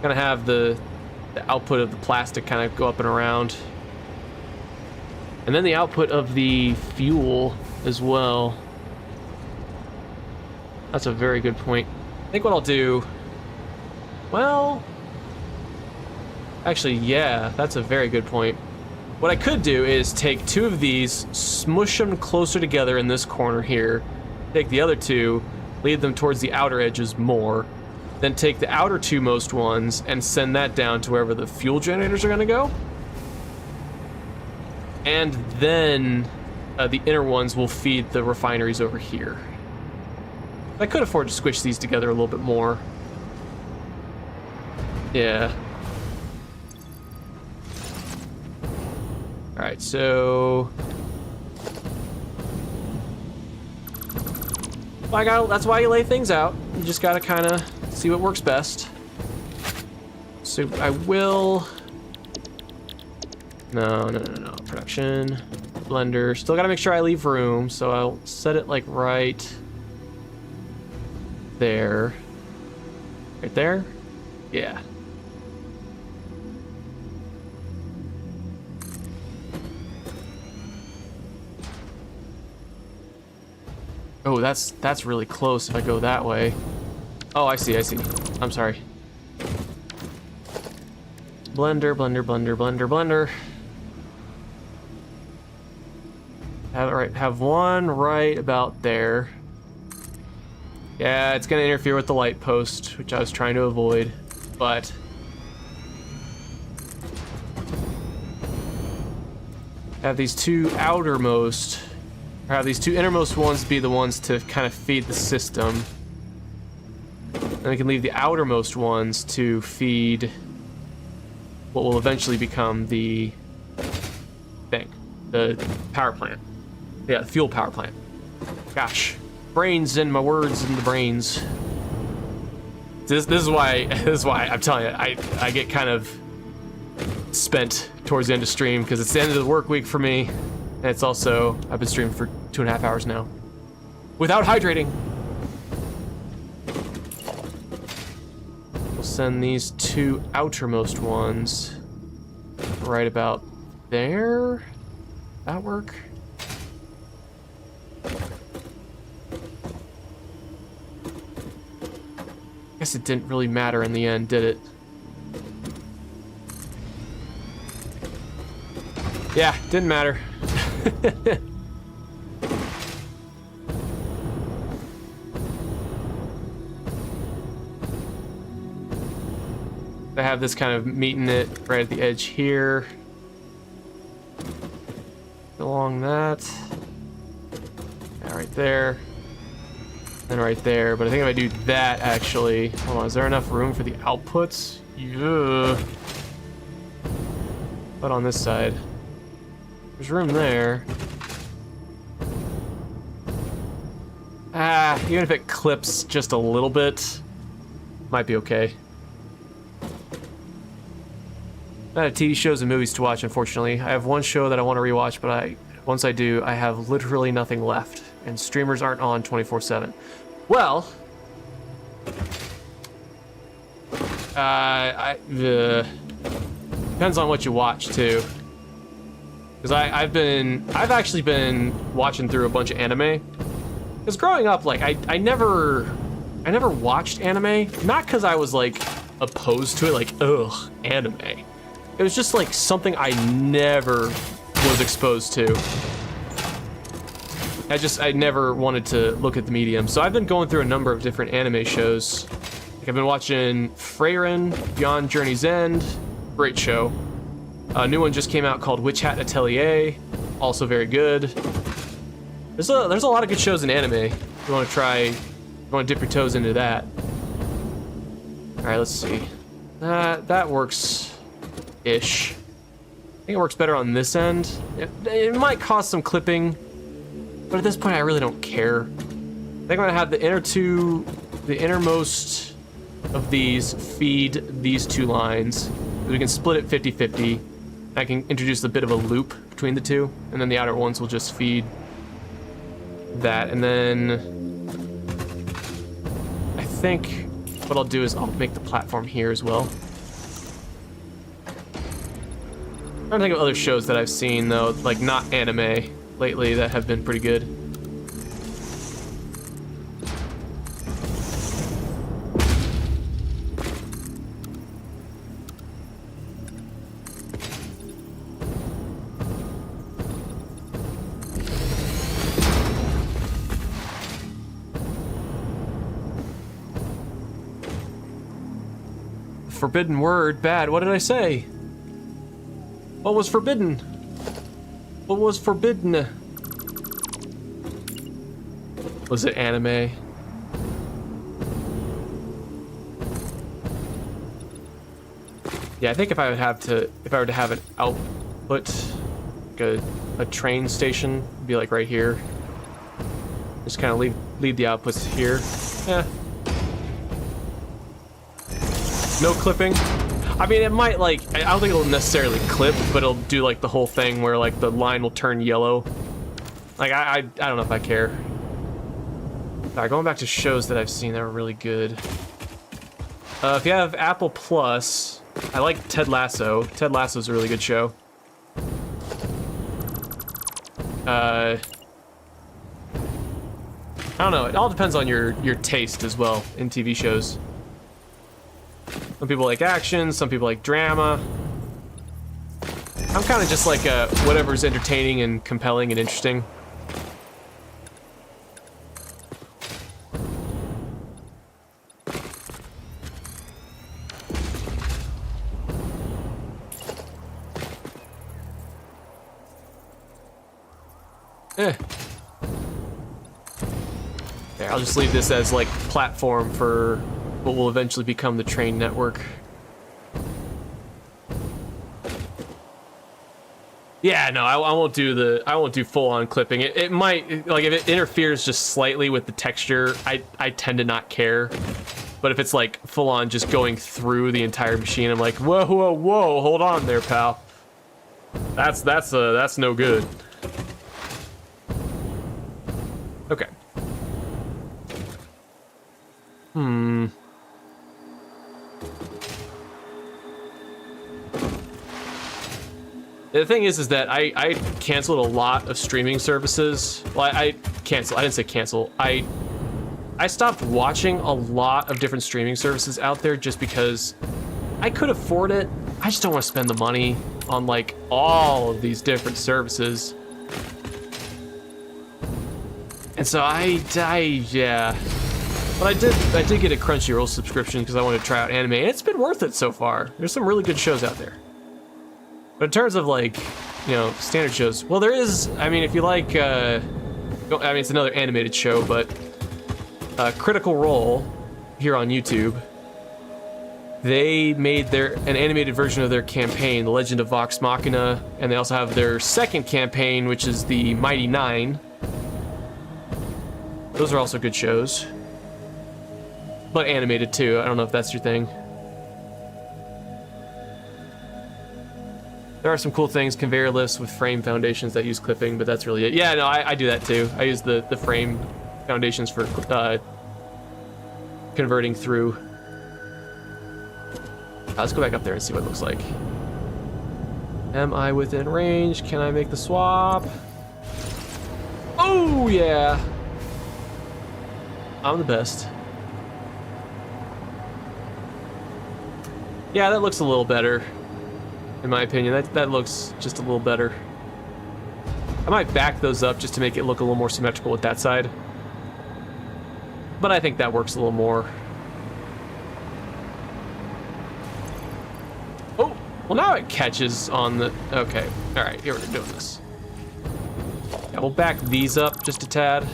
Gonna have the output of the plastic kind of go up and around. And then the output of the fuel as well. That's a very good point. I think what I'll do, well, actually, yeah, that's a very good point. What I could do is take two of these, smush them closer together in this corner here, take the other two, lead them towards the outer edges more, then take the outer two most ones and send that down to wherever the fuel generators are gonna go. And then the inner ones will feed the refineries over here. I could afford to squish these together a little bit more. Yeah. All right, so that's why you lay things out. You just gotta kind of see what works best. So I will. No. Production, blender. Still gotta make sure I leave room, so I'll set it like right there. Right there? Yeah. Oh, that's really close if I go that way. Oh, I see. I'm sorry. Blender. Have one right about there. Yeah, it's gonna interfere with the light post, which I was trying to avoid, but have these two outermost, or have these two innermost ones be the ones to kind of feed the system. And I can leave the outermost ones to feed what will eventually become the thing, the power plant. Yeah, the fuel power plant. Gosh, brains in my words in the brains. This is why I'm telling you, I get kind of spent towards the end of stream because it's the end of the work week for me, and it's also I've been streaming for 2.5 hours now without hydrating. We'll send these two outermost ones right about there. That work? Guess it didn't really matter in the end, did it? Yeah, didn't matter. I have this kind of meeting it right at the edge here. Along that. Yeah, right there. And right there, but I think if I do that, actually, hold on, is there enough room for the outputs? Yeah. But on this side, there's room there. Even if it clips just a little bit, might be okay. Not a TV shows and movies to watch, unfortunately. I have one show that I want to rewatch, but once I do, I have literally nothing left, and streamers aren't on 24/7. Well, depends on what you watch too. Because I've actually been watching through a bunch of anime. Because growing up, like I never watched anime. Not because I was like opposed to it, like ugh, anime. It was just like something I never was exposed to. I never wanted to look at the medium. So I've been going through a number of different anime shows. Like I've been watching Freyren, Beyond Journey's End, great show. A new one just came out called Witch Hat Atelier, also very good. There's a lot of good shows in anime. You want to dip your toes into that. All right, let's see. That works-ish. I think it works better on this end. It might cause some clipping, but at this point, I really don't care. I think I'm gonna have the innermost of these feed these two lines. We can split it 50-50. I can introduce a bit of a loop between the two, and then the outer ones will just feed that. And then I think what I'll do is I'll make the platform here as well. I'm trying to think of other shows that I've seen though, like not anime lately, that have been pretty good. Forbidden word, bad. What did I say? What was forbidden? What was forbidden? Was it anime? Yeah, I think if I were to have an output, like a train station, it'd be like right here. Just kind of leave the outputs here. Yeah. No clipping. I mean, it might like, I don't think it'll necessarily clip, but it'll do like the whole thing where like the line will turn yellow. Like, I don't know if I care. All right, going back to shows that I've seen that were really good. If you have Apple Plus, I like Ted Lasso. Ted Lasso's a really good show. I don't know, it all depends on your taste as well in TV shows. Some people like action, some people like drama. I'm kind of just like whatever's entertaining and compelling and interesting. There, I'll just leave this as like platform for what will eventually become the train network. Yeah, no, I won't do full-on clipping. It might, like, if it interferes just slightly with the texture, I tend to not care. But if it's like full-on just going through the entire machine, I'm like, whoa, whoa, whoa, hold on there, pal. That's no good. Okay. The thing is that I canceled a lot of streaming services. Well, I didn't say cancel. I stopped watching a lot of different streaming services out there just because I could afford it. I just don't want to spend the money on like all of these different services. And so yeah. But I did get a Crunchyroll subscription because I wanted to try out anime, and it's been worth it so far. There's some really good shows out there. But in terms of like, you know, standard shows, well, there is, I mean, if you like, I mean, it's another animated show, but Critical Role here on YouTube, they made an animated version of their campaign, The Legend of Vox Machina, and they also have their second campaign, which is the Mighty Nine. Those are also good shows. But animated too, I don't know if that's your thing. There are some cool things, conveyor lifts with frame foundations that use clipping, but that's really it. Yeah, no, I do that too. I use the frame foundations for converting through. Let's go back up there and see what it looks like. Am I within range? Can I make the swap? Oh, yeah. I'm the best. Yeah, that looks a little better. In my opinion, that looks just a little better. I might back those up just to make it look a little more symmetrical with that side. But I think that works a little more. Oh, well now it catches on the, okay. All right, here we're doing this. Yeah, we'll back these up just a tad.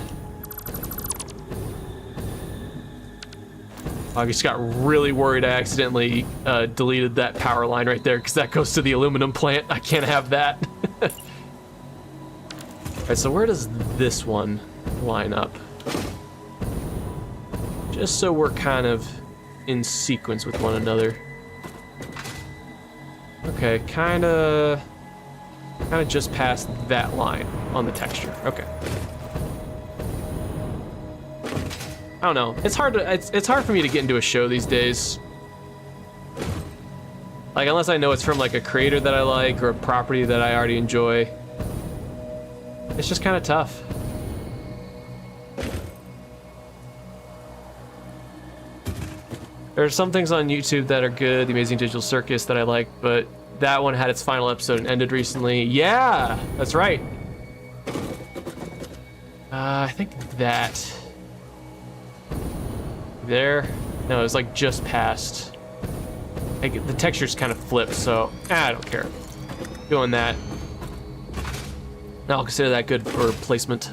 I just got really worried I accidentally deleted that power line right there because that goes to the aluminum plant. I can't have that. All right, so where does this one line up? Just so we're kind of in sequence with one another. Okay, kind of just past that line on the texture. Okay. I don't know. It's hard for me to get into a show these days. Like, unless I know it's from like a creator that I like or a property that I already enjoy. It's just kind of tough. There are some things on YouTube that are good, The Amazing Digital Circus that I like, but that one had its final episode and ended recently. Yeah, that's right. I think that. There? No, it was like just past. The texture's kind of flipped, so I don't care. Doing that. Now I'll consider that good for placement.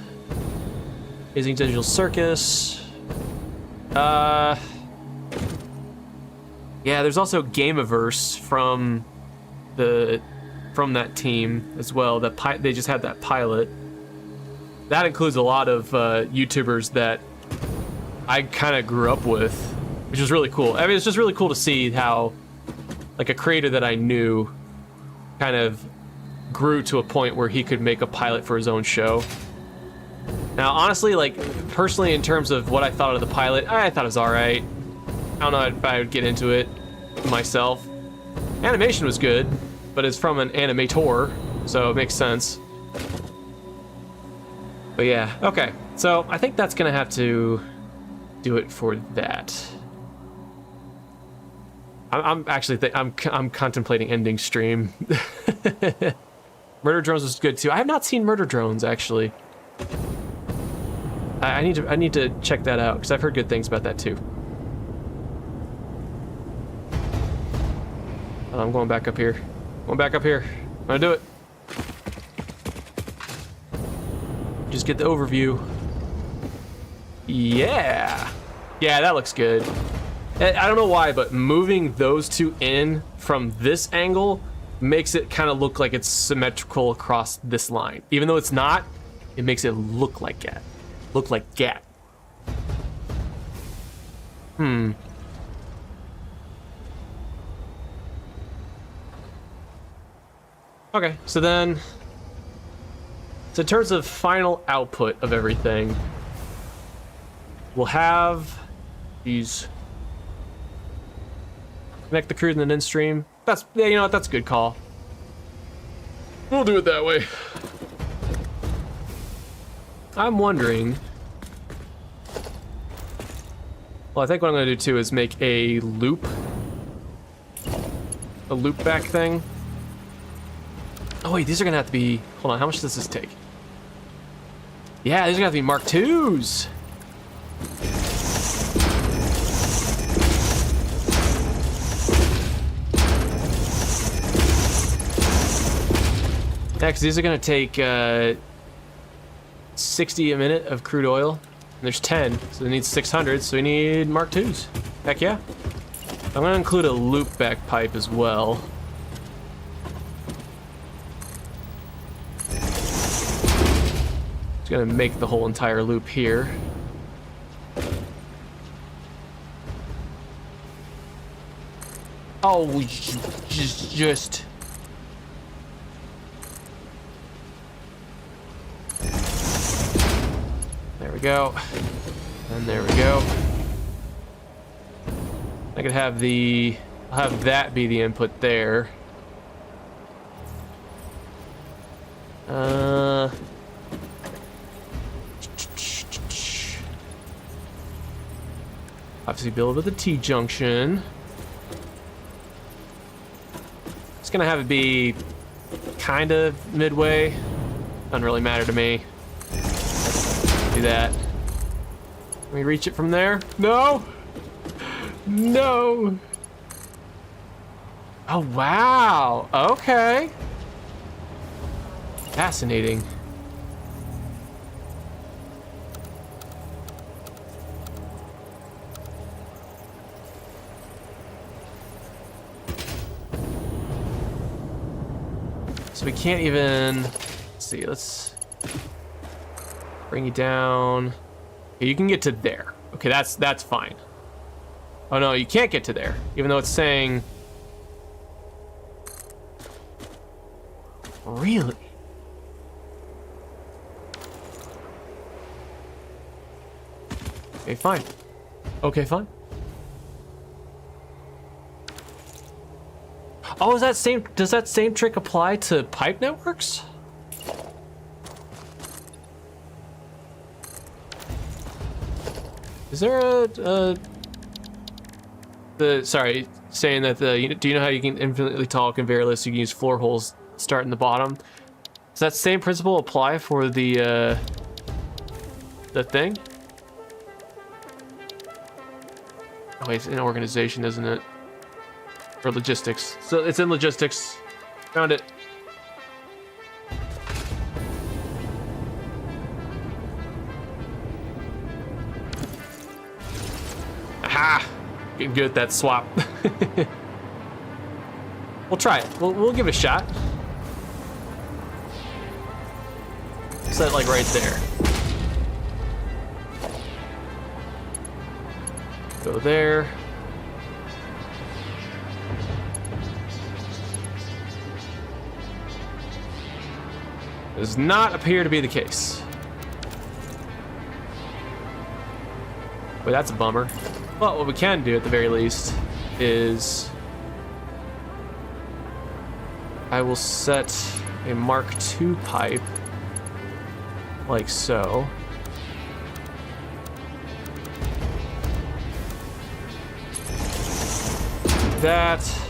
Amazing Digital Circus. Yeah, there's also Gameaverse from that team as well. They just had that pilot. That includes a lot of YouTubers that I kind of grew up with, which was really cool. I mean, it's just really cool to see how, like, a creator that I knew kind of grew to a point where he could make a pilot for his own show. Now, honestly, like, personally, in terms of what I thought of the pilot, I thought it was all right. I don't know if I would get into it myself. Animation was good, but it's from an animator, so it makes sense. But yeah, okay. So I think that's gonna have to do it for that. I'm actually I'm contemplating ending stream. Murder Drones was good too. I have not seen Murder Drones actually. I need to check that out because I've heard good things about that too. I'm going back up here. I'm gonna do it. Just get the overview. Yeah, that looks good. I don't know why, but moving those two in from this angle makes it kind of look like it's symmetrical across this line. Even though it's not, it makes it look like that. Okay, so in terms of final output of everything, we'll have these. Connect the crew and then in stream. That's, yeah, you know what, that's a good call. We'll do it that way. I'm wondering. Well, I think what I'm gonna do too is make a loop back thing. Oh wait, these are gonna have to be, hold on, how much does this take? Yeah, these are gonna have to be Mark IIs. Next, these are gonna take 60 a minute of crude oil. And there's 10, so they need 600, so we need Mark IIs. Heck yeah. I'm gonna include a loop back pipe as well. It's gonna make the whole entire loop here. Oh, just. There we go. And there we go. I could have I'll have that be the input there. Obviously build with a T-junction. It's gonna have it be kind of midway. Doesn't really matter to me. Do that. Can we reach it from there? No! No! Oh, wow! Okay. Fascinating. So we can't even, let's see, let's bring you down. Okay, you can get to there. Okay, that's fine. Oh no, you can't get to there, even though it's saying. Really? Okay, fine. Okay, fine. Oh, does that same trick apply to pipe networks? Is there sorry, saying that do you know how you can infinitely tall conveyor lists, you can use floor holes starting the bottom? Does that same principle apply for the thing? Oh, it's in organization, isn't it? Or logistics. So it's in logistics. Found it. Aha! Getting good at that swap. We'll try it. We'll give it a shot. Set it like right there. Go there. Does not appear to be the case. But that's a bummer. Well, what we can do at the very least is I will set a Mark II pipe like so. That.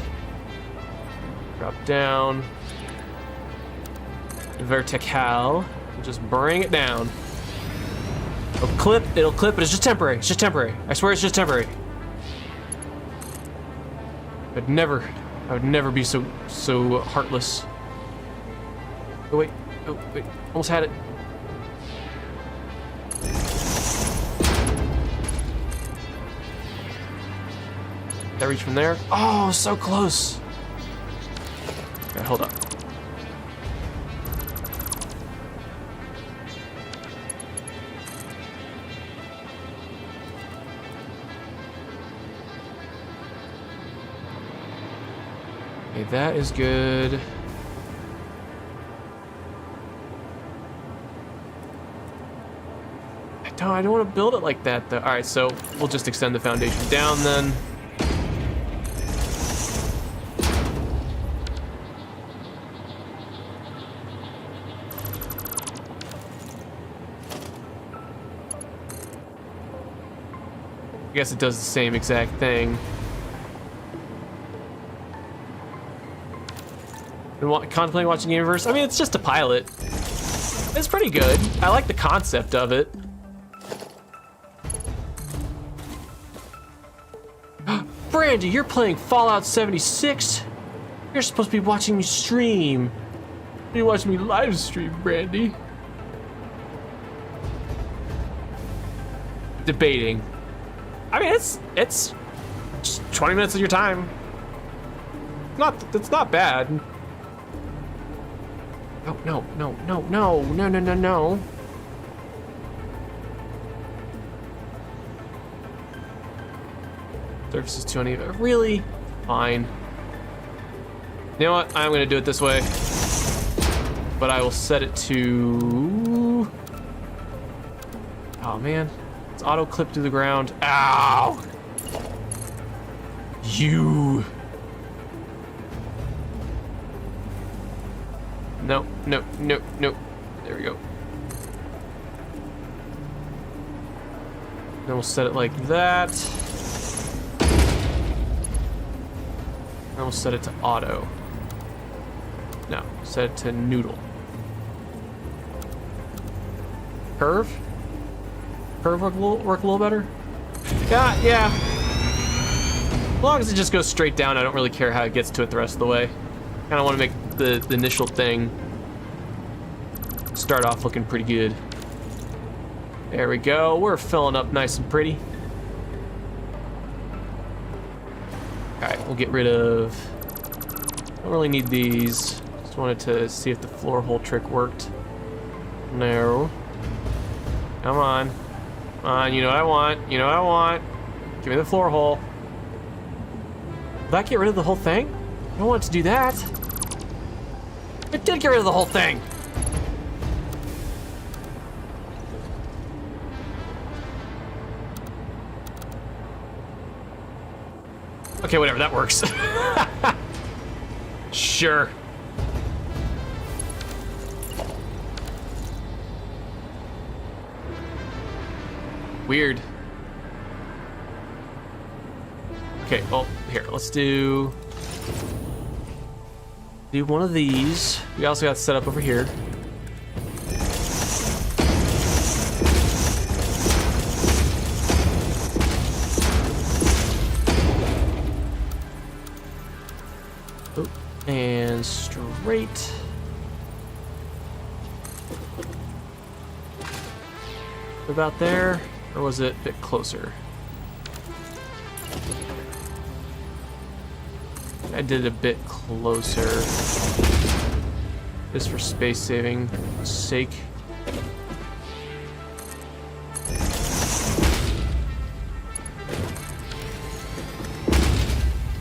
Drop down. Vertical. Just bring it down. It'll clip, but it's just temporary. It's just temporary. I swear it's just temporary. I would never be so heartless. Oh wait, almost had it. Did I reach from there? Oh, so close. Okay, hold up. Okay, that is good. I don't want to build it like that though. All right, so we'll just extend the foundation down then. I guess it does the same exact thing. Contemplating watching Universe. I mean, it's just a pilot. It's pretty good. I like the concept of it. Brandy, you're playing Fallout 76. You're supposed to be watching me stream. You're watching me live stream, Brandy. Debating. I mean, it's just 20 minutes of your time. It's not bad. No. Surface is too uneven. Really? Fine. You know what? I'm gonna do it this way. But I will set it to... Oh man. It's auto clip to the ground. Ow! You... No. There we go. Then we'll set it like that. Then we'll set it to auto. No, set it to noodle. Curve? Curve work a little better? Yeah. As long as it just goes straight down, I don't really care how it gets to it the rest of the way. Kind of want to make the initial thing start off looking pretty good. There we go. We're filling up nice and pretty. All right, we'll get rid of... Don't really need these. Just wanted to see if the floor hole trick worked. No. Come on. Come on, you know what I want. You know what I want. Give me the floor hole. Will that get rid of the whole thing? I don't want it to do that. It did get rid of the whole thing. Okay, whatever, that works. Sure. Weird. Okay, well, here, let's do one of these. We also got set up over here. Oh, and straight. About there, or was it a bit closer? I did a bit closer, just for space saving sake.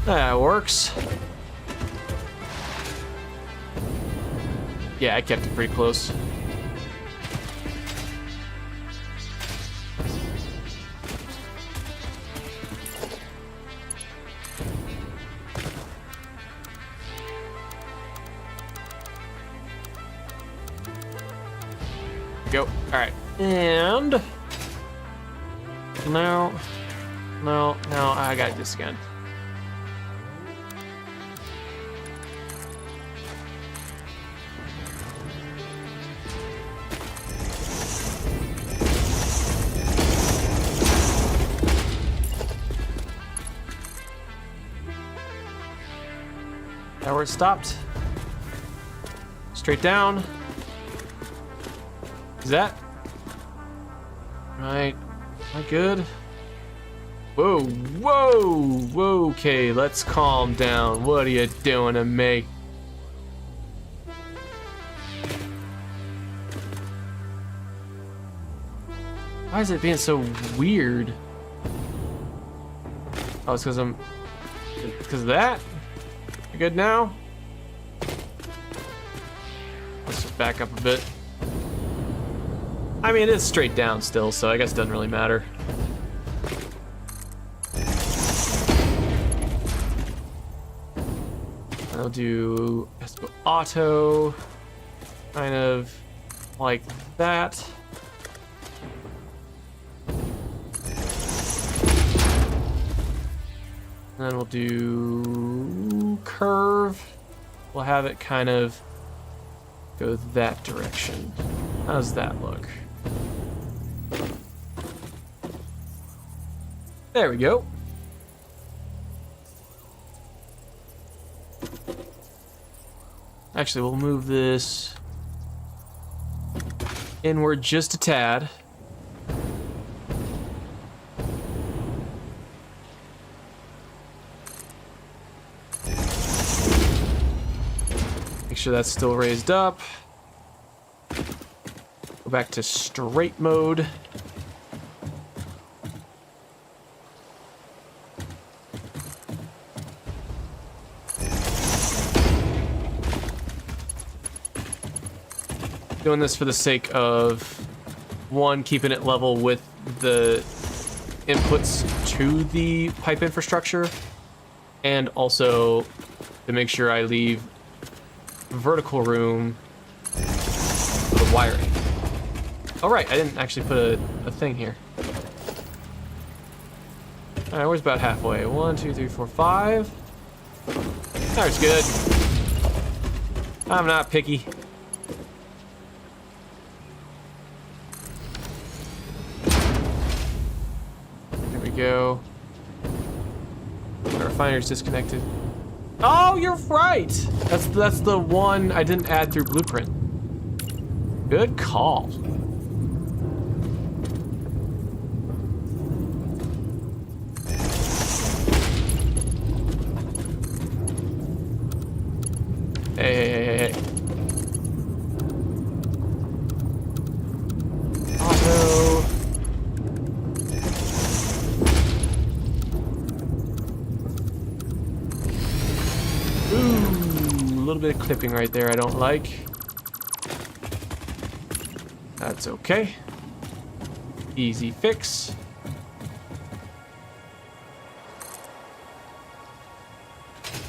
That works. Yeah, I kept it pretty close. Go. All right. And no, I got this again. That where it stopped. Straight down. Is that right? Am I good? Whoa, whoa, okay, let's calm down. What are you doing to me? Why is it being so weird? Oh, it's because because of that? You good now? Let's just back up a bit. I mean, it is straight down still, so I guess it doesn't really matter. I'll do auto, kind of like that. And then we'll do curve. We'll have it kind of go that direction. How's that look? There we go. Actually, we'll move this inward just a tad. Make sure that's still raised up. Go back to straight mode. Doing this for the sake of, one, keeping it level with the inputs to the pipe infrastructure, and also to make sure I leave vertical room for the wiring. Oh right, I didn't actually put a thing here. Alright, where's about halfway? 1, 2, 3, 4, 5. That's good. I'm not picky. Go. The refiner's disconnected. Oh, you're right. That's the one I didn't add through blueprint. Good call. Hey. Auto. Ooh, a little bit of clipping right there I don't like. That's okay. Easy fix.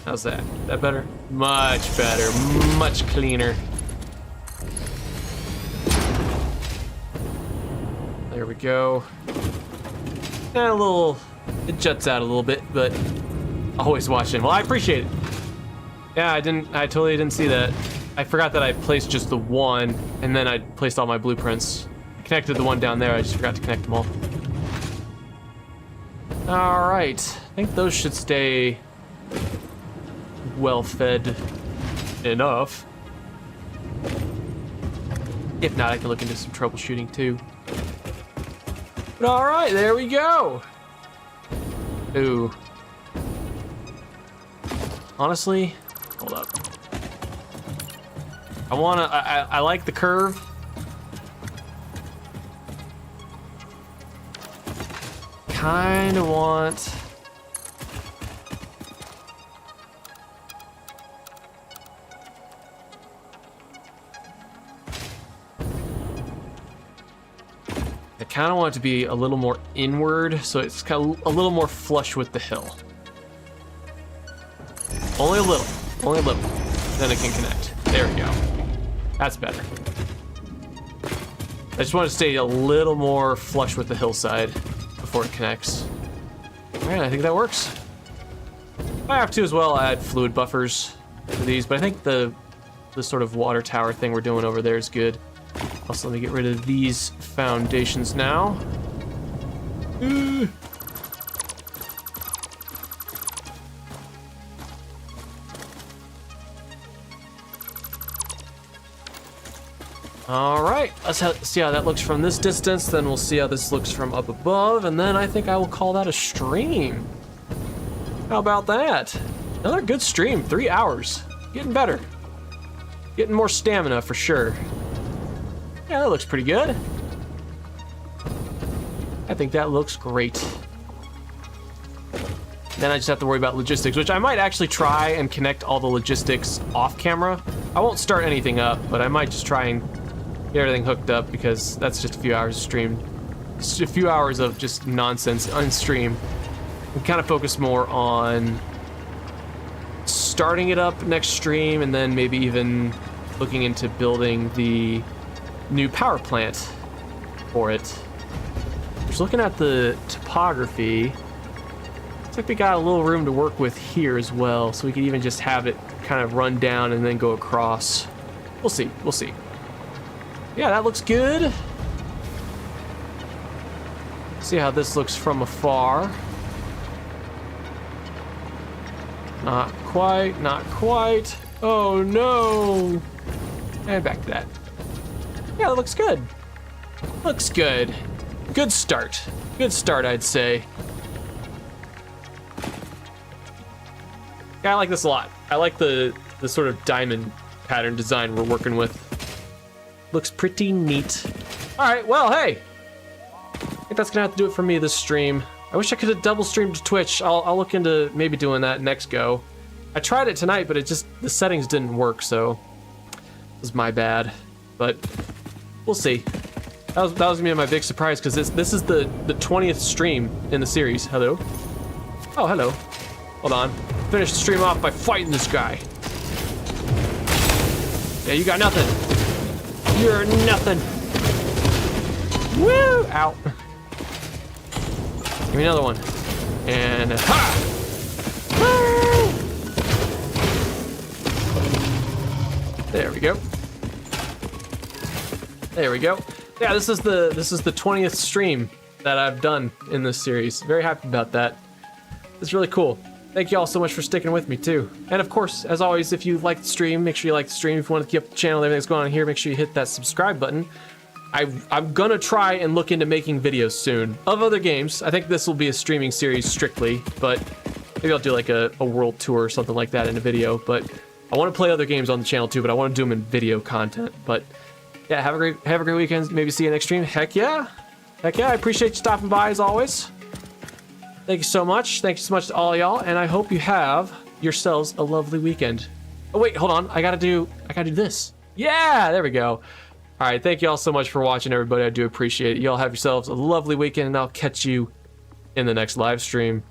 How's that? That better? Much better. Much cleaner. There we go. And a little... It juts out a little bit, but always watching. Well, I appreciate it. Yeah, I totally didn't see that. I forgot that I placed just the one, and then I placed all my blueprints. I connected the one down there, I just forgot to connect them all. Alright, I think those should stay well fed enough. If not, I can look into some troubleshooting too. But alright, there we go! Ooh. Honestly, hold up. I like the curve. Kinda want... I kind of want it to be a little more inward, so it's kind of a little more flush with the hill. Only a little. Then it can connect. There we go. That's better. I just want to stay a little more flush with the hillside before it connects. Alright, I think that works. If I have to as well, add fluid buffers for these, but I think the sort of water tower thing we're doing over there is good. Also, let me get rid of these foundations now. All right, let's see how that looks from this distance, then we'll see how this looks from up above, and then I think I will call that a stream. How about that? Another good stream, 3 hours. Getting better. Getting more stamina for sure. Yeah, that looks pretty good. I think that looks great. Then I just have to worry about logistics, which I might actually try and connect all the logistics off camera. I won't start anything up, but I might just try and get everything hooked up because that's just a few hours of stream. Just a few hours of just nonsense on stream. We kind of focus more on starting it up next stream and then maybe even looking into building the new power plant for it. Just looking at the topography, looks like we got a little room to work with here as well, so we could even just have it kind of run down and then go across. We'll see. Yeah, that looks good. See how this looks from afar. Not quite. Oh no! And back to that. Yeah, that looks good. Looks good. Good start, I'd say. Yeah, I like this a lot. I like the sort of diamond pattern design we're working with. Looks pretty neat. All right, well, hey. I think that's gonna have to do it for me this stream. I wish I could have double streamed to Twitch. I'll look into maybe doing that next go. I tried it tonight, but the settings didn't work, so it was my bad. But we'll see. That was gonna be my big surprise because this is the 20th stream in the series. Hello. Oh, hello. Hold on. Finish the stream off by fighting this guy. Yeah, you got nothing. You're nothing. Woo! Ow. Give me another one. And ha! Woo! There we go. There we go. Yeah, this is the 20th stream that I've done in this series. Very happy about that. It's really cool. Thank you all so much for sticking with me too. And of course, as always, if you like the stream, make sure you like the stream. If you want to keep up the channel, everything that's going on here, make sure you hit that subscribe button. I'm gonna try and look into making videos soon of other games. I think this will be a streaming series strictly, but maybe I'll do like a world tour or something like that in a video. But I want to play other games on the channel too, but I want to do them in video content. But yeah, have a great weekend. Maybe see you next stream. Heck yeah. Heck yeah, I appreciate you stopping by as always. Thank you so much. Thank you so much to all y'all, and I hope you have yourselves a lovely weekend. Oh wait, hold on. I gotta do this. Yeah, there we go. All right, thank you all so much for watching, everybody. I do appreciate it. Y'all have yourselves a lovely weekend, and I'll catch you in the next live stream.